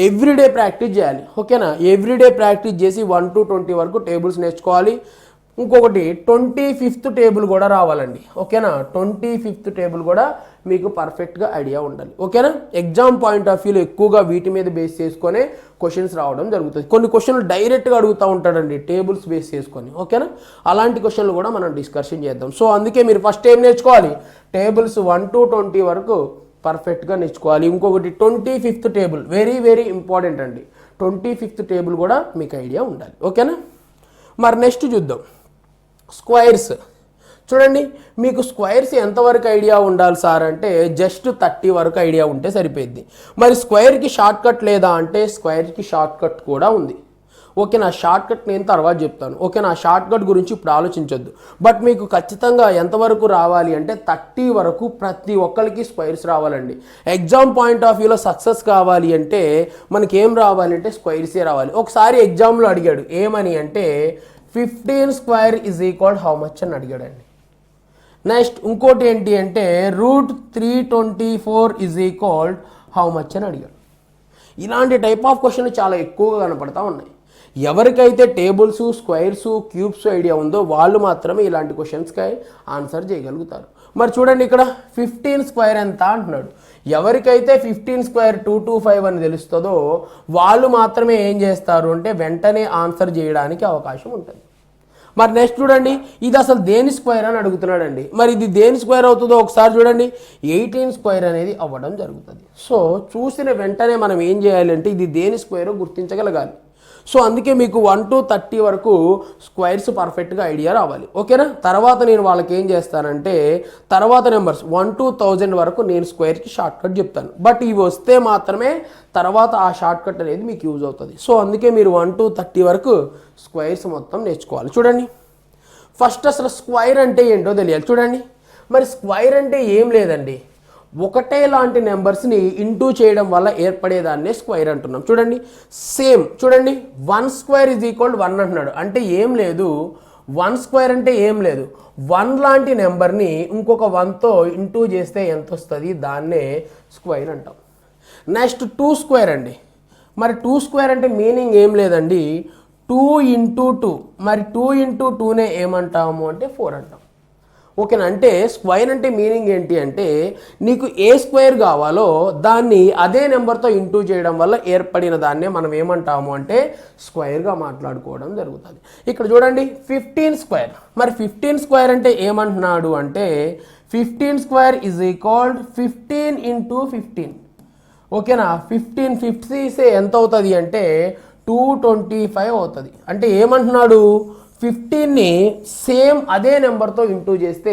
ఎవ్రీడే ప్రాక్టీస్ చేయాలి. ఓకేనా. ఎవ్రీడే ప్రాక్టీస్ చేసి 1 to 20 వరకు టేబుల్స్ నేర్చుకోవాలి. ఇంకొకటి 25th టేబుల్ కూడా రావాలండి. ఓకేనా. 25th టేబుల్ కూడా మీకు పర్ఫెక్ట్గా ఐడియా ఉండాలి. ఓకేనా. ఎగ్జామ్ పాయింట్ ఆఫ్ వ్యూలో ఎక్కువగా వీటి మీద బేస్ చేసుకొని క్వశ్చన్స్ రావడం జరుగుతుంది. కొన్ని క్వశ్చన్లు డైరెక్ట్గా అడుగుతూ ఉంటాడండి టేబుల్స్ బేస్ చేసుకొని. ఓకేనా. అలాంటి క్వశ్చన్లు కూడా మనం డిస్కషన్ చేద్దాం. సో అందుకే మీరు ఫస్ట్ ఏం నేర్చుకోవాలి, టేబుల్స్ 1 to 20 వరకు పర్ఫెక్ట్గా నేర్చుకోవాలి. ఇంకొకటి 25th table very very important అండి. 25th టేబుల్ కూడా మీకు ఐడియా ఉండాలి. ఓకేనా. మరి నెక్స్ట్ చూద్దాం స్క్వేర్స్. చూడండి మీకు స్క్వేర్స్ ఎంతవరకు ఐడియా ఉండాలి సార్ అంటే జస్ట్ 30 వరకు ఐడియా ఉంటే సరిపోద్ది. మరి స్క్వేర్కి షార్ట్ కట్ లేదా అంటే స్క్వేర్కి షార్ట్ కట్ కూడా ఉంది. ఓకే, నా షార్ట్ కట్ నేను తర్వాత చెప్తాను. ఓకే, నా షార్ట్ కట్ గురించి ఇప్పుడు ఆలోచించొద్దు. బట్ మీకు ఖచ్చితంగా ఎంతవరకు రావాలి అంటే 30 వరకు ప్రతి ఒక్కరికి స్క్వేర్స్ రావాలండి. ఎగ్జామ్ పాయింట్ ఆఫ్ వ్యూలో సక్సెస్ కావాలి అంటే మనకి ఏం రావాలి అంటే స్క్వేర్సే రావాలి. ఒకసారి ఎగ్జామ్లో అడిగాడు ఏమని అంటే 15 square is equal how much అని అడిగాడండి. నెక్స్ట్ ఇంకోటి ఏంటి అంటే √324 ఈజ్ ఈక్వల్ హౌ మచ్ అని అడిగాడు. ఇలాంటి టైప్ ఆఫ్ క్వశ్చన్లు చాలా ఎక్కువగా కనపడతా ఉన్నాయి. ఎవరికైతే టేబుల్స్, స్క్వేర్స్, క్యూబ్స్ ఐడియా ఉందో వాళ్ళు మాత్రమే ఇలాంటి క్వశ్చన్స్కి ఆన్సర్ చేయగలుగుతారు. మరి చూడండి ఇక్కడ 15 స్క్వేర్ ఎంత అంటున్నాడు. ఎవరికైతే 15 స్క్వేర్ 225 అని తెలుస్తుందో వాళ్ళు మాత్రమే ఏం చేస్తారు అంటే వెంటనే ఆన్సర్ చేయడానికి అవకాశం ఉంటుంది. మరి నెక్స్ట్ చూడండి, ఇది అసలు దేని స్క్వేర్ అని అడుగుతున్నాడండి. మరి ఇది దేని స్క్వేర్ అవుతుందో ఒకసారి చూడండి, 18 స్క్వేర్ అనేది అవ్వడం జరుగుతుంది. సో చూసిన వెంటనే మనం ఏం చేయాలంటే ఇది దేని స్క్వేరో గుర్తించగలగాలి. సో అందుకే మీకు 1 to 30 వరకు స్క్వేర్స్ పర్ఫెక్ట్గా ఐడియా రావాలి. ఓకేనా? తర్వాత నేను వాళ్ళకి ఏం చేస్తానంటే తర్వాత నెంబర్స్ 1 to 1000 వరకు నేను స్క్వేర్కి షార్ట్ కట్ చెప్తాను. బట్ ఇవి వస్తే మాత్రమే తర్వాత ఆ షార్ట్ కట్ అనేది మీకు యూజ్ అవుతుంది. సో అందుకే మీరు 1 to 30 వరకు స్క్వేర్స్ మొత్తం నేర్చుకోవాలి. చూడండి, ఫస్ట్ అసలు స్క్వేర్ అంటే ఏంటో తెలియాలి. చూడండి, మరి స్క్వేర్ అంటే ఏం లేదండి, ఒకటే లాంటి నెంబర్స్ని ఇంటూ చేయడం వల్ల ఏర్పడేదాన్నే స్క్వేర్ అంటున్నాం. చూడండి, సేమ్ చూడండి, 1 స్క్వేర్ ఈజ్ ఈక్వల్ 1 అంటున్నాడు. అంటే ఏం లేదు, 1 స్క్వేర్ అంటే ఏం లేదు, 1 లాంటి నెంబర్ని ఇంకొక 1తో ఇంటూ చేస్తే ఎంత వస్తుంది, దాన్నే స్క్వేర్ అంటాం. నెక్స్ట్ 2 స్క్వేర్ అండి. మరి 2 స్క్వేర్ అంటే మీనింగ్ ఏం లేదండి, 2 into 2. మరి 2 into 2నే ఏమంటాము అంటే 4 అంటాం. ఓకేనా? అంటే స్క్వేర్ అంటే మీనింగ్ ఏంటి అంటే నీకు ఏ స్క్వేర్ కావాలో దాన్ని అదే నెంబర్తో ఇంటూ చేయడం వల్ల ఏర్పడిన దాన్నే మనం ఏమంటాము అంటే స్క్వేర్గా మాట్లాడుకోవడం జరుగుతుంది. ఇక్కడ చూడండి 15 స్క్వేర్. మరి 15 స్క్వేర్ అంటే ఏమంటున్నాడు అంటే 15 స్క్వేర్ ఈజ్ ఈక్వల్డ్ 15 into 15. ఓకేనా? 15 50 ఎంత అవుతుంది అంటే 225 అవుతుంది. అంటే ఏమంటున్నాడు, 15ని సేమ్ అదే నెంబర్తో ఇంటూ చేస్తే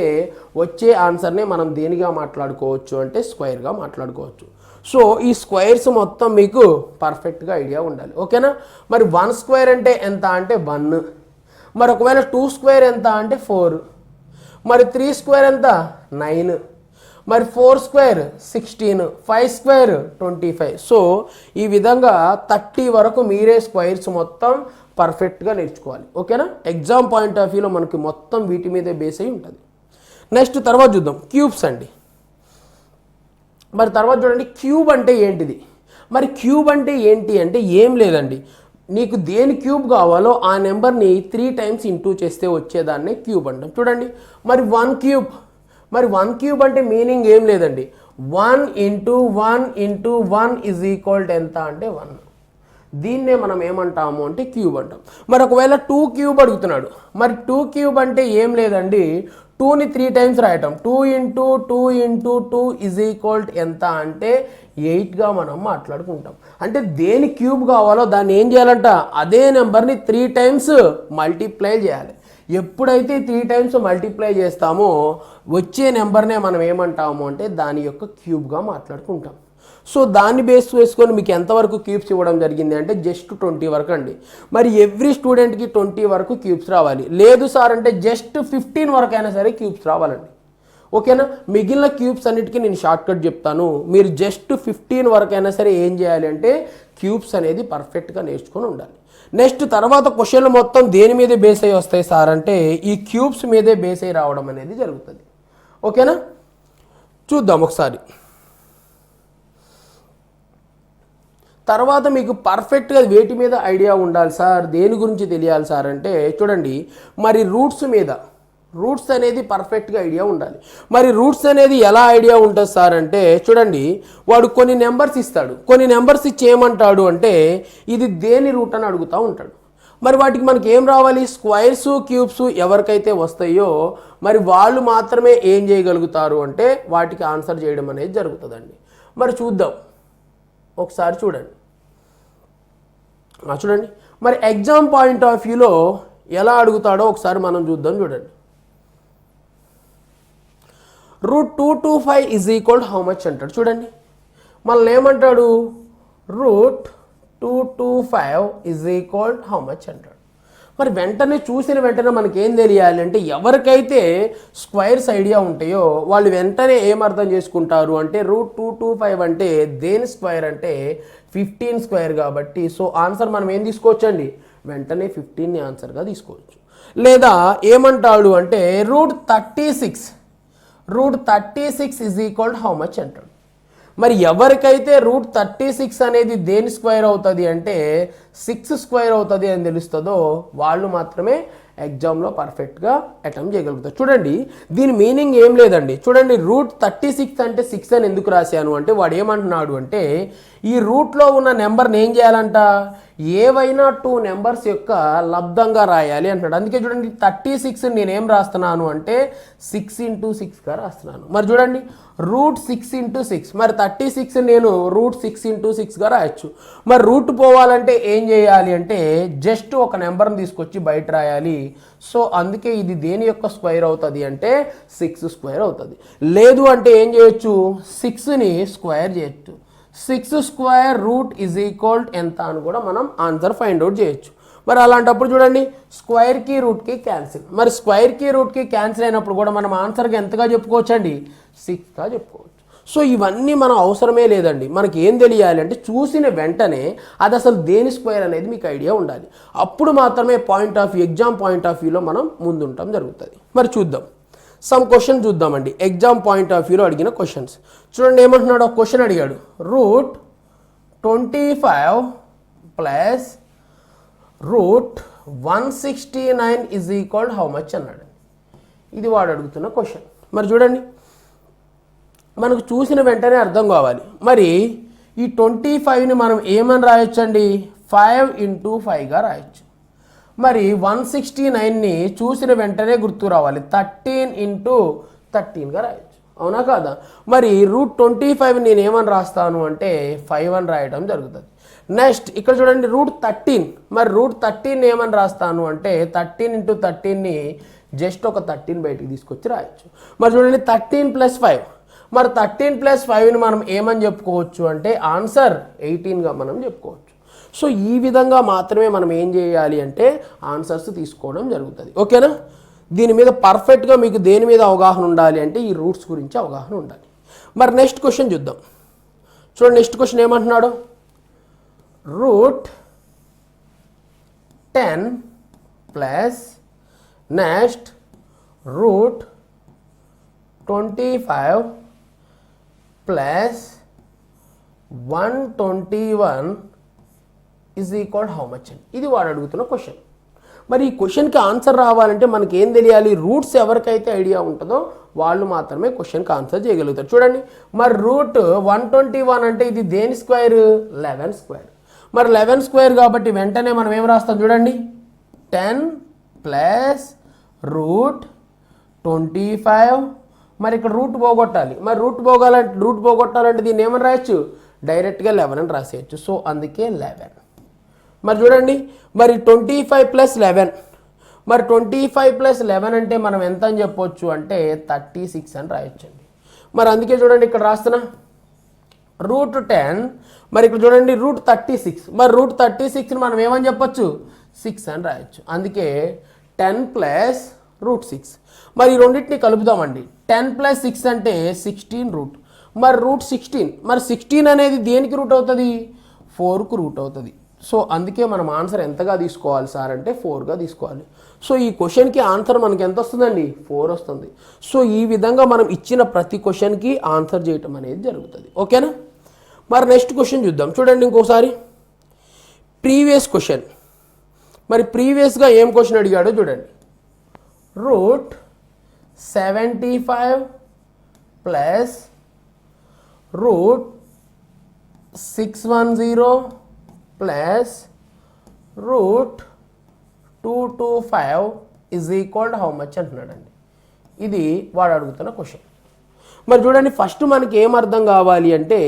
వచ్చే ఆన్సర్ని మనం దేనిగా మాట్లాడుకోవచ్చు అంటే స్క్వేర్గా మాట్లాడుకోవచ్చు. సో ఈ స్క్వేర్స్ మొత్తం మీకు పర్ఫెక్ట్గా ఐడియా ఉండాలి. ఓకేనా? మరి 1 స్క్వేర్ అంటే ఎంత అంటే 1. మరి ఒకవేళ 2 స్క్వేర్ ఎంత అంటే 4. మరి 3 స్క్వేర్ ఎంత 9. మరి 4 స్క్వేర్ 16, 5 స్క్వేర్ 25. సో ఈ విధంగా 30 వరకు మీరే స్క్వేర్స్ మొత్తం పర్ఫెక్ట్గా నేర్చుకోవాలి. ఓకేనా? ఎగ్జామ్ పాయింట్ ఆఫ్ వ్యూలో మనకి మొత్తం వీటి మీదే బేస్ అయి ఉంటుంది. నెక్స్ట్ తర్వాత చూద్దాం క్యూబ్స్ అండి. మరి తర్వాత చూడండి క్యూబ్ అంటే ఏంటిది. మరి క్యూబ్ అంటే ఏంటి అంటే ఏం లేదండి, నీకు దేని క్యూబ్ కావాలో ఆ నెంబర్ని 3 times ఇంటూ చేస్తే వచ్చేదాన్నే క్యూబ్ అంటాం. చూడండి, మరి 1 క్యూబ్. మరి 1 క్యూబ్ అంటే మీనింగ్ ఏం లేదండి, 1 into 1 into 1 ఈజ్ ఈక్వల్ ఎంత అంటే 1. దీన్నే మనం ఏమంటాము అంటే క్యూబ్ అంటాం. మరి ఒకవేళ 2 క్యూబ్ అడుగుతున్నాడు. మరి 2 క్యూబ్ అంటే ఏం లేదండి, 2ని 3 times రాయటం. 2 into 2 into 2 ఈజ్ ఈక్వల్ ఎంత అంటే 8గా మనం మాట్లాడుకుంటాం. అంటే దేని క్యూబ్ కావాలో దాన్ని ఏం చేయాలంట, అదే నెంబర్ని 3 times మల్టిప్లై చేయాలి. ఎప్పుడైతే 3 times మల్టిప్లై చేస్తామో వచ్చే నెంబర్నే మనం ఏమంటాము అంటే దాని యొక్క క్యూబ్గా మాట్లాడుకుంటాం. సో దాన్ని బేస్ చేసుకొని మీకు ఎంతవరకు క్యూబ్స్ ఇవ్వడం జరిగింది అంటే జస్ట్ 20 వరకు అండి. మరి ఎవ్రీ స్టూడెంట్కి 20 వరకు క్యూబ్స్ రావాలి. లేదు సార్ అంటే జస్ట్ 15 వరకు అయినా సరే క్యూబ్స్ రావాలండి. ఓకేనా? మిగిలిన క్యూబ్స్ అన్నిటికీ నేను షార్ట్ కట్ చెప్తాను. మీరు జస్ట్ 15 వరకు అయినా సరే ఏం చేయాలి అంటే క్యూబ్స్ అనేది పర్ఫెక్ట్గా నేర్చుకొని ఉండాలి. నెక్స్ట్ తర్వాత క్వశ్చన్లు మొత్తం దేని మీదే బేస్ అయ్యి వస్తాయి సార్ అంటే ఈ క్యూబ్స్ మీదే బేస్ అయ్యి రావడం అనేది జరుగుతుంది. ఓకేనా? చూద్దాం ఒకసారి. తర్వాత మీకు పర్ఫెక్ట్గా వేటి మీద ఐడియా ఉండాలి సార్, దేని గురించి తెలియాలి సార్ అంటే చూడండి, మరి రూట్స్ మీద, రూట్స్ అనేది పర్ఫెక్ట్గా ఐడియా ఉండాలి. మరి రూట్స్ అనేది ఎలా ఐడియా ఉంటుంది సార్ అంటే చూడండి, వాడు కొన్ని నెంబర్స్ ఇస్తాడు. కొన్ని నెంబర్స్ ఇచ్చి ఏమంటాడు అంటే ఇది దేని రూట్ అని అడుగుతూ ఉంటాడు. మరి వాటికి మనకి ఏం రావాలి, స్క్వేర్స్ క్యూబ్స్ ఎవరికైతే వస్తాయో మరి వాళ్ళు మాత్రమే ఏం చేయగలుగుతారు అంటే వాటికి ఆన్సర్ చేయడం అనేది జరుగుతుందండి. మరి చూద్దాం ఒకసారి. చూడండి చూడండి మరి ఎగ్జామ్ పాయింట్ ఆఫ్ వ్యూలో ఎలా అడుగుతాడో ఒకసారి మనం చూద్దాం. చూడండి, √225 ఈజ్ ఈక్వల్ హౌ మచ్ అంటాడు. చూడండి, మళ్ళీ ఏమంటాడు, √225 ఈజ్ ఈక్వల్ హౌ మచ్ అంటాడు. మరి వెంటనే చూసిన వెంటనే మనకి ఏం తెలియాలి అంటే ఎవరికైతే స్క్వేర్స్ ఐడియా ఉంటాయో వాళ్ళు వెంటనే ఏం అర్థం చేసుకుంటారు అంటే √225 అంటే దేని స్క్వేర్ అంటే 15 స్క్వేర్ కాబట్టి సో ఆన్సర్ మనం ఏం తీసుకోవచ్చండి, వెంటనే 15ని ఆన్సర్గా తీసుకోవచ్చు. లేదా ఏమంటాడు అంటే √36 √36 ఈజ్ ఈక్వల్ హౌ మచ్ అంటాడు. మరి ఎవరికైతే √36 అనేది దేని స్క్వేర్ అవుతుంది అంటే 6 స్క్వేర్ అవుతుంది అని తెలుస్తుందో వాళ్ళు మాత్రమే ఎగ్జామ్లో పర్ఫెక్ట్గా అటెంప్ట్ చేయగలుగుతారు. చూడండి దీని మీనింగ్ ఏం లేదండి. చూడండి √36 అంటే 6 అని ఎందుకు రాశాను అంటే వాడు ఏమంటున్నాడు అంటే ఈ రూట్లో ఉన్న నెంబర్ని ఏం చేయాలంట, ఏవైనా 2 నెంబర్స్ యొక్క లబ్ధంగా రాయాలి అంటున్నాడు. అందుకే చూడండి 36 నేనేం రాస్తున్నాను అంటే 6 × 6గా రాస్తున్నాను. మరి చూడండి √6 × 6, మరి 36 నేను √6 × 6గా రాయొచ్చు. మరి రూట్ పోవాలంటే ఏం చేయాలి అంటే జస్ట్ ఒక నెంబర్ని తీసుకొచ్చి బయట రాయాలి. సో అందుకే ఇది దేని యొక్క స్క్వేర్ అవుతుంది అంటే 6 స్క్వేర్ అవుతుంది. లేదు అంటే ఏం చేయొచ్చు, 6ని స్క్వేర్ చేయొచ్చు. 6 స్క్వేర్ రూట్ ఈజ్ ఈక్వల్ ఎంత అని కూడా మనం ఆన్సర్ ఫైండ్ అవుట్ చేయొచ్చు. మరి అలాంటప్పుడు చూడండి స్క్వేర్కి రూట్కి క్యాన్సిల్. మరి స్క్వేర్కి రూట్కి క్యాన్సిల్ అయినప్పుడు కూడా మనం ఆన్సర్కి ఎంతగా చెప్పుకోవచ్చు అండి, 6గా చెప్పుకోవచ్చు. సో ఇవన్నీ మనం అవసరమే లేదండి. మనకి ఏం తెలియాలి అంటే చూసిన వెంటనే అది అసలు దేని స్క్వేర్ అనేది మీకు ఐడియా ఉండాలి. అప్పుడు మాత్రమే ఎగ్జామ్ పాయింట్ ఆఫ్ వ్యూలో మనం ముందుంటాం జరుగుతుంది. మరి చూద్దాం సమ్ క్వశ్చన్ చూద్దామండి. ఎగ్జామ్ పాయింట్ ఆఫ్ వ్యూలో అడిగిన క్వశ్చన్స్ చూడండి. ఏమంటున్నాడు, ఒక క్వశ్చన్ అడిగాడు, √25 plus √169 is equal how much అన్నాడు. ఇది వాడు అడుగుతున్న క్వశ్చన్. మరి చూడండి మనకు చూసిన వెంటనే అర్థం కావాలి. మరి ఈ 25ని మనం ఏమని రాయొచ్చండి, 5 × 5గా రాయొచ్చు. మరి 169ని చూసిన వెంటనే గుర్తు రావాలి, 13 × 13గా రాయొచ్చు. అవునా కాదా? మరి √25 నేను ఏమని రాస్తాను అంటే 5 అని రాయడం జరుగుతుంది. నెక్స్ట్ ఇక్కడ చూడండి √13, మరి √13 ఏమని రాస్తాను అంటే 13 × 13ని జస్ట్ ఒక 13 బయటికి తీసుకొచ్చి రాయొచ్చు. మరి చూడండి 13 + 5, మరి 13 + 5ని మనం ఏమని చెప్పుకోవచ్చు అంటే ఆన్సర్ 18గా మనం చెప్పుకోవచ్చు. సో ఈ విధంగా మాత్రమే మనం ఏం చేయాలి అంటే ఆన్సర్స్ తీసుకోవడం జరుగుతుంది. ఓకేనా? దీని మీద పర్ఫెక్ట్గా మీకు దేని మీద అవగాహన ఉండాలి అంటే ఈ రూట్స్ గురించి అవగాహన ఉండాలి. మరి నెక్స్ట్ క్వశ్చన్ చూద్దాం. చూడండి నెక్స్ట్ క్వశ్చన్ ఏమంటున్నాడు, √10 plus next √25 plus 121 is equal how much అని ఇది వాడు అడుగుతున్న క్వశ్చన్. మరి ఈ క్వశ్చన్కి ఆన్సర్ రావాలంటే మనకి ఏం తెలియాలి, రూట్స్ ఎవరికైతే ఐడియా ఉంటుందో వాళ్ళు మాత్రమే క్వశ్చన్కి ఆన్సర్ చేయగలుగుతారు. చూడండి మరి √121 అంటే ఇది దేని స్క్వేర్, 11 స్క్వేర్. మరి 11 స్క్వేర్ కాబట్టి వెంటనే మనం ఏం రాస్తాం చూడండి, 10 ప్లస్ √25. మరి ఇక్కడ రూట్ పోగొట్టాలి. మరి రూట్ పోగొట్టాలంటే దీన్ని ఏమని రాయొచ్చు, డైరెక్ట్గా 11 అని రాసేయచ్చు. సో అందుకే 11. మరి చూడండి మరి 25 + 11, మరి 25 + 11 అంటే మనం ఎంత అని చెప్పొచ్చు అంటే 36 అని రాయొచ్చండి. మరి అందుకే చూడండి ఇక్కడ రాస్తున్నా √10, మరి ఇక్కడ చూడండి √36, మరి √36ని మనం ఏమని చెప్పొచ్చు 6 అని రాయొచ్చు. అందుకే 10 + √6. మరి ఈ రెండింటిని కలుపుదామండి. 10 + 6 అంటే 16 రూట్. మరి √16, మరి 16 అనేది దేనికి రూట్ అవుతుంది, 4కు రూట్ అవుతుంది. సో అందుకే మనం ఆన్సర్ ఎంతగా తీసుకోవాలి సార్ అంటే 4గా తీసుకోవాలి. సో ఈ క్వశ్చన్కి ఆన్సర్ మనకి ఎంత వస్తుందండి, 4 వస్తుంది. సో ఈ విధంగా మనం ఇచ్చిన ప్రతి క్వశ్చన్కి ఆన్సర్ చేయటం అనేది జరుగుతుంది. ఓకేనా? మరి నెక్స్ట్ క్వశ్చన్ చూద్దాం. చూడండి ఇంకోసారి ప్రీవియస్ క్వశ్చన్. మరి ప్రీవియస్గా ఏం క్వశ్చన్ అడిగాడో చూడండి, √75 plus √610 plus √225 is equal how much అంటున్నాడండి. ఇది వాడు అడుగుతున్న క్వశ్చన్. మరి చూడండి ఫస్ట్ మనకి ఏం అర్థం కావాలి అంటే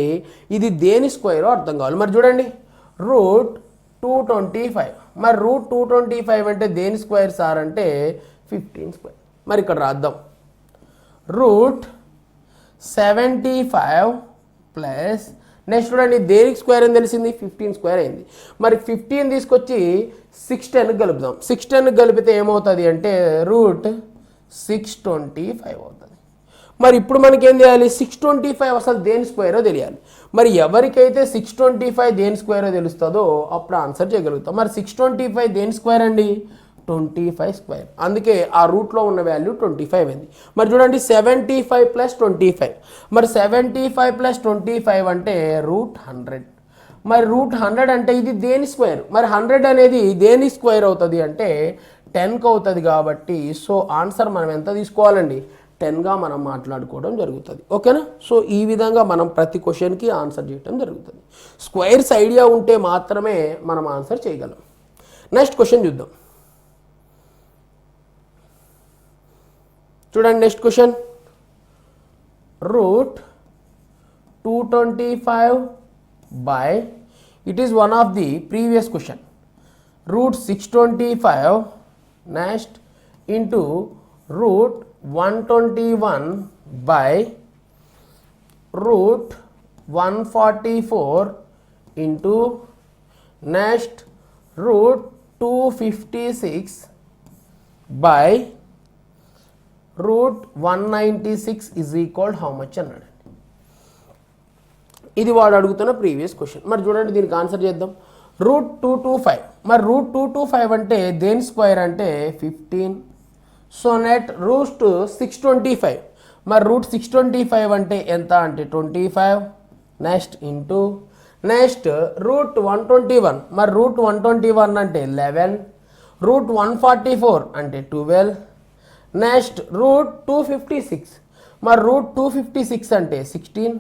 ఇది దేని స్క్వేరో అర్థం కావాలి. మరి చూడండి √225, మరి √225 అంటే దేని స్క్వేర్ సార్ అంటే 15 స్క్వేర్. మరి ఇక్కడ రాద్దాం √75 ప్లస్ నెక్స్ట్ చూడండి దేనికి స్క్వేర్ అని తెలిసింది, 15 స్క్వేర్ అయింది. మరి 15 తీసుకొచ్చి 610కి కలుపుదాం. 610కి కలిపితే ఏమవుతుంది అంటే √625 అవుతుంది. మరి ఇప్పుడు మనకి ఏం చేయాలి, 625 అసలు దేని స్క్వేరో తెలియాలి. మరి ఎవరికైతే 625 దేని స్క్వేరో తెలుస్తుందో అప్పుడు ఆన్సర్ చేయగలుగుతాం. మరి 625 దేని స్క్వేర్ అండి, 25 స్క్వేర్. అందుకే ఆ రూట్లో ఉన్న వాల్యూ 25 అయింది. మరి చూడండి 75 ప్లస్ 25. మరి 75 ప్లస్ 25 అంటే √100. మరి √100 అంటే ఇది దేని స్క్వేర్? మరి 100 అనేది దేని స్క్వేర్ అవుతుంది అంటే 10కి అవుతుంది. కాబట్టి సో ఆన్సర్ మనం ఎంత తీసుకోవాలండి? 10గా మనం మాట్లాడుకోవడం జరుగుతుంది. ఓకేనా? సో ఈ విధంగా మనం ప్రతి క్వశ్చన్కి ఆన్సర్ చేయడం జరుగుతుంది. స్క్వేర్స్ ఐడియా ఉంటే మాత్రమే మనం ఆన్సర్ చేయగలం. నెక్స్ట్ క్వశ్చన్ చూద్దాం. చూడండి next question. √225 by, it is one of the previous question, √625 next into √121 by √144 into next √256 by √196 is equal how much అన్నాడు. ఇది వాడు అడుగుతున్న ప్రీవియస్ క్వశ్చన్. మరి చూడండి దీనికి ఆన్సర్ చేద్దాం. √225. మరి √225 అంటే దేని స్క్వేర్ అంటే 15. So net √625. మరి √625 అంటే ఎంత అంటే 25. Next into next √121. మరి √121 అంటే 11. √144 అంటే 12. నెక్స్ట్ √256. మరి √256 అంటే 16.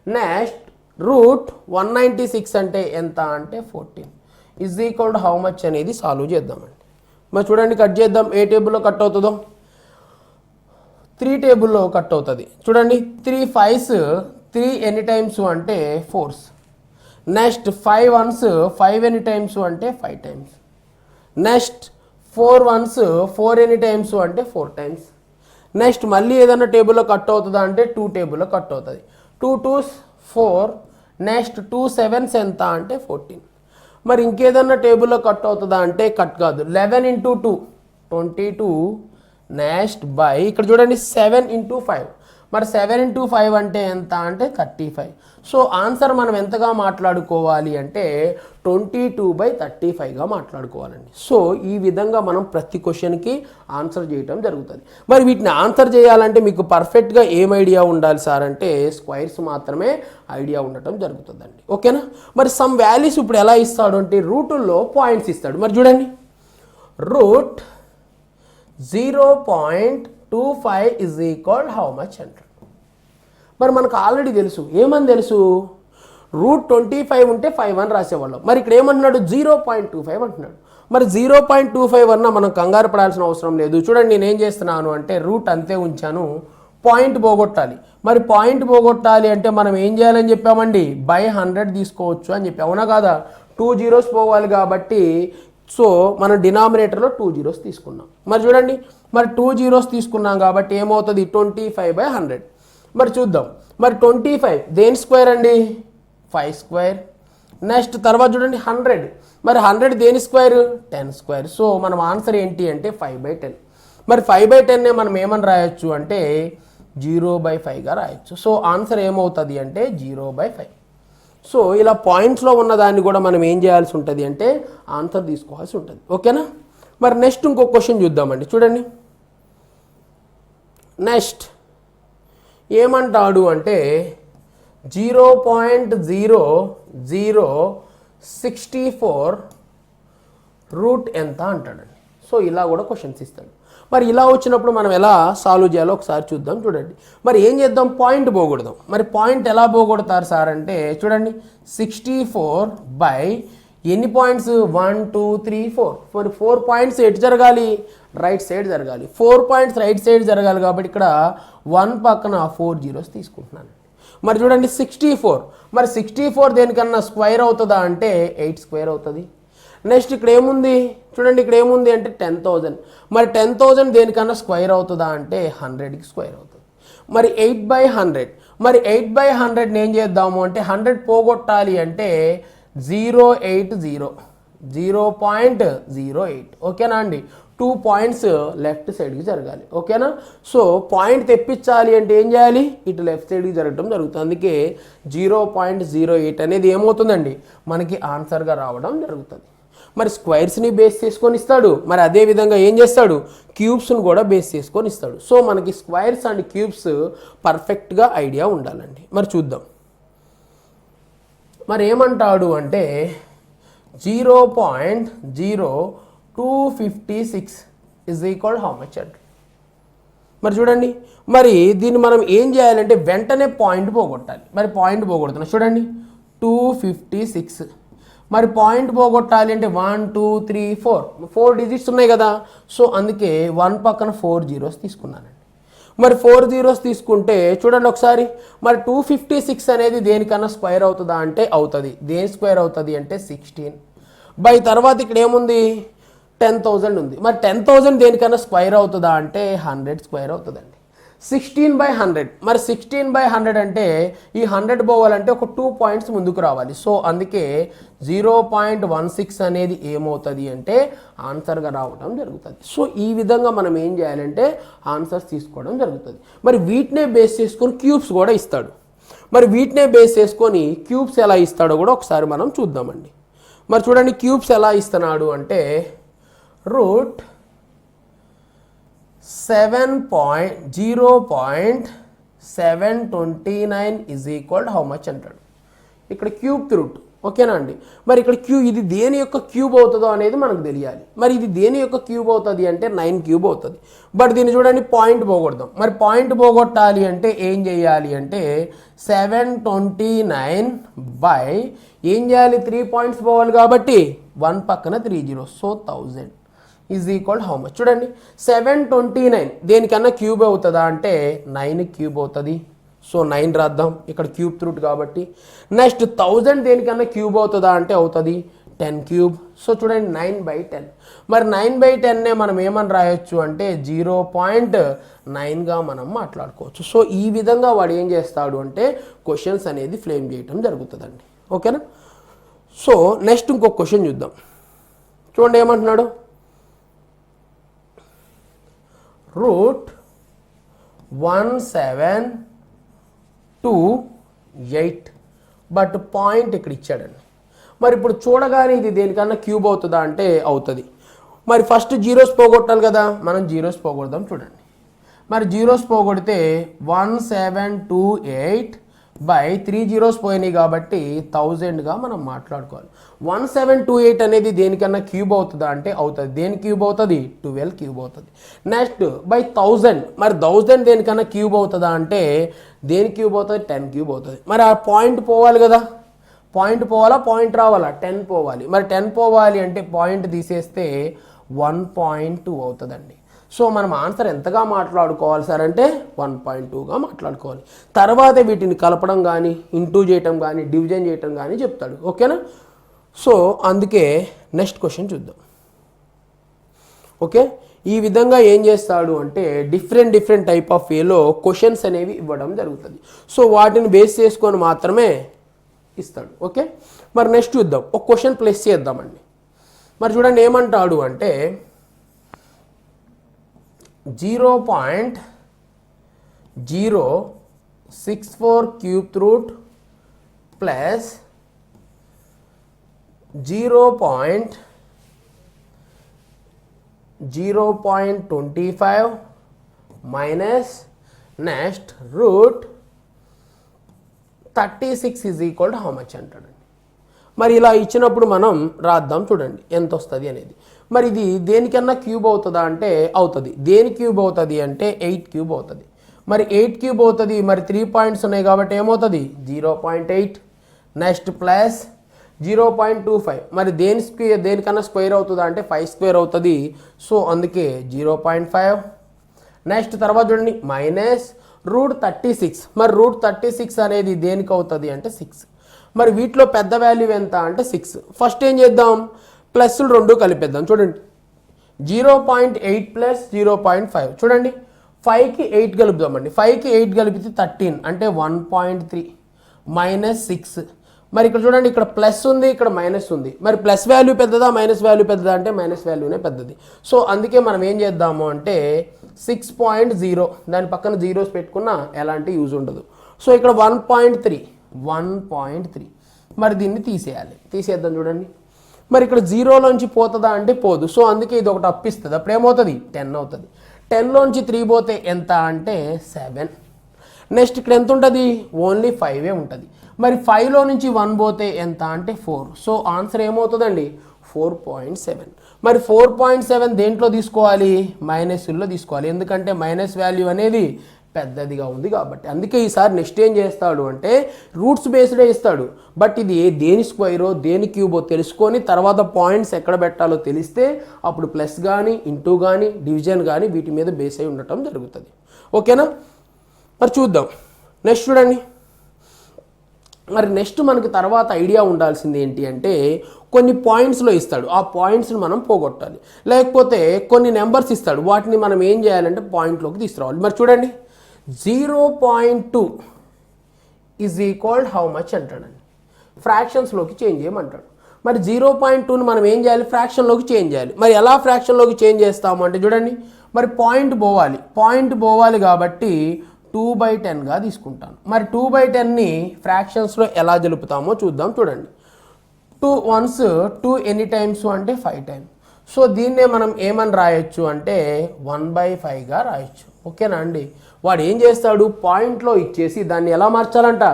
నెక్స్ట్ √196 అంటే ఎంత అంటే 14 is equal to how much అనేది సాల్వ్ చేద్దామండి. మరి చూడండి కట్ చేద్దాం. ఏ టేబుల్లో కట్ అవుతుందో 3 టేబుల్లో కట్ అవుతుంది. చూడండి 3 5s 3 ఎనీ టైమ్స్ అంటే 4s. Next 5 1s 5 any times అంటే 5 times. Next 4 1s 4 any times అంటే 4 టైమ్స్. నెక్స్ట్ మళ్ళీ ఏదైనా టేబుల్లో కట్ అవుతుందా అంటే 2 టేబుల్లో కట్ అవుతుంది. 2 2s 4. నెక్స్ట్ 2 7s ఎంత అంటే 14. మరి ఇంకేదన్నా టేబుల్లో కట్ అవుతుందా అంటే కట్ కాదు. 11 × 2 22. నెక్స్ట్ బై ఇక్కడ చూడండి 7 × 5. మరి 7 × 5 అంటే ఎంత అంటే 35. సో ఆన్సర్ మనం ఎంతగా మాట్లాడుకోవాలి అంటే 22/35గా మాట్లాడుకోవాలండి. సో ఈ విధంగా మనం ప్రతి క్వశ్చన్కి ఆన్సర్ చేయటం జరుగుతుంది. మరి వీటిని ఆన్సర్ చేయాలంటే మీకు పర్ఫెక్ట్గా ఏం ఐడియా ఉండాలి సార్ అంటే స్క్వైర్స్ మాత్రమే ఐడియా ఉండటం జరుగుతుందండి. ఓకేనా? మరి సమ్ వాల్యూస్ ఇప్పుడు ఎలా ఇస్తాడు అంటే రూటుల్లో పాయింట్స్ ఇస్తాడు. మరి చూడండి √0.25 is equal how much అంటాడు. మరి మనకు ఆల్రెడీ తెలుసు. ఏమని తెలుసు? √25 ఉంటే 5 అని రాసేవాళ్ళం. మరి ఇక్కడ ఏమంటున్నాడు? 0.25 అంటున్నాడు. మరి 0.25 అన్నా మనం కంగారు పడాల్సిన అవసరం లేదు. చూడండి నేనేం చేస్తున్నాను అంటే రూట్ అంతే ఉంచాను, పాయింట్ పోగొట్టాలి. మరి పాయింట్ పోగొట్టాలి అంటే మనం ఏం చేయాలని చెప్పామండి? బై 100 తీసుకోవచ్చు అని చెప్పి. అవునా కాదా? 2 zeros పోవాలి కాబట్టి సో మనం డినామినేటర్లో 2 zeros తీసుకున్నాం. మరి చూడండి మరి 2 zeros తీసుకున్నాం కాబట్టి ఏమవుతుంది? 25/100. మరి చూద్దాం. మరి 25 దేని స్క్వేర్ అండి? 5 స్క్వేర్. నెక్స్ట్ తర్వాత చూడండి 100. మరి 100 దేని స్క్వేర్? 10 స్క్వేర్. సో మనం ఆన్సర్ ఏంటి అంటే 5/10. మరి 5/10నే మనం ఏమని రాయొచ్చు అంటే 0/5గా రాయొచ్చు. సో ఆన్సర్ ఏమవుతుంది అంటే 0/5. సో ఇలా పాయింట్స్లో ఉన్నదాన్ని కూడా మనం ఏం చేయాల్సి ఉంటుంది అంటే ఆన్సర్ తీసుకోవాల్సి ఉంటుంది. ఓకేనా? మరి నెక్స్ట్ ఇంకో క్వశ్చన్ చూద్దామండి. చూడండి నెక్స్ట్ ఏమంటాడు అంటే 0.0064 రూట్ ఎంత అంటాడండి. సో ఇలా కూడా క్వశ్చన్స్ ఇస్తాడు. మరి ఇలా వచ్చినప్పుడు మనం ఎలా సాల్వ్ చేయాలో ఒకసారి చూద్దాం. చూడండి మరి ఏం చేద్దాం? పాయింట్ పోగొడదాం. మరి పాయింట్ ఎలా పోగొడతారు సార్ అంటే చూడండి 64 బై ఎన్ని పాయింట్స్? 1 2 3 4. మరి 4 పాయింట్స్ ఎటు జరగాలి? రైట్ సైడ్ జరగాలి. 4 పాయింట్స్ రైట్ సైడ్ జరగాలి కాబట్టి ఇక్కడ 1 పక్కన 4 zeros తీసుకుంటున్నాను. మరి చూడండి 64. మరి 64 దేనికన్నా స్క్వేర్ అవుతుందా అంటే 8 స్క్వేర్ అవుతుంది. నెక్స్ట్ ఇక్కడ ఏముంది? చూడండి ఇక్కడ ఏముంది అంటే 10,000. మరి 10,000 దేనికన్నా స్క్వేర్ అవుతుందా అంటే 100కి స్క్వేర్ అవుతుంది. మరి 8/100. మరి 8/100 ఏం చేద్దాము అంటే 100 పోగొట్టాలి అంటే 0.80 0.08. ఓకేనా అండి? 2 పాయింట్స్ లెఫ్ట్ సైడ్కి జరగాలి. ఓకేనా? సో పాయింట్ తెప్పించాలి అంటే ఏం చేయాలి? ఇటు లెఫ్ట్ సైడ్కి జరగడం జరుగుతుంది. అందుకే 0.08 అనేది ఏమవుతుందండి మనకి ఆన్సర్గా రావడం జరుగుతుంది. మరి స్క్వైర్స్ని బేస్ చేసుకొని ఇస్తాడు, మరి అదేవిధంగా ఏం చేస్తాడు, క్యూబ్స్ను కూడా బేస్ చేసుకొని ఇస్తాడు. సో మనకి స్క్వైర్స్ అండ్ క్యూబ్స్ పర్ఫెక్ట్గా ఐడియా ఉండాలండి. మరి చూద్దాం. మరి ఏమంటాడు అంటే 0.0256 ఇజ్ ఈక్వల్ హౌ మచ్ అంట. మరి చూడండి, మరి దీన్ని మనం ఏం చేయాలంటే వెంటనే పాయింట్ పోగొట్టాలి. మరి పాయింట్ పోగొడుతున్నా చూడండి 256. మరి పాయింట్ పోగొట్టాలి అంటే 1 2 3 4 డిజిట్స్ ఉన్నాయి కదా. సో అందుకే 1 పక్కన 4 జీరోస్ తీసుకున్నానండి. మరి 4 జీరోస్ తీసుకుంటే చూడండి ఒకసారి, మరి 256 అనేది దేనికన్నా స్క్వేర్ అవుతుందా అంటే అవుతుంది. దేని స్క్వేర్ అవుతుంది అంటే 16 బై తర్వాత ఇక్కడ ఏముంది 10,000 ఉంది. మరి 10,000 దేనికన్నా స్క్వేర్ అవుతుందా అంటే 100 స్క్వేర్ అవుతుందండి. 16/100. మరి 16/100 అంటే ఈ 100 పోవాలంటే ఒక 2 పాయింట్స్ ముందుకు రావాలి. సో అందుకే 0.16 అనేది ఏమవుతుంది అంటే ఆన్సర్గా రావడం జరుగుతుంది. సో ఈ విధంగా మనం ఏం చేయాలంటే ఆన్సర్స్ తీసుకోవడం జరుగుతుంది. మరి వీటినే బేస్ చేసుకొని క్యూబ్స్ కూడా ఇస్తాడు. మరి వీటినే బేస్ చేసుకొని క్యూబ్స్ ఎలా ఇస్తాడో కూడా ఒకసారి మనం చూద్దామండి. మరి చూడండి క్యూబ్స్ ఎలా ఇస్తున్నాడు అంటే √0.729 ఈజ్ ఈక్వల్ హౌ మచ్ అంటాడు. ఇక్కడ క్యూబ్ రూట్, ఓకేనా అండి. మరి ఇక్కడ ఇది దేని యొక్క క్యూబ్ అవుతుందో అనేది మనకు తెలియాలి. మరి ఇది దేని యొక్క క్యూబ్ అవుతుంది అంటే 9 క్యూబ్ అవుతుంది. బట్ దీన్ని చూడండి పాయింట్ పోగొడదాం. మరి పాయింట్ పోగొట్టాలి అంటే ఏం చేయాలి అంటే 729 బై ఏం చేయాలి 3 పాయింట్స్ పోవాలి కాబట్టి 1 పక్కన 3 zeros. So 1000 is equal how much. చూడండి 729 దేనికన్నా క్యూబ్ అవుతుందా అంటే 9 క్యూబ్ అవుతుంది. సో 9 రాద్దాం, ఇక్కడ క్యూబ్ రూట్ కాబట్టి. నెక్స్ట్ 1000 దేనికన్నా క్యూబ్ అవుతుందా అంటే అవుతుంది 10 క్యూబ్. సో చూడండి 9/10. మరి 9/10నే మనం ఏమని రాయొచ్చు అంటే 0.9గా మనం మాట్లాడుకోవచ్చు. సో ఈ విధంగా వాడు ఏం చేస్తాడు అంటే క్వశ్చన్స్ అనేది ఫ్రేమ్ చేయటం జరుగుతుందండి. ఓకేనా. సో నెక్స్ట్ ఇంకొక క్వశ్చన్ చూద్దాం. చూడండి ఏమంటున్నాడు, √1728 బట్ పాయింట్ ఇక్కడ ఇచ్చాడండి. మరి ఇప్పుడు చూడగానే ఇది దేనికన్నా క్యూబ్ అవుతుందా అంటే అవుతుంది. మరి ఫస్ట్ జీరోస్ పోగొట్టాలి కదా, మనం జీరోస్ పోగొడదాం. చూడండి మరి జీరోస్ పోగొడితే 1728 బై 3 జీరోస్ పోయినాయి కాబట్టి 1000గా మనం మాట్లాడుకోవాలి. 1728 అనేది దేనికన్నా క్యూబ్ అవుతుందా అంటే అవుతుంది. దేని క్యూబ్ అవుతుంది 12 క్యూబ్ అవుతుంది. నెక్స్ట్ బై 1000, మరి 1000 దేనికన్నా క్యూబ్ అవుతుందా అంటే దేని క్యూబ్ అవుతుంది 10 క్యూబ్ అవుతుంది. మరి ఆ పాయింట్ పోవాలి కదా, పాయింట్ పోవాలా పాయింట్ రావాలా 10 పోవాలి. మరి 10 పోవాలి అంటే పాయింట్ తీసేస్తే 1.2 అవుతుందండి. సో మనం ఆన్సర్ ఎంతగా మాట్లాడుకోవాలి సార్ అంటే 1.2గా మాట్లాడుకోవాలి. తర్వాత వీటిని కలపడం కానీ ఇంటూ చేయటం కానీ డివిజన్ చేయటం కానీ చెప్తాడు. ఓకేనా. సో అందుకే నెక్స్ట్ క్వశ్చన్ చూద్దాం. ఓకే, ఈ విధంగా ఏం చేస్తాడు అంటే డిఫరెంట్ టైప్ ఆఫ్ వేలో క్వశ్చన్స్ అనేవి ఇవ్వడం జరుగుతుంది. సో వాటిని బేస్ చేసుకొని మాత్రమే ఇస్తాడు. ఓకే, మరి నెక్స్ట్ చూద్దాం. ఒక క్వశ్చన్ ప్లేస్ చేద్దామండి. మరి చూడండి ఏమంటాడు అంటే 0.064 cube root plus 0.25 minus next √36 is equal to how much అంటాడండి. మరి ఇలా ఇచ్చినప్పుడు మనం రాద్దాం. చూడండి ఎంత వస్తుంది అనేది. మరి ఇది దేనికన్నా క్యూబ్ అవుతుందా అంటే అవుతుంది. దేని క్యూబ్ అవుతుంది అంటే 8 క్యూబ్ అవుతుంది. మరి 8 క్యూబ్ అవుతుంది. మరి 3 పాయింట్స్ ఉన్నాయి కాబట్టి ఏమవుతుంది 0.8 నెక్స్ట్ ప్లస్ 0.25. మరి దేనికన్నా స్క్వేర్ అవుతుందా అంటే 5 స్క్వేర్ అవుతుంది. సో అందుకే 0.5. నెక్స్ట్ తర్వాత చూడండి మైనస్ √36. మరి √36 అనేది దేనికి అవుతుంది అంటే 6. మరి వీటిలో పెద్ద వాల్యూ ఎంత అంటే 6. ఫస్ట్ ఏం చేద్దాం, ప్లస్లు 2 కలిపేద్దాం. చూడండి 0.8 ప్లస్ 0.5. చూడండి 5కి 8 కలుపుదామండి. 5కి 8 కలిపితే 13 అంటే 1.3 మైనస్ 6. మరి ఇక్కడ చూడండి ఇక్కడ ప్లస్ ఉంది, ఇక్కడ మైనస్ ఉంది. మరి ప్లస్ వాల్యూ పెద్దదా మైనస్ వాల్యూ పెద్దదా అంటే మైనస్ వాల్యూనే పెద్దది. సో అందుకే మనం ఏం చేద్దాము అంటే 6.0 దాని పక్కన జీరోస్ పెట్టుకున్నా ఎలాంటి యూజ్ ఉండదు. సో ఇక్కడ 1.3 మరి దీన్ని తీసేయాలి. తీసేద్దాం చూడండి. మరి ఇక్కడ జీరోలోంచి పోతుందా అంటే పోదు. సో అందుకే ఇది ఒకటి అప్పిస్తుంది. అప్పుడు ఏమవుతుంది 10 అవుతుంది. 10లోంచి 3 పోతే ఎంత అంటే 7. నెక్స్ట్ ఇక్కడ ఎంత ఉంటుంది ఓన్లీ 5 ఉంటుంది. మరి 5లో నుంచి 1 పోతే ఎంత అంటే 4. సో ఆన్సర్ ఏమవుతుందండి 4.7. మరి 4.7 దేంట్లో తీసుకోవాలి మైనస్లో తీసుకోవాలి, ఎందుకంటే మైనస్ వాల్యూ అనేది పెద్దదిగా ఉంది కాబట్టి. అందుకే ఈసారి నెక్స్ట్ ఏం చేస్తాడు అంటే రూట్స్ బేస్డే ఇస్తాడు. బట్ ఇది దేని స్క్వైరో దేని క్యూబో తెలుసుకొని తర్వాత పాయింట్స్ ఎక్కడ పెట్టాలో తెలిస్తే అప్పుడు ప్లస్ కానీ ఇంటూ కానీ డివిజన్ కానీ వీటి మీద బేస్ అయి ఉండటం జరుగుతుంది. ఓకేనా, మరి చూద్దాం. నెక్స్ట్ చూడండి. మరి నెక్స్ట్ మనకి తర్వాత ఐడియా ఉండాల్సింది ఏంటి అంటే కొన్ని పాయింట్స్లో ఇస్తాడు, ఆ పాయింట్స్ని మనం పోగొట్టాలి. లేకపోతే కొన్ని నెంబర్స్ ఇస్తాడు, వాటిని మనం ఏం చేయాలంటే పాయింట్లోకి తీసుకురావాలి. మరి చూడండి 0.2 ఈజ్ ఈక్వల్ హౌ మచ్ అంటాడండి. ఫ్రాక్షన్స్లోకి చేంజ్ చేయమంటాడు. మరి 0.2ని మనం ఏం చేయాలి ఫ్రాక్షన్లోకి చేంజ్ చేయాలి. మరి ఎలా ఫ్రాక్షన్లోకి చేంజ్ చేస్తాము అంటే చూడండి, మరి పాయింట్ పోవాలి కాబట్టి 2/10గా తీసుకుంటాను. మరి 2/10ని ఫ్రాక్షన్స్లో ఎలా జలుపుతామో చూద్దాం. చూడండి 2 ones 2 ఎన్ని టైమ్స్ అంటే 5 టైమ్స్. సో దీన్నే మనం ఏమని రాయొచ్చు అంటే 1/5గా రాయొచ్చు. ఓకేనా అండి. వాడు ఏం చేస్తాడు పాయింట్లో ఇచ్చేసి దాన్ని ఎలా మార్చాలంట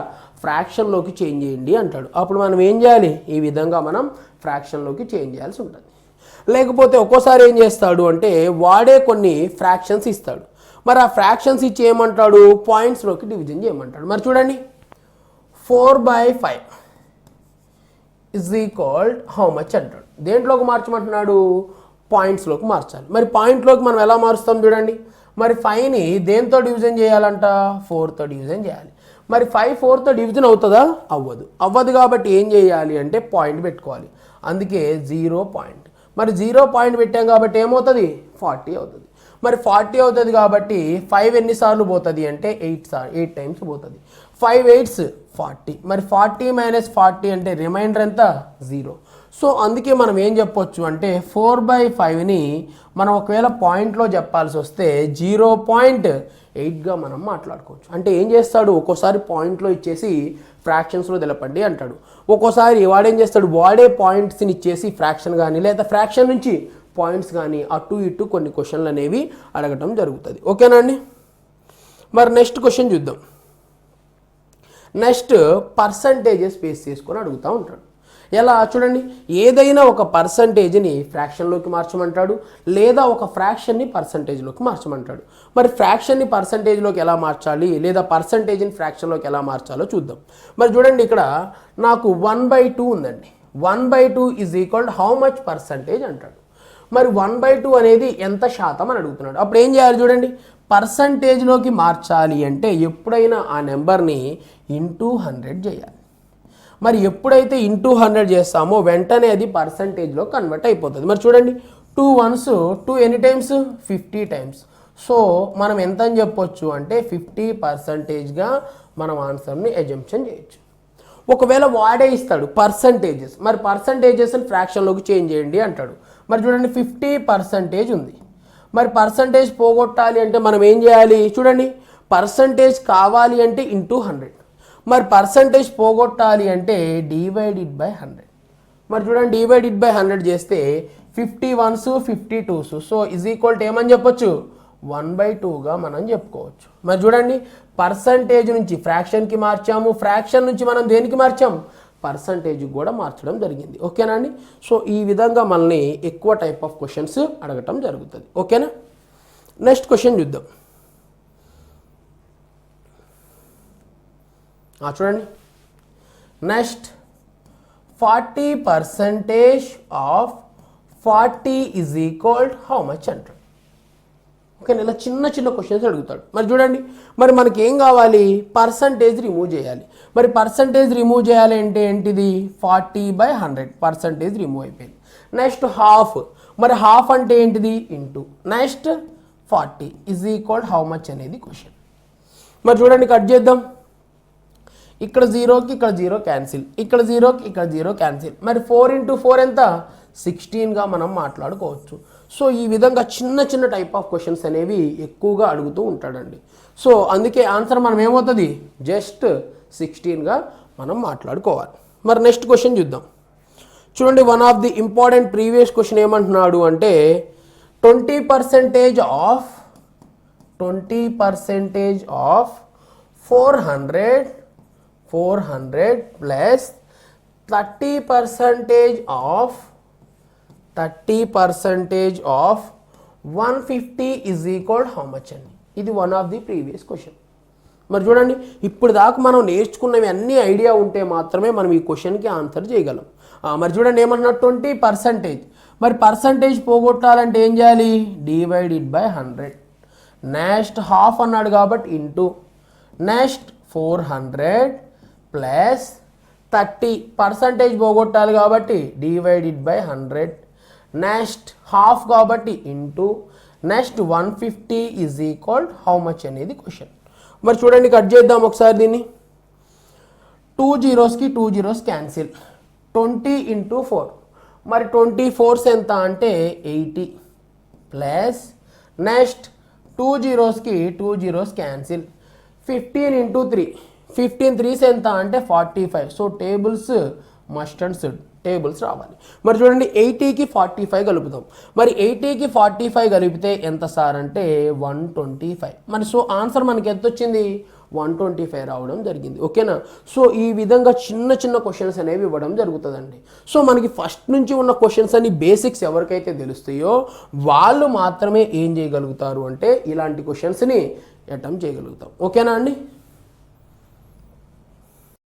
ఫ్రాక్షన్లోకి చేంజ్ చేయండి అంటాడు. అప్పుడు మనం ఏం చేయాలి ఈ విధంగా మనం ఫ్రాక్షన్లోకి చేంజ్ చేయాల్సి ఉంటుంది. లేకపోతే ఒక్కోసారి ఏం చేస్తాడు అంటే వాడే కొన్ని ఫ్రాక్షన్స్ ఇస్తాడు. మరి ఆ ఫ్రాక్షన్స్ ఇచ్చి ఏమంటాడు పాయింట్స్లోకి డివిజన్ చేయమంటాడు. మరి చూడండి 4/5 ఇజ్ ఈక్వల్ హౌ మచ్ అంటాడు. దేంట్లోకి మార్చమంటున్నాడు పాయింట్స్లోకి మార్చాలి. మరి పాయింట్లోకి మనం ఎలా మారుస్తాం చూడండి. మరి 5ని దేంతో డివిజన్ చేయాలంట 4తో డివిజన్ చేయాలి. మరి 5 4తో డివిజన్ అవుతుందా అవ్వదు కాబట్టి ఏం చేయాలి అంటే పాయింట్ పెట్టుకోవాలి. అందుకే 0 పాయింట్. మరి 0 పాయింట్ పెట్టాం కాబట్టి ఏమవుతుంది 40 అవుతుంది. మరి 40 అవుతుంది కాబట్టి 5 ఎన్నిసార్లు పోతుంది అంటే 8 టైమ్స్ పోతుంది. 5 8s 40. మరి 40 - 40 అంటే రిమైండర్ ఎంత 0. సో అందుకే మనం ఏం చెప్పొచ్చు అంటే 4/5ని మనం ఒకవేళ పాయింట్లో చెప్పాల్సి వస్తే 0.8గా మనం మాట్లాడుకోవచ్చు. అంటే ఏం చేస్తాడు ఒక్కోసారి పాయింట్లో ఇచ్చేసి ఫ్రాక్షన్స్లో తెలపండి అంటాడు. ఒక్కోసారి వాడేం చేస్తాడు వాడే పాయింట్స్ని ఇచ్చేసి ఫ్రాక్షన్ కానీ లేదా ఫ్రాక్షన్ నుంచి పాయింట్స్ కానీ అటు ఇటు కొన్ని క్వశ్చన్లు అనేవి అడగటం జరుగుతుంది. ఓకేనా అండి. మరి నెక్స్ట్ క్వశ్చన్ చూద్దాం. నెక్స్ట్ పర్సంటేజెస్ బేస్ చేసుకొని అడుగుతూ ఉంటాడు. ఎలా చూడండి, ఏదైనా ఒక పర్సంటేజ్ని ఫ్రాక్షన్లోకి మార్చమంటాడు లేదా ఒక ఫ్రాక్షన్ని పర్సంటేజ్లోకి మార్చమంటాడు. మరి ఫ్రాక్షన్ని పర్సంటేజ్లోకి ఎలా మార్చాలి లేదా పర్సంటేజ్ని ఫ్రాక్షన్లోకి ఎలా మార్చాలో చూద్దాం. మరి చూడండి ఇక్కడ నాకు 1/2 ఉందండి. 1/2 is equal how much percentage అంటాడు. మరి 1/2 అనేది ఎంత శాతం అని అడుగుతున్నాడు. అప్పుడు ఏం చేయాలి చూడండి, పర్సంటేజ్లోకి మార్చాలి అంటే ఎప్పుడైనా ఆ నెంబర్ని ఇంటూ 100 చేయాలి. మరి ఎప్పుడైతే ఇంటూ 100 చేస్తామో వెంటనే అది పర్సంటేజ్లో కన్వర్ట్ అయిపోతుంది. మరి చూడండి 2 ones 2 ఎన్ని టైమ్స్ 50 టైమ్స్. సో మనం ఎంత అని చెప్పొచ్చు అంటే 50%గా మనం ఆన్సర్ని అజంప్షన్ చేయొచ్చు. ఒకవేళ వాడే ఇస్తాడు పర్సంటేజెస్, మరి పర్సంటేజెస్ని ఫ్రాక్షన్లోకి చేంజ్ చేయండి అంటాడు. మరి చూడండి 50% ఉంది. మరి పర్సంటేజ్ పోగొట్టాలి అంటే మనం ఏం చేయాలి చూడండి, పర్సంటేజ్ కావాలి అంటే ఇంటూ 100. మరి పర్సంటేజ్ పోగొట్టాలి అంటే డివైడెడ్/100. మరి చూడండి డివైడెడ్/100 చేస్తే 50 ones 50 2s. So is equal to ఏమని చెప్పొచ్చు 1/2గా మనం చెప్పుకోవచ్చు. మరి చూడండి పర్సంటేజ్ నుంచి ఫ్రాక్షన్కి మార్చాము, ఫ్రాక్షన్ నుంచి మనం దేనికి మార్చాం పర్సంటేజ్ కూడా మార్చడం జరిగింది. ఓకేనా అండి. సో ఈ విధంగా మనల్ని ఎక్కువ టైప్ ఆఫ్ క్వశ్చన్స్ అడగటం జరుగుతుంది. ఓకేనా. నెక్స్ట్ క్వశ్చన్ చూద్దాం. చూడండి next 40% of 40 is equal how much అంటాడు. ఓకే, ఇలా చిన్న చిన్న క్వశ్చన్స్ అడుగుతాడు. మరి చూడండి మరి మనకి ఏం కావాలి పర్సంటేజ్ రిమూవ్ చేయాలి. మరి పర్సంటేజ్ రిమూవ్ చేయాలి అంటే ఏంటిది 40/100 పర్సంటేజ్ రిమూవ్ అయిపోయింది. నెక్స్ట్ హాఫ్, మరి హాఫ్ అంటే ఏంటిది into next 40 is equal how much అనేది క్వశ్చన్. మరి చూడండి కట్ చేద్దాం. ఇక్కడ 0కి ఇక్కడ 0 క్యాన్సిల్, ఇక్కడ 0కి ఇక్కడ 0 క్యాన్సిల్. మరి 4 × 4 ఎంత 16గా మనం మాట్లాడుకోవచ్చు. సో ఈ విధంగా చిన్న చిన్న టైప్ ఆఫ్ క్వశ్చన్స్ అనేవి ఎక్కువగా అడుగుతూ ఉంటాడండి. సో అందుకే ఆన్సర్ మనం ఏమవుతుంది జస్ట్ 16గా మనం మాట్లాడుకోవాలి. మరి నెక్స్ట్ క్వశ్చన్ చూద్దాం. చూడండి one of the important previous question ఏమంటున్నాడు అంటే 20% of 400 plus 30% of 150 is equal how much అండి. ఇది one of the previous question. మరి చూడండి ఇప్పుడు దాకా మనం నేర్చుకున్నవి అన్ని ఐడియా ఉంటే మాత్రమే మనం ఈ క్వశ్చన్కి ఆన్సర్ చేయగలం. మరి చూడండి ఏమన్నా 20%, మరి పర్సంటేజ్ పోగొట్టాలంటే ఏం చేయాలి? Divided by 100. నెక్స్ట్ హాఫ్ అన్నాడు కాబట్టి ఇంటూ, నెక్స్ట్ 400 ప్లస్ 30 పర్సంటేజ్ పోగొట్టాలి కాబట్టి డివైడెడ్ బై 100, నెక్స్ట్ హాఫ్ కాబట్టి into, next 150 is equal how much అనేది క్వశ్చన్. మరి చూడండి కట్ చేద్దాం ఒకసారి దీన్ని. 2 zeros కి 2 zeros క్యాన్సిల్. 20 into 4, మరి 24 ఎంత అంటే 80 ప్లస్, నెక్స్ట్ 2 zeros కి 2 zeros క్యాన్సిల్. 15 into 3, 15 3s ఎంత అంటే 45. So tables must and should tables రావాలి. మరి చూడండి 80కి 45 కలుపుదాం. మరి 80కి 45 కలిపితే ఎంత సార్ అంటే 125. మరి సో ఆన్సర్ మనకి ఎంత వచ్చింది? 125 రావడం జరిగింది. ఓకేనా? సో ఈ విధంగా చిన్న చిన్న క్వశ్చన్స్ అనేవి ఇవ్వడం జరుగుతుందండి. సో మనకి ఫస్ట్ నుంచి ఉన్న క్వశ్చన్స్ అన్ని బేసిక్స్ ఎవరికైతే తెలుస్తాయో వాళ్ళు మాత్రమే ఏం చేయగలుగుతారు అంటే ఇలాంటి క్వశ్చన్స్ని అటెంప్ట్ చేయగలుగుతాం. ఓకేనా అండి?